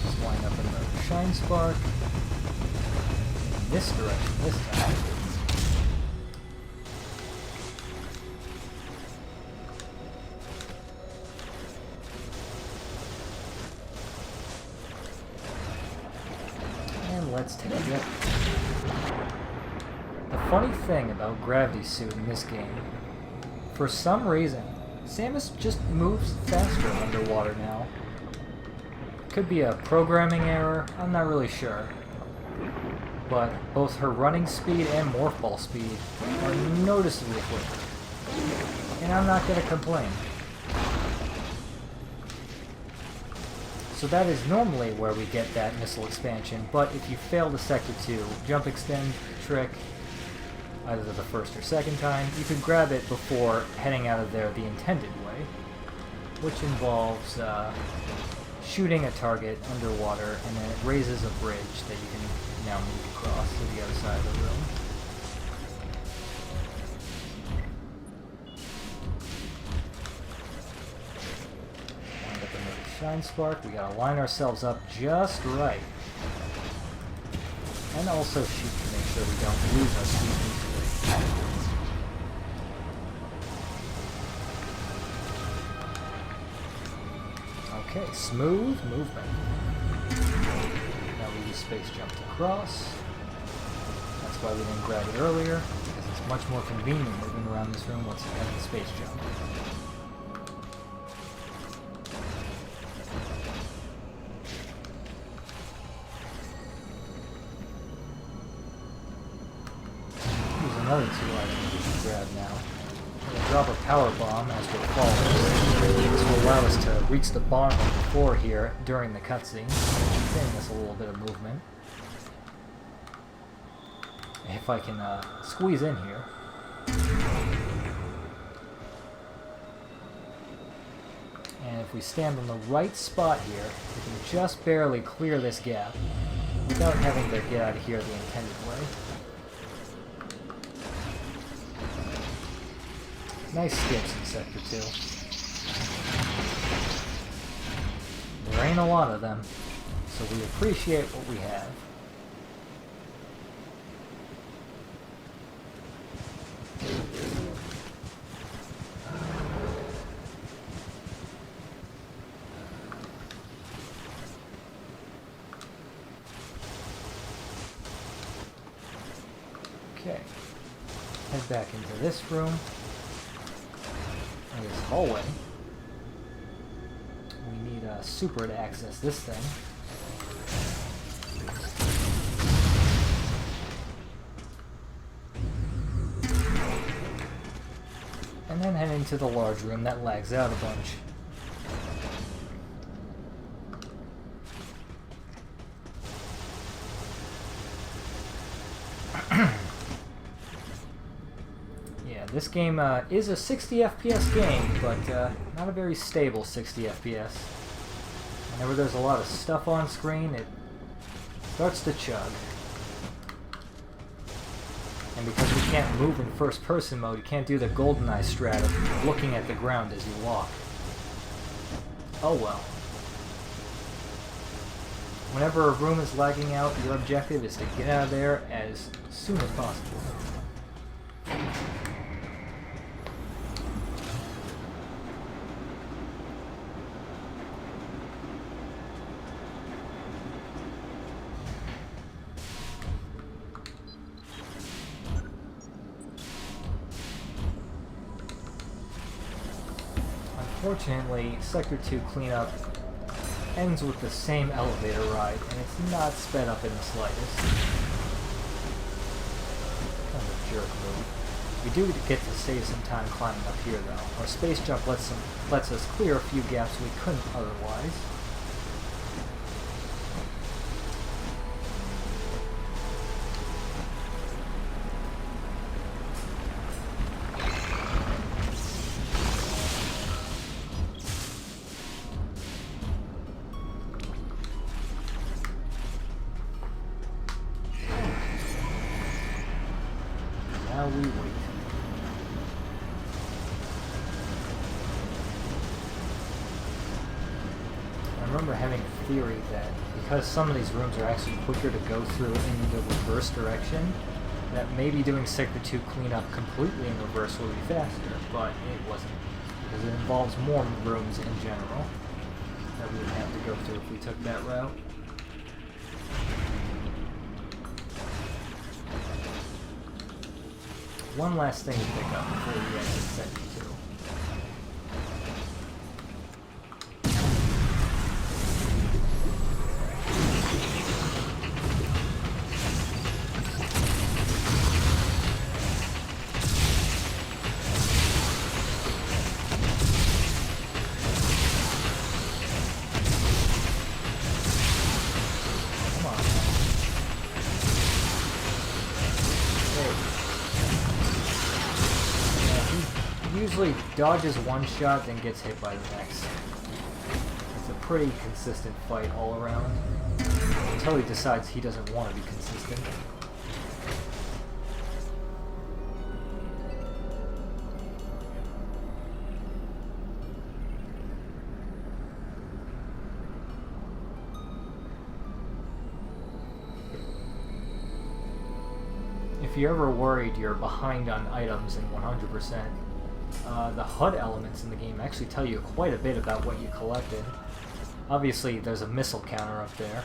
Let's wind up in the Shine Spark in this direction this time. Let's take a look. The funny thing about Gravity Suit in this game, for some reason, Samus just moves faster underwater now. Could be a programming error, I'm not really sure. But both her running speed and Morph Ball speed are noticeably quicker. And I'm not going to complain. So that is normally where we get that missile expansion, but if you fail the Sector 2 jump extend trick, either the first or second time, you can grab it before heading out of there the intended way, which involves shooting a target underwater, and then it raises a bridge that you can now move across to the other side of the room. Wind up another Shine Spark. We gotta line ourselves up just right. And also shoot to make sure we don't lose our speed easily. Okay, smooth movement. Now we use space jump to cross. That's why we didn't grab it earlier, because it's much more convenient moving around this room once you have the space jump. Here's another 2 items we can grab now. We're going to drop a power bomb as we're falling. This will allow us to reach the bottom of the floor here during the cutscene, saving us a little bit of movement. If I can squeeze in here. And if we stand on the right spot here, we can just barely clear this gap without having to get out of here the intended way. Nice skips in Sector 2. There ain't a lot of them, so we appreciate what we have. Okay, head back into this room. In this hallway. We need a super to access this thing. And then head into the large room that lags out a bunch. This game is a 60 FPS game, but not a very stable 60 FPS. Whenever there's a lot of stuff on screen, it starts to chug. And because we can't move in first-person mode, you can't do the GoldenEye strat of looking at the ground as you walk. Oh well. Whenever a room is lagging out, your objective is to get out of there as soon as possible. Unfortunately, Sector 2 cleanup ends with the same elevator ride, and it's not sped up in the slightest. Kind of a jerk move. We do get to save some time climbing up here, though. Our space jump lets us clear a few gaps we couldn't otherwise. Now we wait. I remember having a theory that because some of these rooms are actually quicker to go through in the reverse direction, that maybe doing Sector 2 cleanup completely in reverse would be faster, but it wasn't, because it involves more rooms in general that we would have to go through if we took that route. One last thing to pick up before we exit Sector 2. usually dodges one shot, then gets hit by the next. It's a pretty consistent fight all around, until he decides he doesn't want to be consistent. If you're ever worried you're behind on items in 100%, the HUD elements in the game actually tell you quite a bit about what you collected. Obviously, there's a missile counter up there,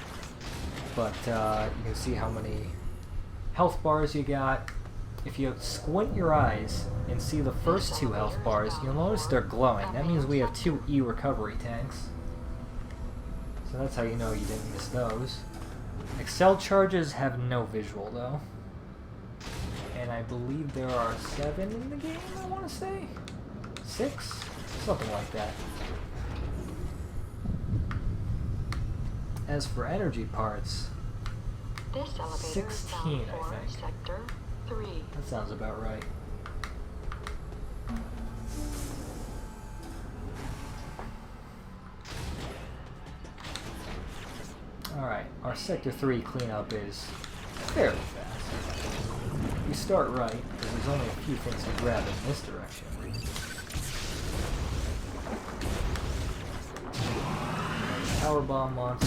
but you can see how many health bars you got. If you squint your eyes and see the first 2 health bars, you'll notice they're glowing. That means we have 2 E-recovery tanks. So that's how you know you didn't miss those. Excel charges have no visual, though. And I believe there are 7 in the game, I want to say? 6? Something like that. As for energy parts, This elevator 16, is bound I for think. Sector 3. That sounds about right. Alright, our Sector 3 cleanup is fairly fast. We start right, because there's only a few things to grab in this direction. Power bomb monster.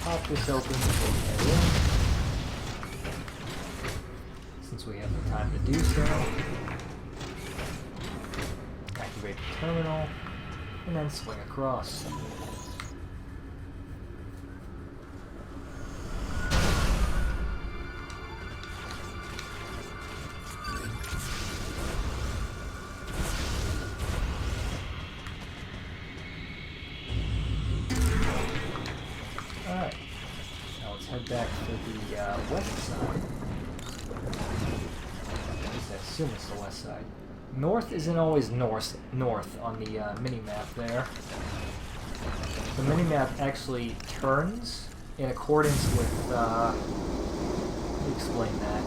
Pop this open before we head in. Since we have the time to do so. Activate the terminal, and then swing across. Alright, now let's head back to the west side. At least I assume it's the west side. North isn't always north on the mini-map there. The mini-map actually turns in accordance with, let me explain that.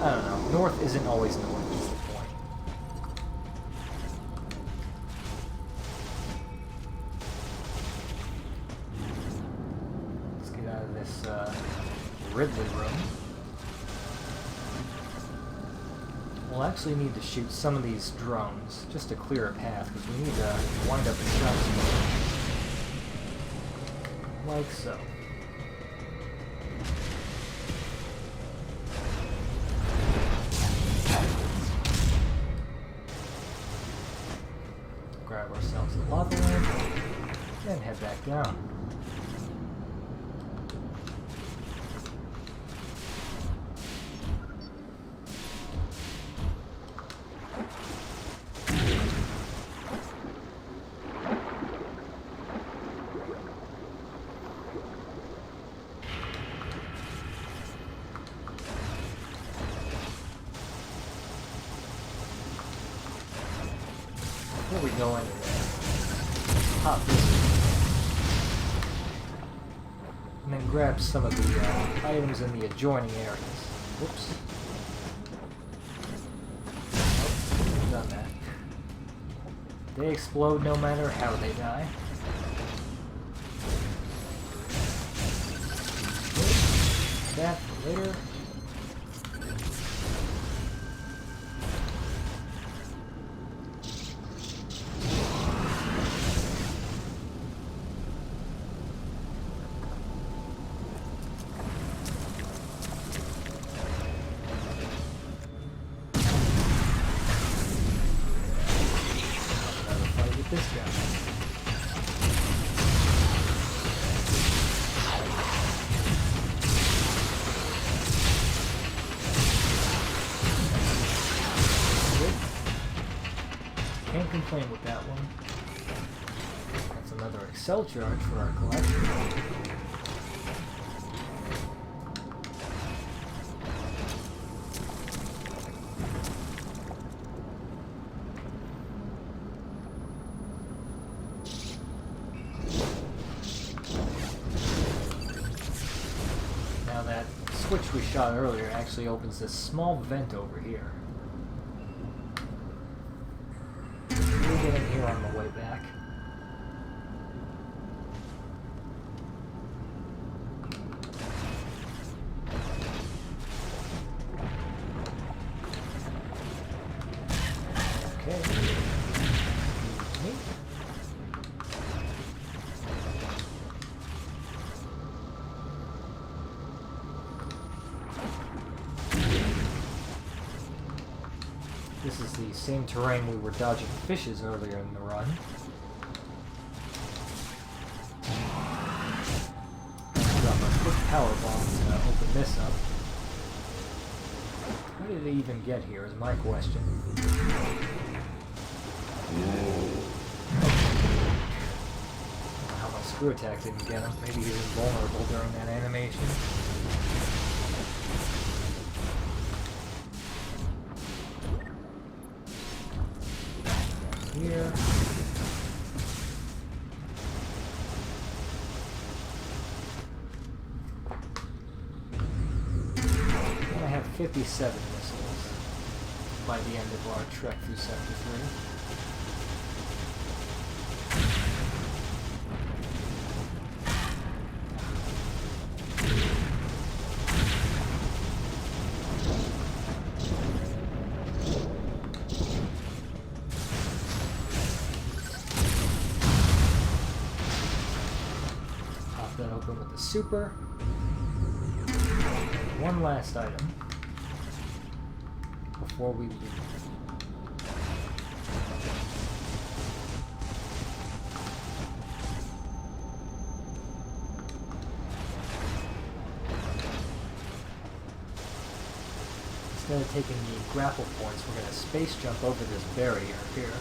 I don't know. North isn't always north, is the point. Let's get out of this Ridley room. We'll actually need to shoot some of these drones just to clear a path, because we need to wind up in shots like so. Grab ourselves a lava lamp, and head back down. Before we go anywhere, pop this and then grab some of the items in the adjoining areas. Whoops. Nope, done that. They explode no matter how they die. That for later. This guy. Can't complain with that one. That's another Excel charge for our collection. Now that switch we shot earlier actually opens this small vent over here. We'll get in here on the way back. Okay. Excuse me. This is the same terrain we were dodging fishes earlier in the run. Drop a quick power bomb to open this up. How did it even get here is my question. How my screw attack didn't get him. Maybe he was invulnerable during that animation. Here. I have 57 missiles by the end of our trek through Sector 3. That open with the super. One last item before we leave. Instead of taking the grapple points, we're going to space jump over this barrier here.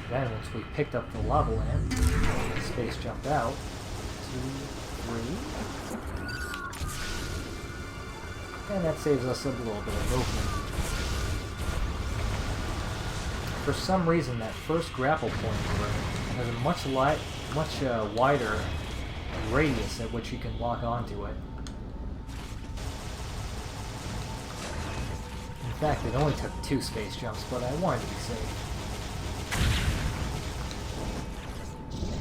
Then, once we picked up the lava lamp, space jump out. 2, 3. And that saves us a little bit of movement. For some reason, that first grapple point has a much wider radius at which you can lock onto it. In fact, it only took 2 space jumps, but I wanted to be safe.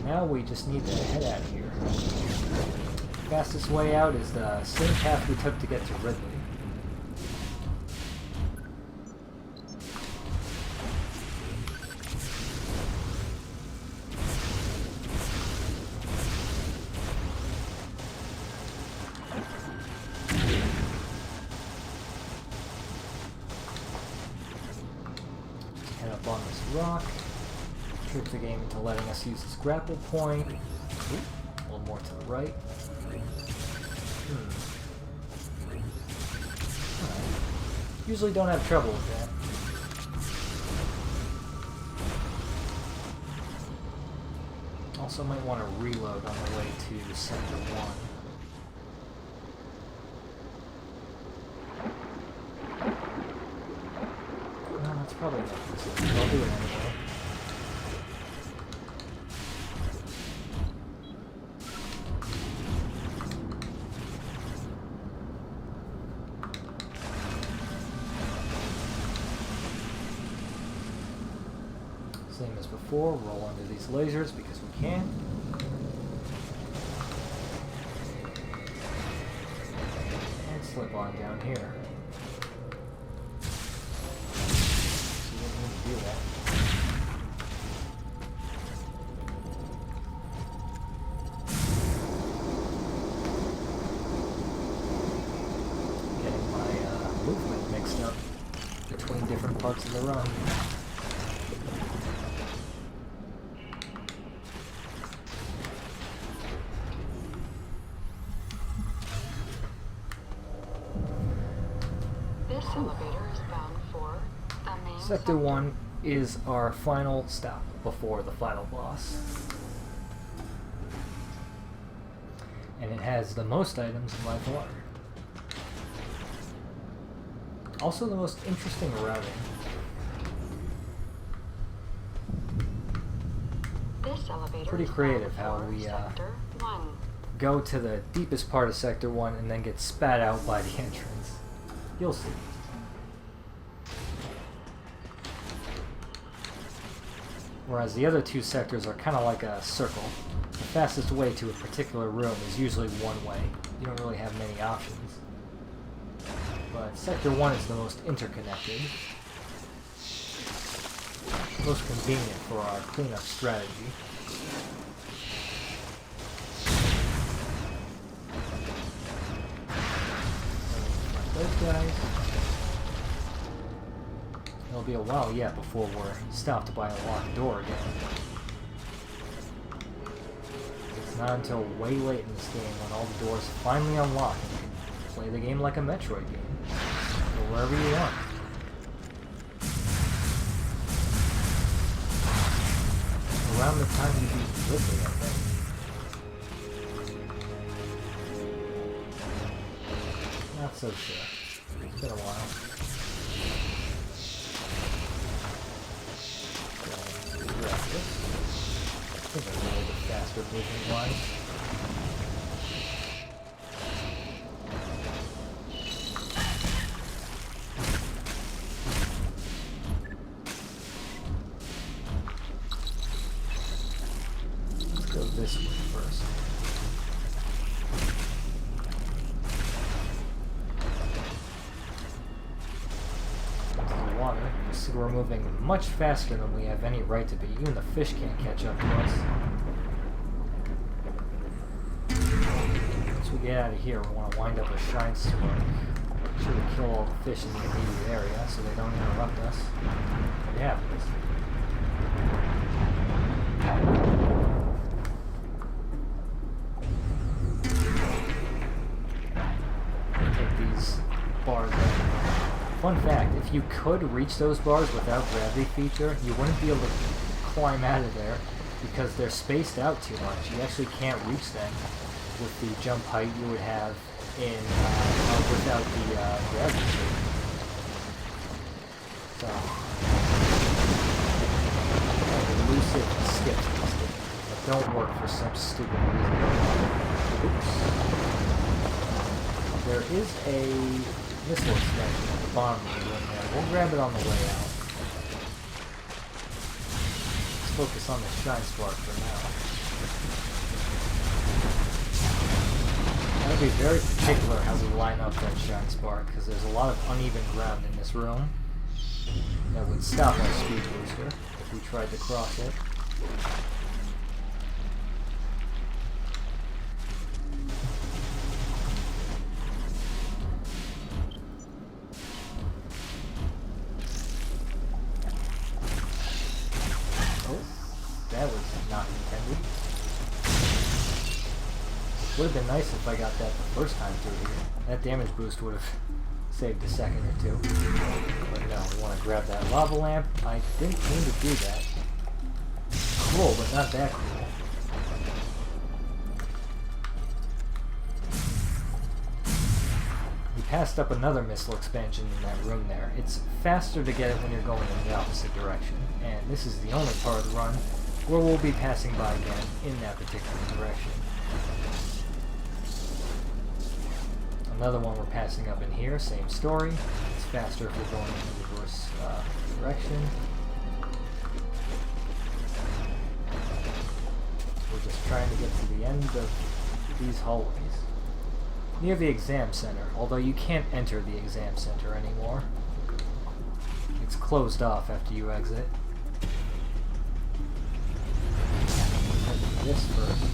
Now we just need to head out of here. The fastest way out is the same path we took to get to Ridley. Just head up on this rock. Trick the game into letting us use this grapple point. Ooh, a little more to the right. Alright. Usually don't have trouble with that. Also might want to reload on the way to Sector 1. No, that's probably not this. I'll do it anyway. Same as before, roll under these lasers because we can. And slip on down here. So you don't need to do that. Getting my movement mixed up between different parts of the run. Sector 1 is our final stop before the final boss. And it has the most items by far. Also the most interesting routing. This elevator Pretty is creative bound how we for Sector 1. go to the deepest part of Sector 1 and then get spat out by the entrance. You'll see. Whereas the other two sectors are kind of like a circle. The fastest way to a particular room is usually one way. You don't really have many options. But Sector 1 is the most interconnected. Most convenient for our cleanup strategy. Those guys. It'll be a while yet before we're stopped by a locked door again. It's not until way late in this game when all the doors finally unlock and you can play the game like a Metroid game. Or wherever you want. Around the time you beat Ridley, I think. Not so sure. It's been a while. Grab this. I think I'm a little bit faster moving wise. Let's go this way first. Water. You see we're moving much faster than we have any right to be. Even the fish can't catch up to us. Once we get out of here, we want to wind up a shrine spark. Make sure we kill all the fish in the immediate area so they don't interrupt us. Yeah, please. Take these bars out. Fun fact, if you could reach those bars without gravity feature, you wouldn't be able to climb out of there because they're spaced out too much. You actually can't reach them with the jump height you would have in without the gravity feature. So, elusive skips these things that don't work for some stupid reason. Oops. There is a missile expansion at the bottom of the room there. We'll grab it on the way out. Let's focus on the Shrine Spark for now. Gotta be very particular how we line up that Shrine Spark, because there's a lot of uneven ground in this room that would stop our speed booster if we tried to cross it. That was not intended. It would have been nice if I got that the first time through here. That damage boost would have saved a second or two. But no, we want to grab that lava lamp. I didn't mean to do that. Cool, but not that cool. We passed up another missile expansion in that room there. It's faster to get it when you're going in the opposite direction. And this is the only part of the run where we'll be passing by again in that particular direction. Another one we're passing up in here, same story. It's faster if we're going in the reverse direction. We're just trying to get to the end of these hallways. Near the exam center, although you can't enter the exam center anymore. It's closed off after you exit. This first.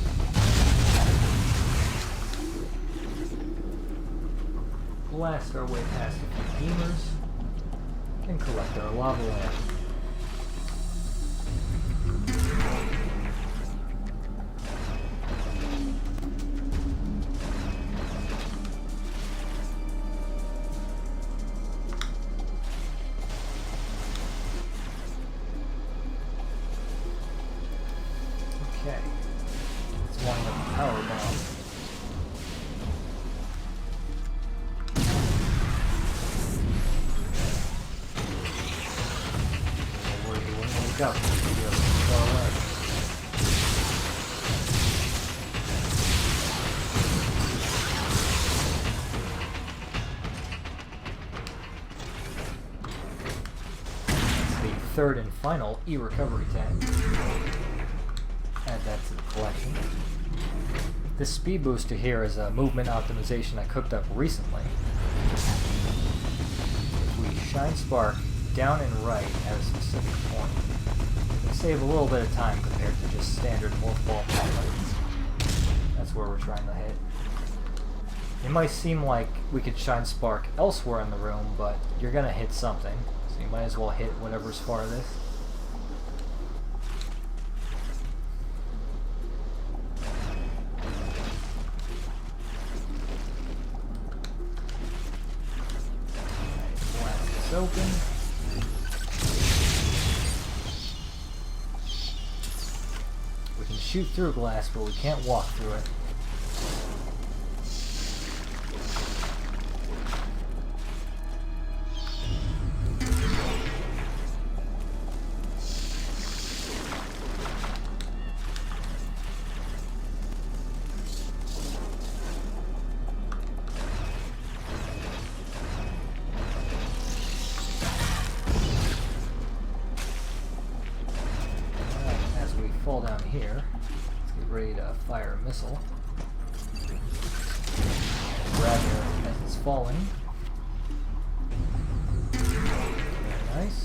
Blast our way past a few beamers and collect our lava lamp. Okay, let's wind up the power bomb. Where do you want to wake up? You're far away. third and final e-recovery tank. Add that to the collection. This speed booster here is a movement optimization I cooked up recently. If we shine spark down and right at a specific point, we can save a little bit of time compared to just standard Morph Ball methods. That's where we're trying to hit. It might seem like we could shine spark elsewhere in the room, but you're gonna hit something, so you might as well hit whatever's farthest. Blast this open. We can shoot through glass, but we can't walk through it. Fall down here. Let's get ready to fire a missile. Grab her as it's falling. Very nice.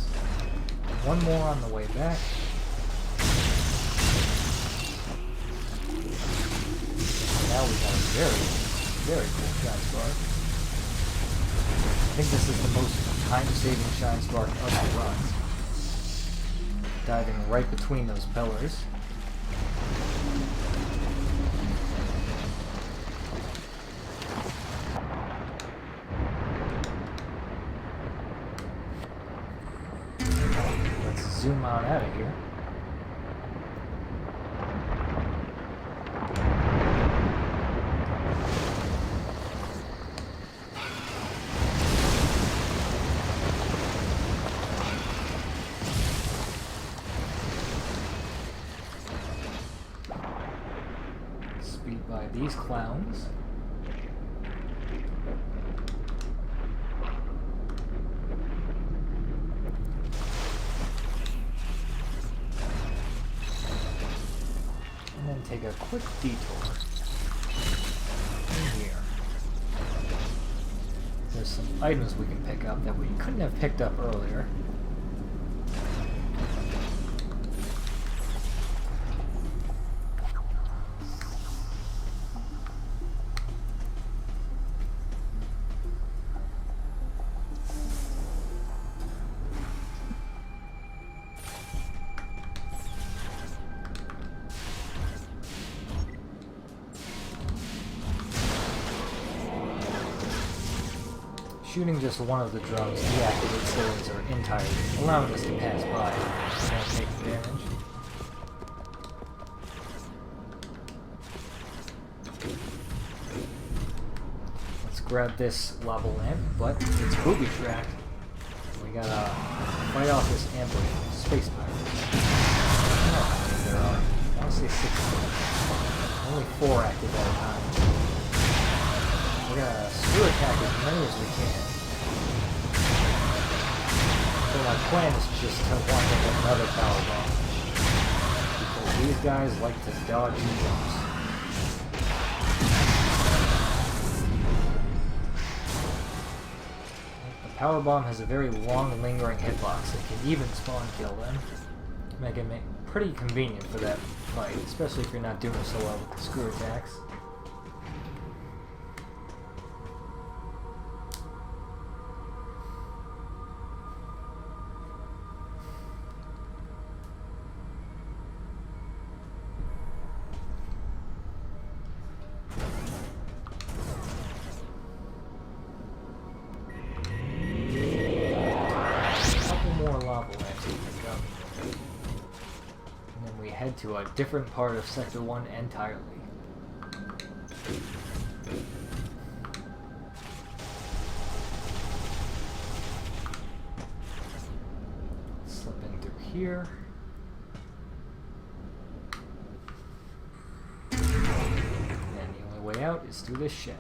One more on the way back. Now we got a very, very cool shine spark. I think this is the most time-saving shine spark of the run. Diving right between those pillars. Let's zoom on out of here. Speed by these clowns. And then take a quick detour in here. There's some items we can pick up that we couldn't have picked up earlier. Shooting just one of the drums deactivates the laser entirely, allowing us to pass by and take the damage. Let's grab this lava lamp, but it's booby-trapped. We gotta fight off this ambush of space pirates. I don't know how many there are. I want to say 6. Only 4 active at a time. We're gonna screw attack as many as we can. So my plan is just to wind up with another power bomb. Because these guys like to dodge and jumps. The power bomb has a very long lingering hitbox. It can even spawn kill them. Making it pretty convenient for that fight, especially if you're not doing so well with the screw attacks. Head to a different part of Sector 1 entirely. Slip in through here. And the only way out is through this shaft.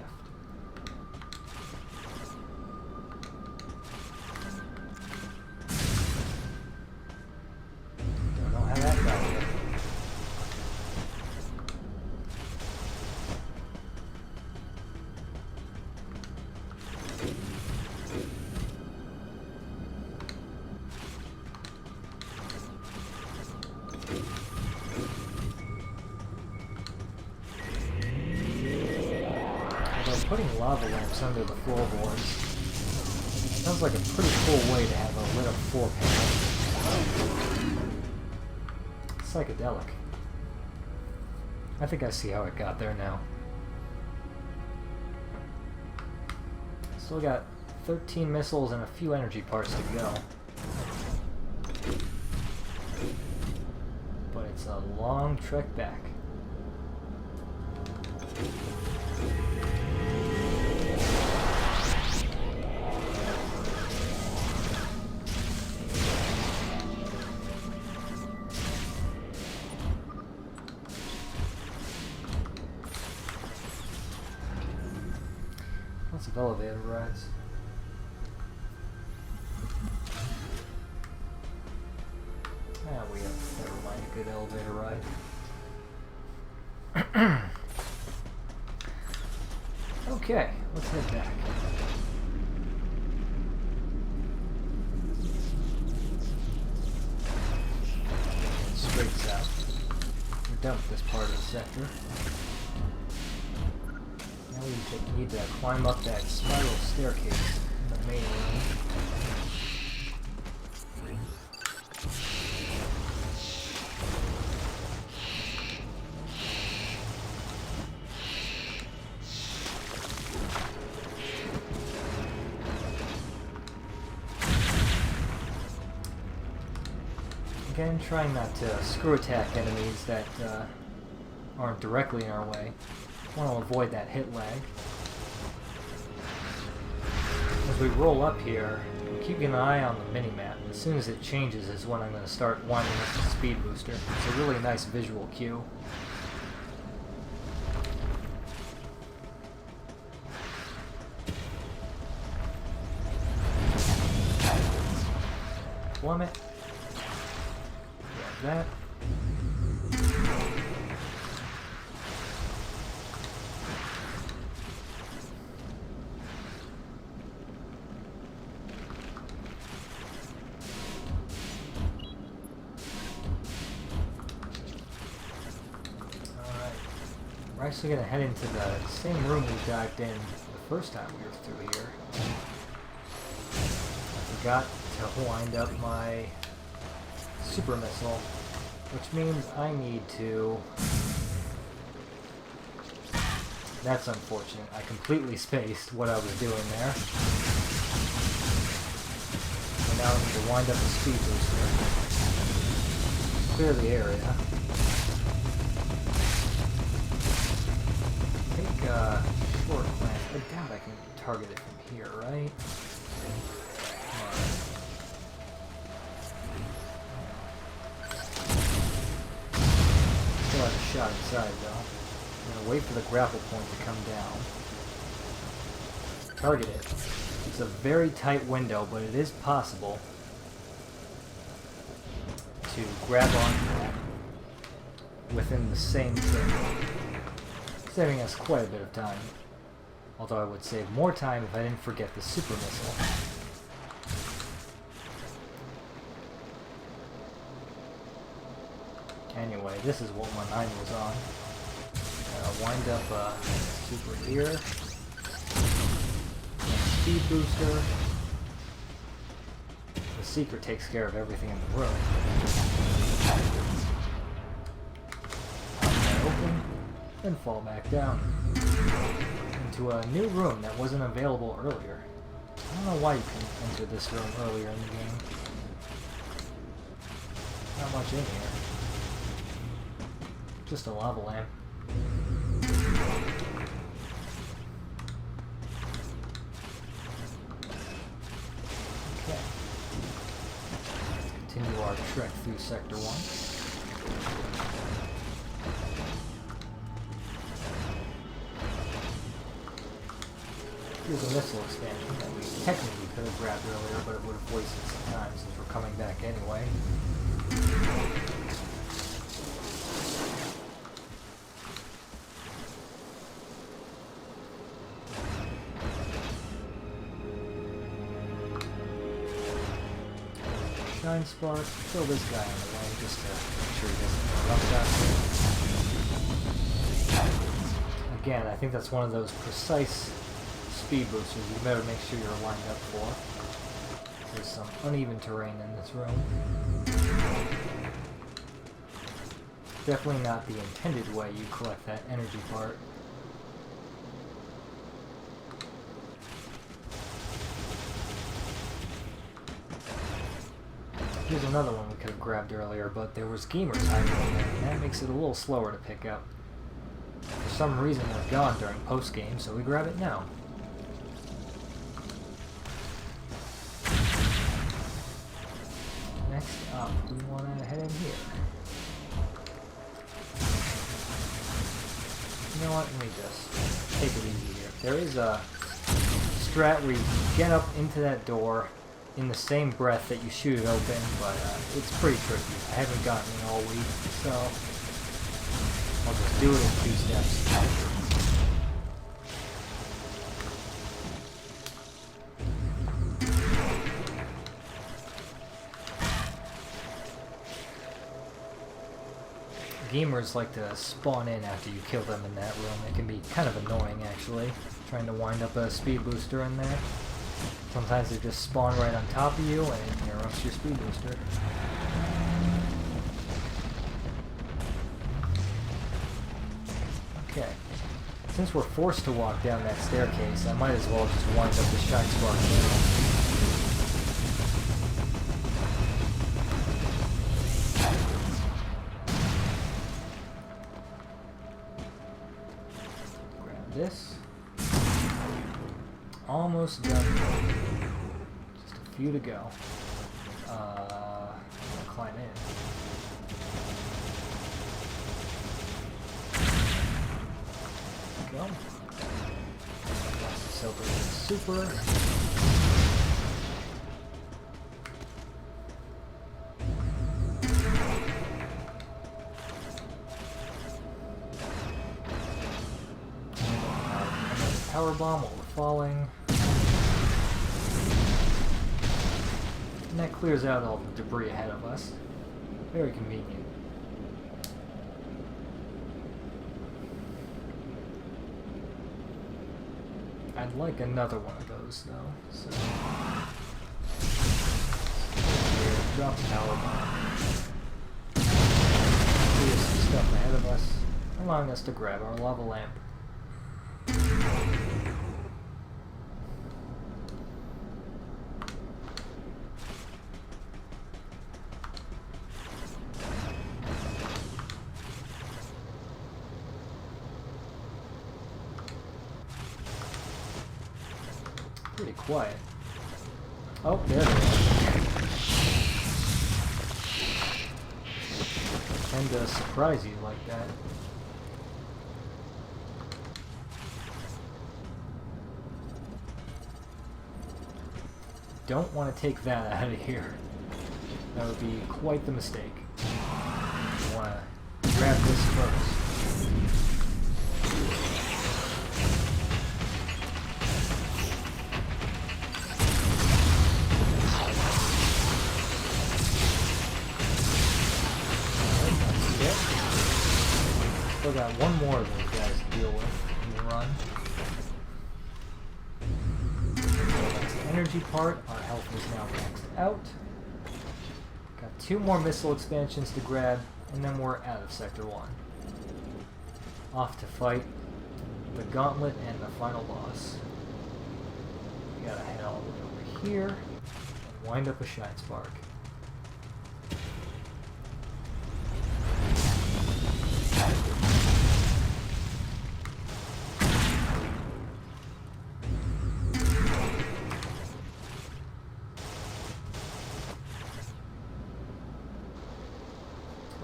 putting lava lamps under the floorboards sounds like a pretty cool way to have a lit up floor panel. Psychedelic. I think I see how it got there now. Still got 13 missiles and a few energy parts to go. But it's a long trek back. Lots of elevator rides. We have, never mind, a good elevator ride. Okay, let's head back. Straight south. We're done with this part of the sector. Now we need to climb up that spiral staircase in the main room. Again, trying not to screw attack enemies that aren't directly in our way. Want to avoid that hit lag. As we roll up here, I'm keeping an eye on the minimap. As soon as it changes is when I'm going to start winding up the speed booster. It's a really nice visual cue. Plummet. That. Alright. We're actually going to head into the same room we dived in the first time we were through here. I forgot to wind up my super missile, which means I need to... That's unfortunate. I completely spaced what I was doing there. And now I need to wind up the speed booster. Clear the area. Take a short glance. I doubt I can target it from here, right? Still have a shot inside though. I'm gonna wait for the grapple point to come down. Target it. It's a very tight window, but it is possible to grab onto that within the same thing, saving us quite a bit of time. Although I would save more time if I didn't forget the super missile. Anyway, this is what my mind was on. Wind up super here. Speed booster. The secret takes care of everything in the room. Open, then fall back down into a new room that wasn't available earlier. I don't know why you couldn't enter this room earlier in the game. Not much in here. Just a lava lamp. Okay. Continue our trek through Sector 1. Here's a missile expansion that we technically could have grabbed earlier, but it would have wasted some time since we're coming back anyway. Shine Spark, throw this guy in the way just to make sure he doesn't interrupt us. Again, I think that's one of those precise speed boosters you better make sure you're lined up for. There's some uneven terrain in this room. Definitely not the intended way you collect that energy part. Here's another one we could have grabbed earlier, but there was gamers hiding in there, and that makes it a little slower to pick up. For some reason they're gone during post-game, so we grab it now. Next up, we want to head in here. You know what, let me just take it easy here. There is a strat where you can get up into that door in the same breath that you shoot it open, but it's pretty tricky. I haven't gotten it all week, so I'll just do it in 2 steps. Gamers like to spawn in after you kill them in that room. It can be kind of annoying, actually, trying to wind up a speed booster in there. Sometimes they just spawn right on top of you and interrupts your speed booster. Okay. Since we're forced to walk down that staircase, I might as well just wind up the Shine Spark channel. This. Almost done. Just a few to go. I'm gonna climb in. Go. Silver super. Power bomb while we're falling. And that clears out all the debris ahead of us. Very convenient. I'd like another one of those though, so here, drop the power bomb. Clear some stuff ahead of us, allowing us to grab our lava lamp. Pretty quiet. Oh, there they are. Tend to surprise you like that. Don't want to take that out of here. That would be quite the mistake. You want to grab this first. Still got one more of those guys to deal with in the run. That's the energy part. Our health is now maxed out. Got 2 more missile expansions to grab, and then we're out of Sector 1. Off to fight the Gauntlet and the final boss. We gotta head all the way over here and wind up a Shine Spark.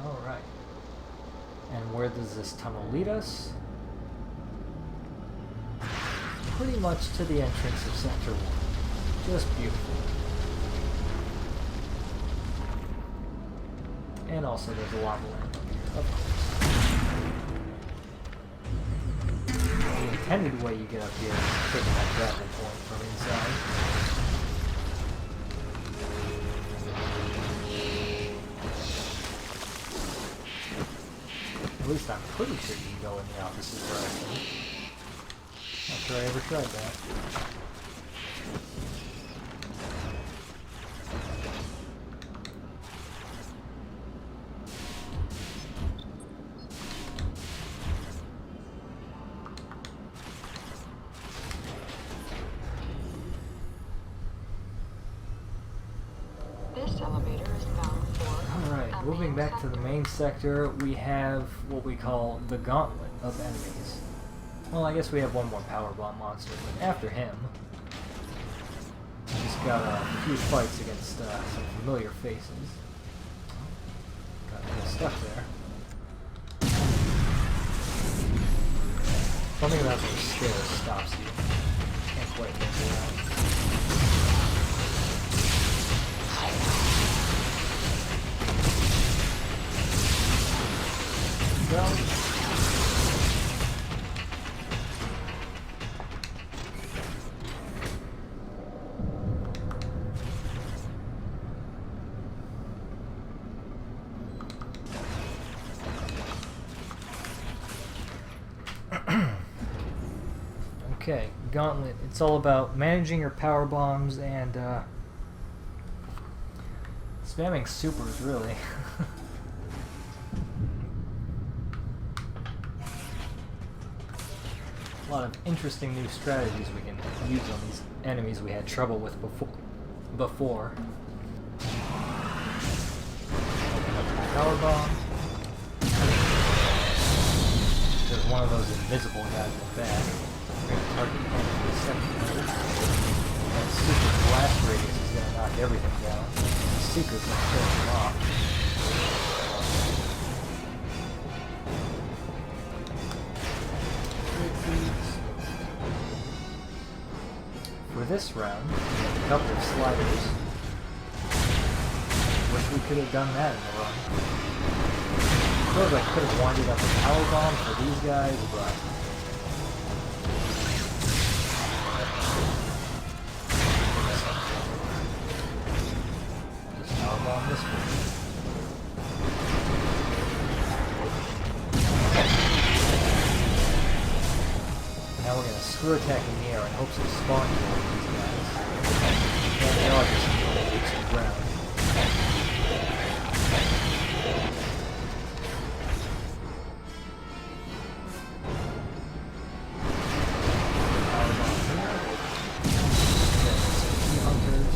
Alright. And where does this tunnel lead us? Pretty much to the entrance of Sector 1. Just beautiful. And also there's a lava lamp up here, of course. The intended way you get up here is taking that grappling point from inside. At least I'm pretty sure you can go in the opposite direction. sure I ever tried that. This elevator is bound for... Alright, moving back to the main sector, we have what we call the Gauntlet of Enemies. Well, I guess we have one more power bomb monster, but after him, we just got a few fights against some familiar faces. Got a little stuck there. Something about those stairs stops you. Can't quite make it out. Well, okay, Gauntlet. It's all about managing your power bombs and spamming supers, really. A lot of interesting new strategies we can use on these enemies we had trouble with before. Open up the power bomb. There's one of those invisible guys in the back. We're going to target him in the second mode. That super blast radius is going to knock everything down. The Seeker's going to kill him off. For this round, we have a couple of sliders. Wish we could have done that in the run. I suppose I could have winded up a power bomb for these guys, but I'll just power bomb this one. Now we're going to screw attack in the air in hopes of spawning more of these guys. And they are just going to reach the ground. Power bomb here. Then some key hunters.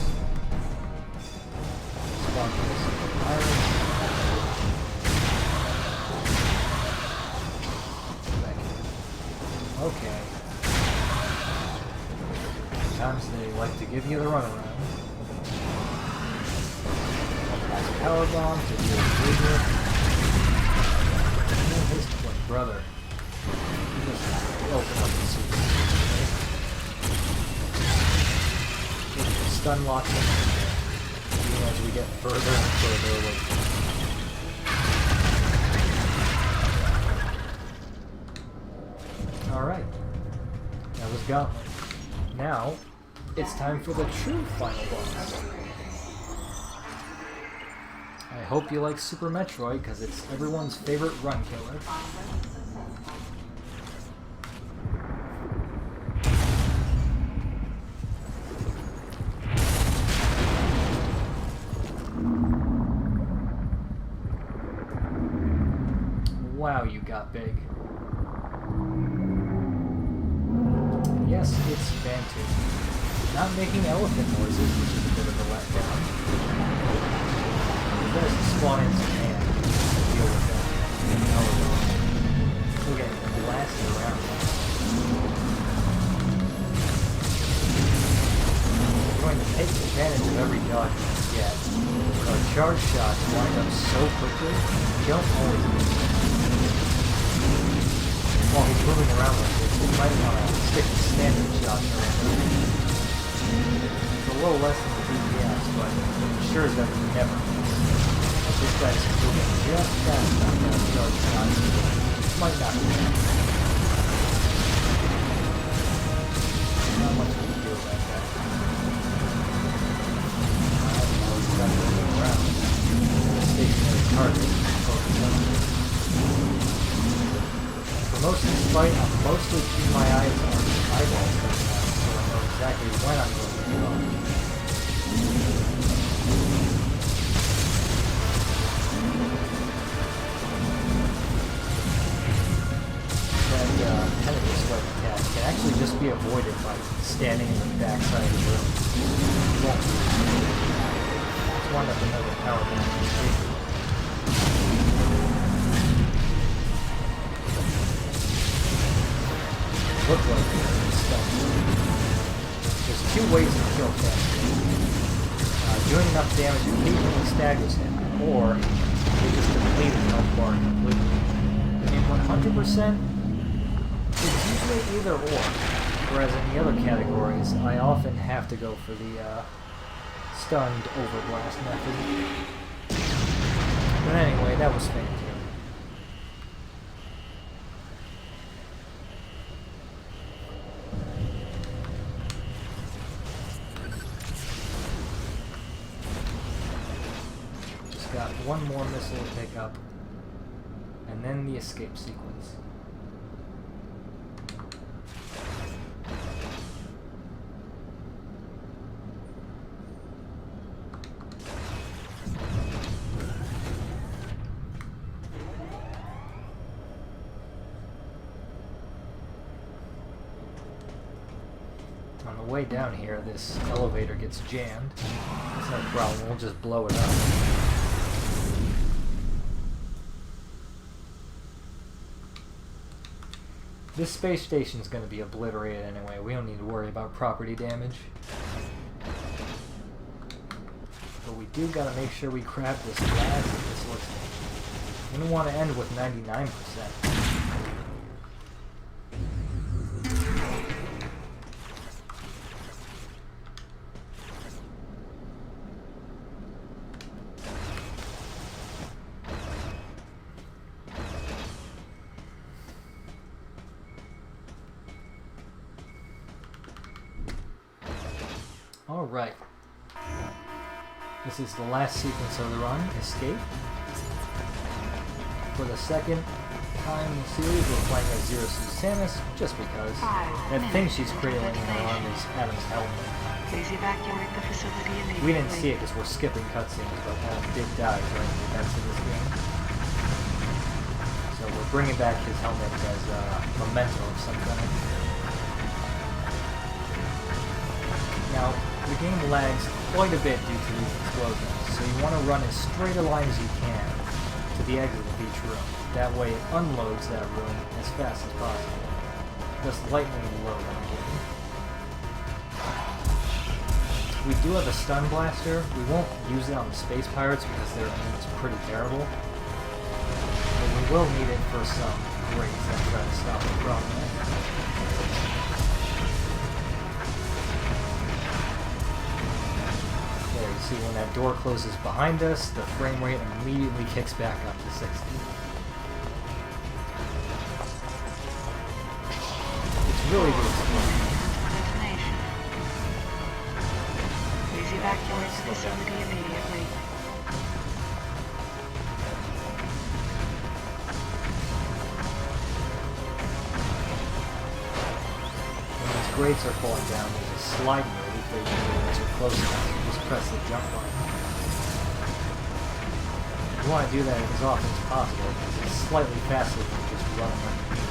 Spawn some pirates. Back in. Okay. Sometimes they like to give you the runaround. Pass power bomb to deal with and his twin brother. You just open up the suit. Okay. Stun lock him. Even as we get further and further away from him. Alright. That was Gauntlet. Now, it's time for the true final boss. I hope you like Super Metroid, because it's everyone's favorite run killer. Wow, you got big. Yes, it's Bantu. Not making elephant noises, which is a bit of a letdown. There's the spawn in some hand. Deal with that. We're getting blasted around. We're going to take advantage of every dodge we can get. Our charge shots wind up so quickly, we don't always miss them. While he's moving around like this, we might want to stick to standard shots around him. It's a little less than the DPS, but it ensures that we never miss. If this guy's moving just fast enough to have charge shots, it might not be bad. Not much we can do about that. I don't know, he's got moving around. A stationary target. Focus on it. For most of this fight, I'm mostly keeping my eyes on the eyeball exactly when I'm going to get off. That enemy swipe attack can actually just be avoided by standing in the backside of the room. Let's wind up another power bomb. Look like stuff. There's two ways to kill Cassidy. Doing enough damage occasionally staggers him, or they just deplete his health bar completely. I mean, 100%? It's usually either or, whereas in the other categories, I often have to go for the stunned overblast method. But anyway, that was fantastic. Just got one more missile to pick up, and then the escape sequence. On the way down here, this elevator gets jammed. It's no problem, we'll just blow it up. This space station's gonna be obliterated anyway, we don't need to worry about property damage. But we do gotta make sure we grab this last of this list. We don't want to end with 99%. Alright. This is the last sequence of the run, Escape. For the second time in the series, we're playing as Zero Suit Samus, just because. That thing she's cradling in her arm is Adam's helmet. Please evacuate the facility immediately. We didn't see it because we're skipping cutscenes, but Adam did die during the events of this game. So we're bringing back his helmet as a memento of some kind. Now, the game lags quite a bit due to these explosions, so you want to run as straight a line as you can to the exit of each room. That way it unloads that room as fast as possible. Just lightning load on the game. We do have a stun blaster. We won't use it on the space pirates because their aim is pretty terrible. But we will need it for some raids that try to stop the problem. See, when that door closes behind us, the frame rate immediately kicks back up to 60. It's really good explosion. Please evacuate the facility immediately. When these grates are falling down, there's a slide mode if they are close enough. Press the jump button. You want to do that as often as possible because it's slightly faster than just running underneath.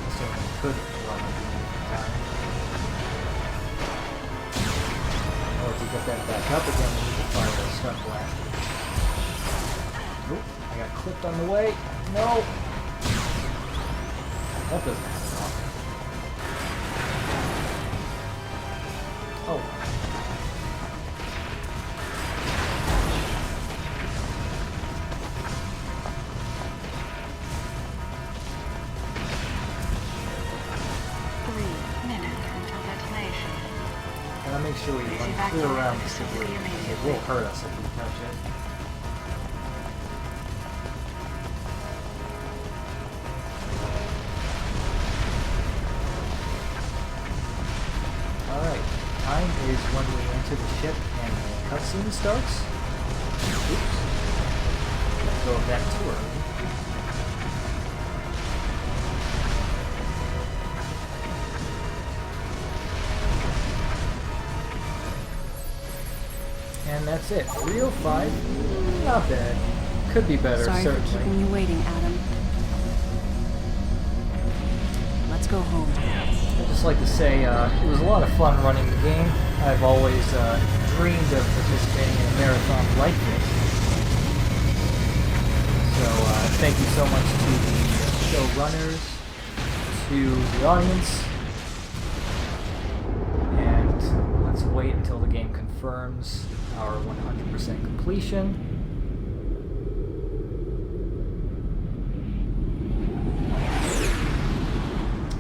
Assuming you could run underneath in time. Or if you get that back up again, you need to fire a stun blast. Oop, I got clipped on the way. No! That doesn't happen often. Oh. 3 minutes until detonation. Gotta make sure we run clear around the debris. It will hurt us if we touch it. Alright, time is when we enter the ship and the cutscene starts. Oops. Let's go back to her. And that's it. 305? Not bad. Could be better, Sorry for certainly. keeping you waiting, Adam. Let's go home. I'd just like to say it was a lot of fun running the game. I've always dreamed of participating in a marathon like this. So thank you so much to the showrunners, to the audience, and let's wait until the game confirms our 100% completion.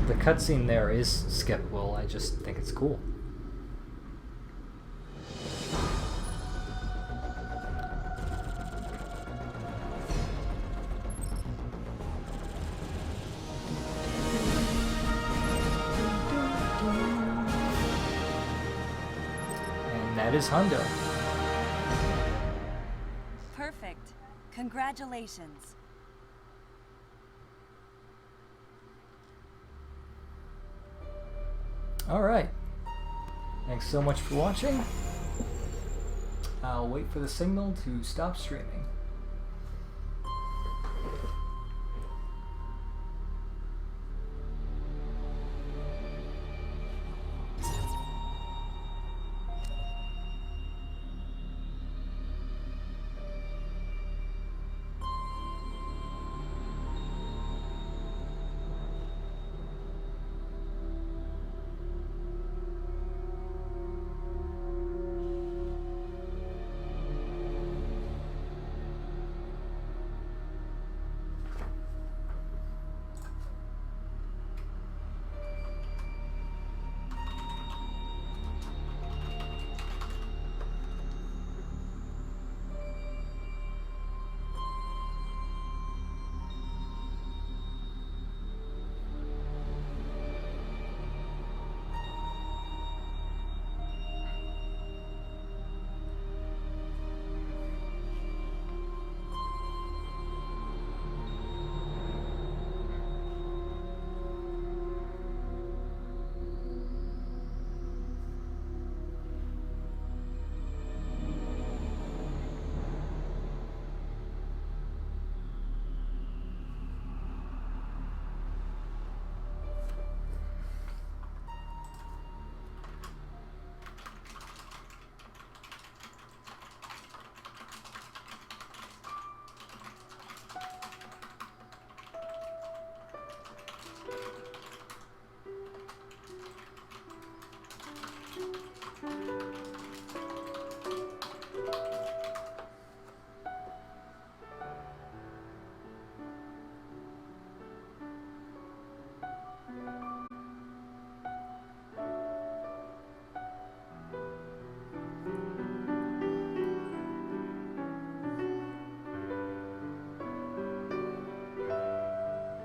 The cutscene there is skippable, I just think it's cool. And that is Hundo. Perfect. Congratulations. Alright. Thanks so much for watching. I'll wait for the signal to stop streaming.